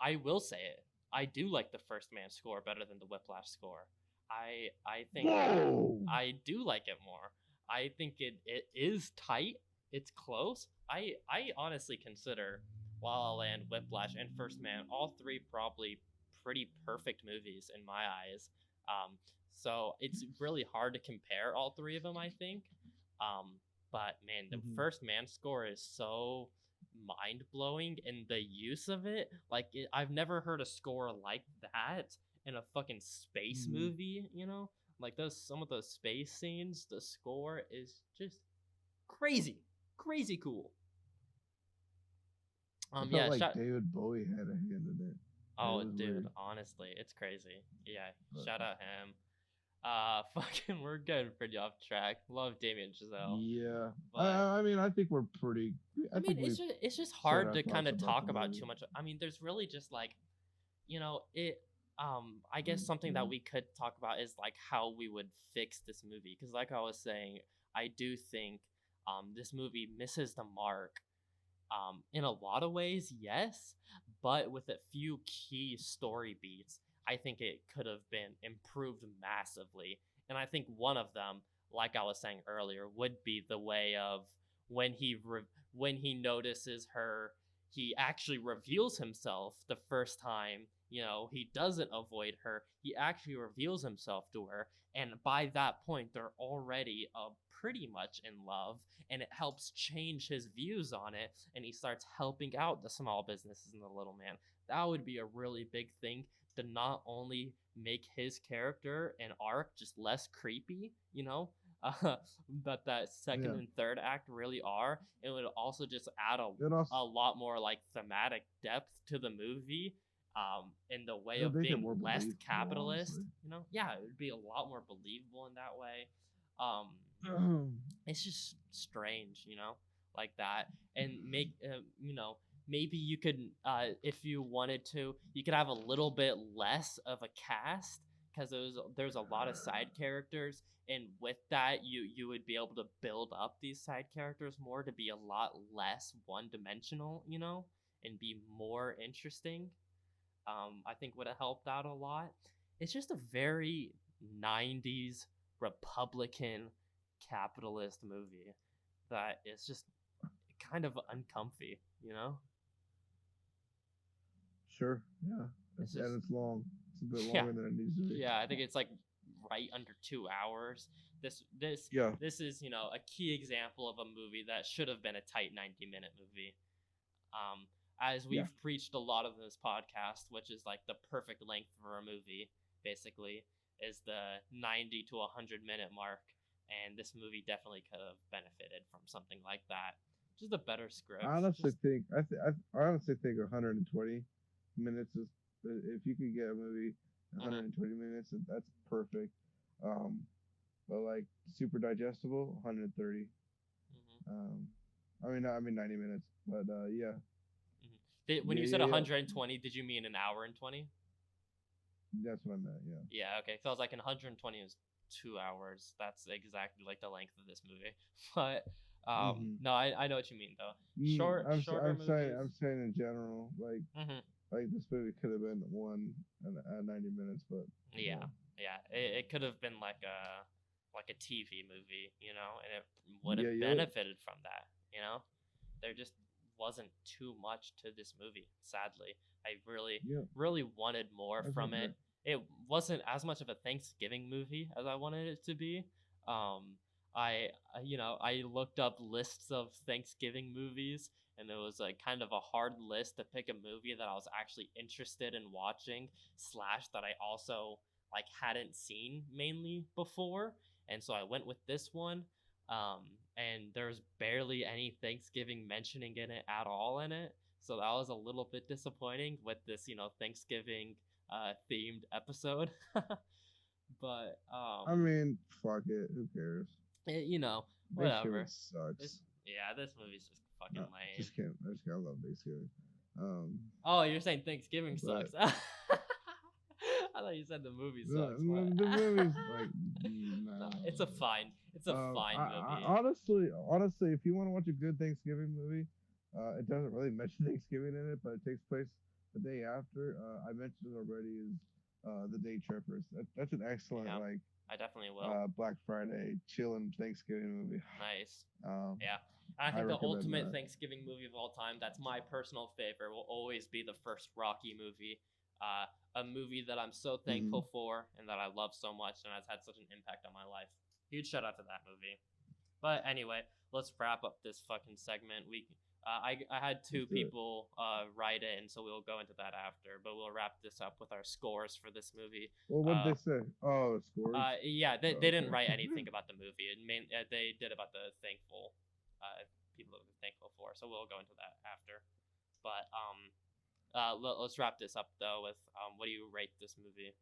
I will say it. I do like the First Man score better than the Whiplash score. I think Whoa! I do like it more. I think it is tight. It's close. I honestly consider La La Land, Whiplash, and First Man all three probably pretty perfect movies in my eyes. So it's really hard to compare all three of them. I think. Um, but man, the Mm-hmm. First Man score is so mind blowing, and the use of it, like I've never heard a score like that in a fucking space Mm-hmm. movie. You know, like those some of those space scenes. The score is just crazy, crazy cool. I felt Yeah, like shout. David Bowie had a hand in it. It Oh, was dude, weird, honestly, it's crazy. Yeah, but shout out him. Fucking, we're getting pretty off track. Love Damien Chazelle, yeah. but I mean, I think we're pretty. I I mean, think we've it's just said hard our to kind thoughts of about the talk about movie. too much. I mean, there's really just like, it. I guess Mm, something yeah. that we could talk about is like how we would fix this movie, because like I was saying, I do think this movie misses the mark in a lot of ways, yes, but with a few key story beats, I think it could have been improved massively. And I think one of them, like I was saying earlier, would be the way of when when he notices her, he actually reveals himself the first time. You know, he doesn't avoid her. He actually reveals himself to her, and by that point, they're already pretty much in love, and it helps change his views on it, and he starts helping out the small businesses and the little man. That would be a really big thing to not only make his character and arc just less creepy, you know, but that second Yeah. and third act really are. It would also just add It also a lot more like thematic depth to the movie, in the way it'll of make it being more less believable, capitalist, honestly. you know. Yeah, it would be a lot more believable in that way. um it's just strange, you know, like that. And make you know, maybe you could, if you wanted to, you could have a little bit less of a cast, because there's a lot of side characters, and with that you would be able to build up these side characters more to be a lot less one dimensional, you know, and be more interesting. I think would have helped out a lot. It's just a very 90s Republican capitalist movie that is just kind of uncomfy, you know? Sure. Yeah. It's just, And it's long. It's a bit yeah, longer than it needs to be. yeah, I think it's like right under 2 hours. This this Yeah. this is, you know, a key example of a movie that should have been a tight 90-minute movie. Um, as Yeah. we've preached a lot of this podcast, which is like the perfect length for a movie, basically, is the 90 to 100-minute mark. And this movie definitely could have benefited from something like that. Just a better I script. honestly Just, think I honestly think 120 minutes is if you could get a movie mm-hmm, 120 minutes, that's perfect. Um, but like super digestible, 130. mm-hmm, Um, I mean 90 minutes, but yeah, mm-hmm. When yeah, you said yeah, yeah. 120, did you mean an hour and 20? That's what I meant. Yeah. Yeah, okay. So I was like, 120 is 2 hours. That's exactly like the length of this movie. But Mm-hmm. no, I know what you mean though. Shorter movies. I'm saying in general, Mm-hmm. like this movie could have been 90 minutes, but Yeah, yeah, yeah. It could have been like a TV movie, you know, and it would yeah, have yeah, benefited from that, you know. There just wasn't too much to this movie, sadly. I yeah. really wanted more That's from okay. it. It wasn't as much of a Thanksgiving movie as I wanted it to be. Um, you know, I looked up lists of Thanksgiving movies, and it was like kind of a hard list to pick a movie that I was actually interested in watching, slash that I also like hadn't seen mainly before. and so I went with this one. Um, and there's barely any Thanksgiving mentioning in it at all in it, so that was a little bit disappointing with this, Thanksgiving themed episode. But I mean, fuck it. Who cares? whatever. Thanksgiving This sucks. yeah, this movie's just fucking No, lame. just can't. I just gotta love Thanksgiving. Um, Oh, you're saying Thanksgiving but sucks? I thought you said the movie sucks. What? the movie's like, No, nah. it's a fine I movie. honestly, if you want to watch a good Thanksgiving movie, it doesn't really mention Thanksgiving in it, but it takes place the day after. I mentioned it already is the Day Trippers. That's an excellent Yeah, like I definitely will. Black Friday chilling Thanksgiving movie. Nice. Um, Yeah. I I think the recommend ultimate that. Thanksgiving movie of all time, that's my personal favorite, will always be the first Rocky movie. A movie that I'm so Hmm. thankful for and that I love so much and has had such an impact on my life. Huge shout out to that movie. But anyway, let's wrap up this fucking segment. I had two Let's do it. people write in, so we'll go into that after. But we'll wrap this up with our scores for this movie. Well, what did they say? Oh, scores. Yeah, they Oh, didn't okay. write anything about the movie. They did about the thankful people that we're thankful for. So we'll go into that after. But let's wrap this up though with what do you rate this movie?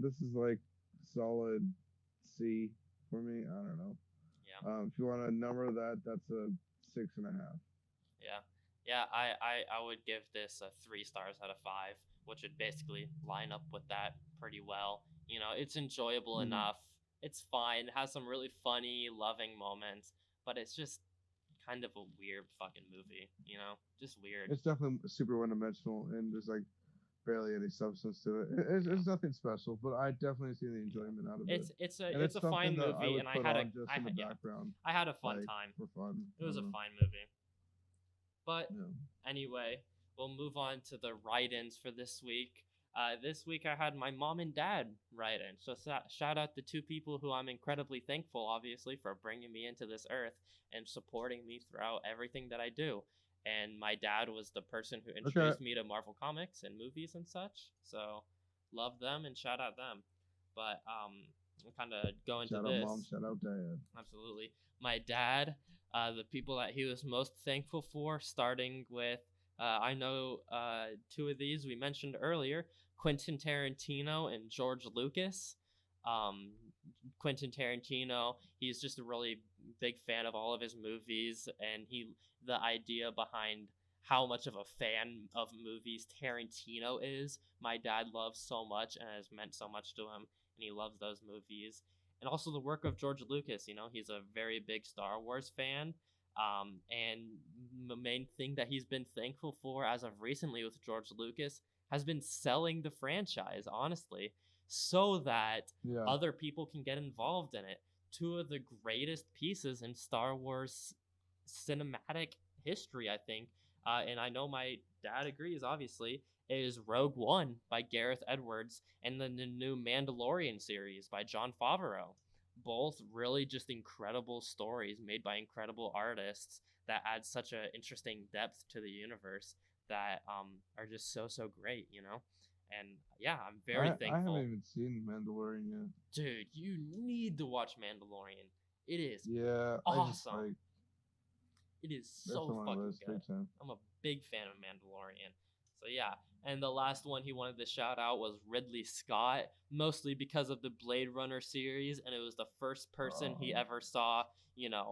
This is like solid C for me. I don't know. Yeah, If you want to number that, that's a 6.5. yeah, yeah. I would give this a 3 stars out of 5, which would basically line up with that pretty well. It's enjoyable Mm. enough. It's fine. It has some really funny, loving moments, but it's just kind of a weird fucking movie. Just weird. It's definitely super one-dimensional, and there's like barely any substance to it. Yeah. It's nothing special, but I definitely see the Yeah. enjoyment out of it, It's and it's it's a something fine that I movie, would and put on just in the yeah, background, I had a fun like time. for fun. It I was don't a know. fine movie. But Yeah. anyway, we'll move on to the write-ins for this week. This week I had my mom and dad write in. So shout out to two people who I'm incredibly thankful, obviously, for bringing me into this earth and supporting me throughout everything that I do. And my dad was the person who Okay. introduced me to Marvel Comics and movies and such. So love them and shout out them. But I'll kind of go into Shout out mom. this. Shout out dad. Absolutely. My dad, the people that he was most thankful for, starting with, I know two of these we mentioned earlier, Quentin Tarantino and George Lucas. Um, Quentin Tarantino, he's just a really big fan of all of his movies, and the idea behind how much of a fan of movies Tarantino is, my dad loves so much and has meant so much to him, and he loves those movies. And also the work of George Lucas, he's a very big Star Wars fan. And the main thing that he's been thankful for as of recently with George Lucas has been selling the franchise, honestly, so that Yeah. other people can get involved in it. Two of the greatest pieces in Star Wars cinematic history, I think, and I know my dad agrees, obviously, is Rogue One by Gareth Edwards and then the new Mandalorian series by Jon Favreau. Both really just incredible stories made by incredible artists that add such an interesting depth to the universe that are just so great. And yeah, I'm very I haven't thankful. even seen Mandalorian yet. Dude, you need to watch Mandalorian. It is Yeah, I just awesome. like It is that's so on my fucking list good. big time. I'm a big fan of Mandalorian. So yeah, and the last one he wanted to shout out was Ridley Scott, mostly because of the Blade Runner series, and it was the first person he Oh, ever saw,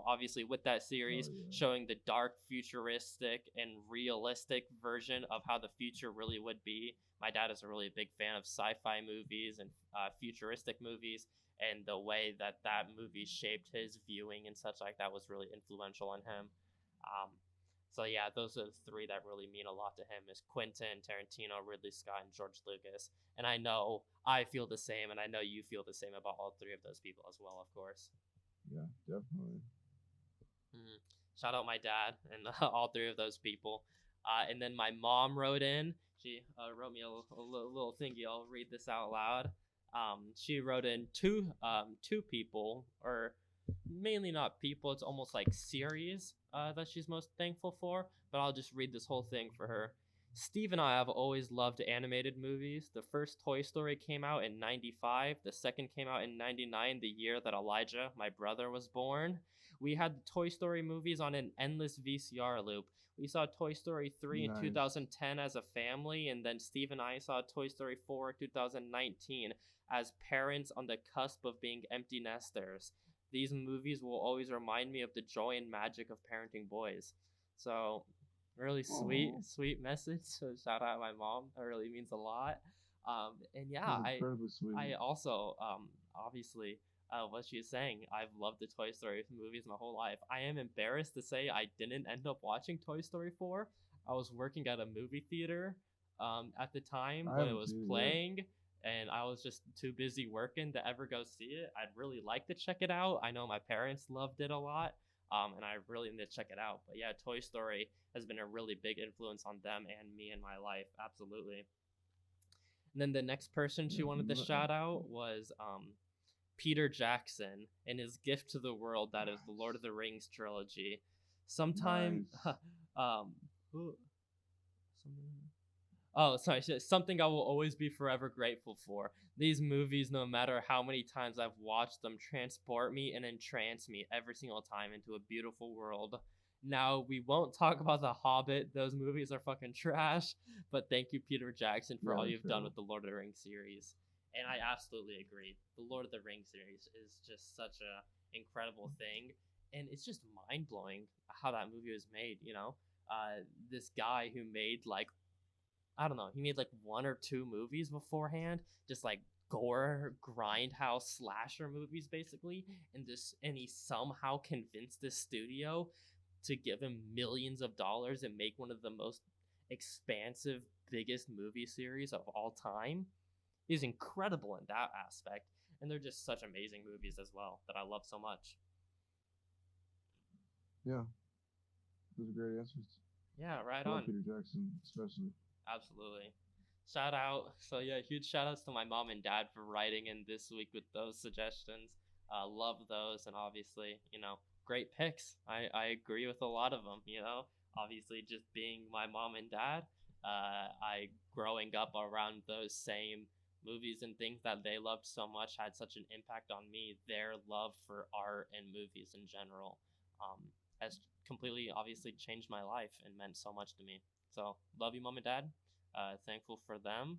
obviously with that hell series yeah. showing the dark, futuristic, and realistic version of how the future really would be. My dad is a really big fan of sci-fi movies and futuristic movies, and the way that that movie shaped his viewing and such like that was really influential on him. Um, so yeah, those are the three that really mean a lot to him: is Quentin Tarantino, Ridley Scott, and George Lucas. And I know I feel the same, and I know you feel the same about all three of those people as well, of course. Yeah, definitely. Mm-hmm. Shout out my dad and all three of those people. And then my mom wrote in. She wrote me a little thingy. I'll read this out loud. She wrote in two people, or mainly not people. It's almost like series that she's most thankful for. But I'll just read this whole thing for her. Steve and I have always loved animated movies. The first Toy Story came out in 95, the second came out in 99, the year that Elijah, my brother, was born. We had the Toy Story movies on an endless VCR loop. We saw Toy Story 3 in Nice. 2010 as a family, and then Steve and I saw Toy Story 4 in 2019 as parents on the cusp of being empty nesters. These movies will always remind me of the joy and magic of parenting boys. So, really sweet, Oh, sweet message. So shout out my mom. That really means a lot. And yeah, that's incredibly sweet. I also obviously what she's saying. I've loved the Toy Story movies my whole life. I am embarrassed to say I didn't end up watching Toy Story 4. I was working at a movie theater at the time I when it haven't was seen it yet. playing, and I was just too busy working to ever go see it. I'd really like to check it out. I know my parents loved it a lot, and I really need to check it out. But yeah, Toy Story has been a really big influence on them and me in my life. Absolutely. And then the next person she Yeah, wanted to shout out was Peter Jackson and his gift to the world, that is the Lord of nice. the Rings trilogy. Sometime, Nice. um, who, oh, sorry, something I will always be forever grateful for. These movies, no matter how many times I've watched them, transport me and entrance me every single time into a beautiful world. Now, we won't talk about The Hobbit. Those movies are fucking trash. But thank you, Peter Jackson, for Yeah, all they're you've done terrible. with the Lord of the Rings series. And I absolutely agree. The Lord of the Rings series is just such a incredible thing. And it's just mind blowing how that movie was made, you know? This guy who made like I don't know, he made like one or two movies beforehand, just like gore grindhouse slasher movies basically, and he somehow convinced the studio to give him millions of dollars and make one of the most expansive biggest movie series of all time. He's incredible in that aspect, and they're just such amazing movies as well that I love so much. Yeah, those are great answers. Yeah, right I love on. Peter Jackson, especially. Absolutely. Shout out. So yeah, huge shout outs to my mom and dad for writing in this week with those suggestions. Love those, and obviously, great picks. I agree with a lot of them. Obviously, just being my mom and dad, I growing up around those same movies and things that they loved so much had such an impact on me. Their love for art and movies in general, has completely obviously changed my life and meant so much to me. So love you, mom and dad. Thankful for them.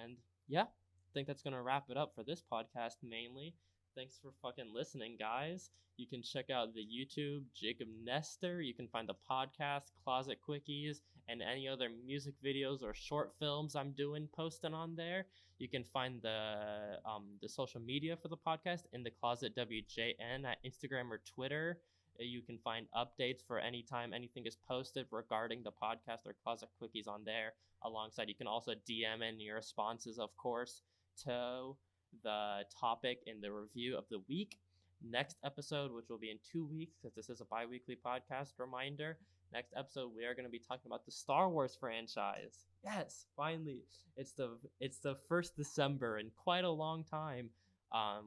And yeah, I think that's going to wrap it up for this podcast mainly. Thanks for fucking listening, guys. You can check out the YouTube, Jacob Nestor. You can find the podcast, Closet Quickies, and any other music videos or short films I'm doing posting on there. You can find the social media for the podcast in the Closet WJN at Instagram or Twitter. You can find updates for any time anything is posted regarding the podcast or Closet Quickies on there. Alongside, you can also DM in your responses, of course, to the topic in the review of the week. Next episode, which will be in 2 weeks, because this is a bi weekly podcast reminder. Next episode, we are going to be talking about the Star Wars franchise. Yes, finally, it's the first December in quite a long time,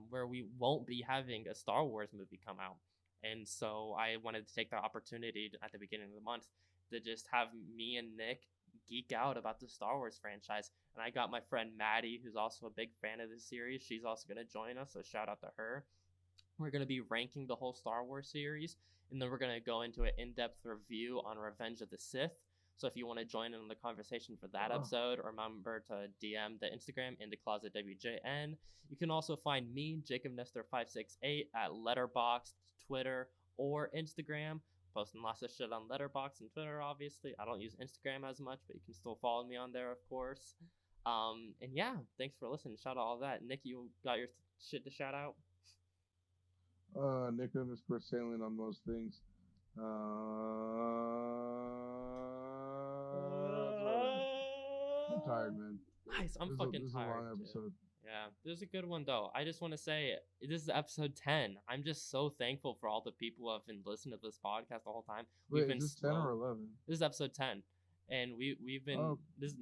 where we won't be having a Star Wars movie come out. And so I wanted to take the opportunity at the beginning of the month to just have me and Nick geek out about the Star Wars franchise. And I got my friend Maddie, who's also a big fan of the series. She's also going to join us, so shout out to her. We're going to be ranking the whole Star Wars series, and then we're going to go into an in depth review on Revenge of the Sith. So if you want to join in on the conversation for that Oh, episode, remember to DM the Instagram in the Closet WJN. You can also find me, Jacob Nestor568, at Letterboxd, Twitter, or Instagram. Posting lots of shit on Letterboxd and Twitter, obviously. I don't use Instagram as much, but you can still follow me on there, of course. And yeah, thanks for listening. Shout out all that. Nick, you got your shit to shout out? Nick underscore sailing on most things. That's about it. I'm tired, man. Nice. I'm fucking This is a tired long too. episode. Yeah, this is a good one though. I just want to say this is episode 10. I'm just so thankful for all the people who have been listening to this podcast the whole time. We've Wait, is been this 10 or slow. 11? This is episode 10. And we've been Oh, this is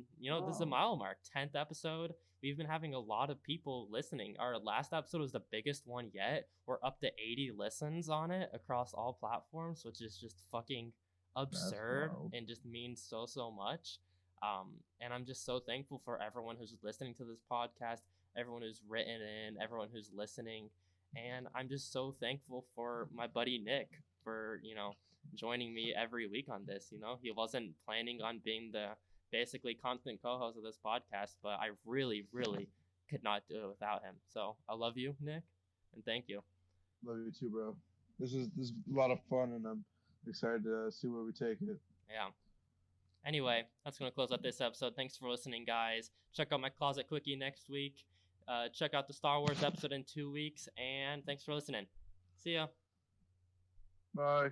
a oh, mile mark. 10th episode. We've been having a lot of people listening. Our last episode was the biggest one yet. We're up to 80 listens on it across all platforms, which is just fucking that's absurd wild. and just means so much. And I'm just so thankful for everyone who's listening to this podcast, everyone who's written in, everyone who's listening. And I'm just so thankful for my buddy Nick for, joining me every week on this. He wasn't planning on being the basically constant co-host of this podcast, but I really, really could not do it without him. So I love you, Nick, and thank you. Love you too, bro. This is a lot of fun, and I'm excited to see where we take it. Yeah. Anyway, that's going to close out this episode. Thanks for listening, guys. Check out my Closet Quickie next week. Check out the Star Wars episode in 2 weeks. And thanks for listening. See ya. Bye.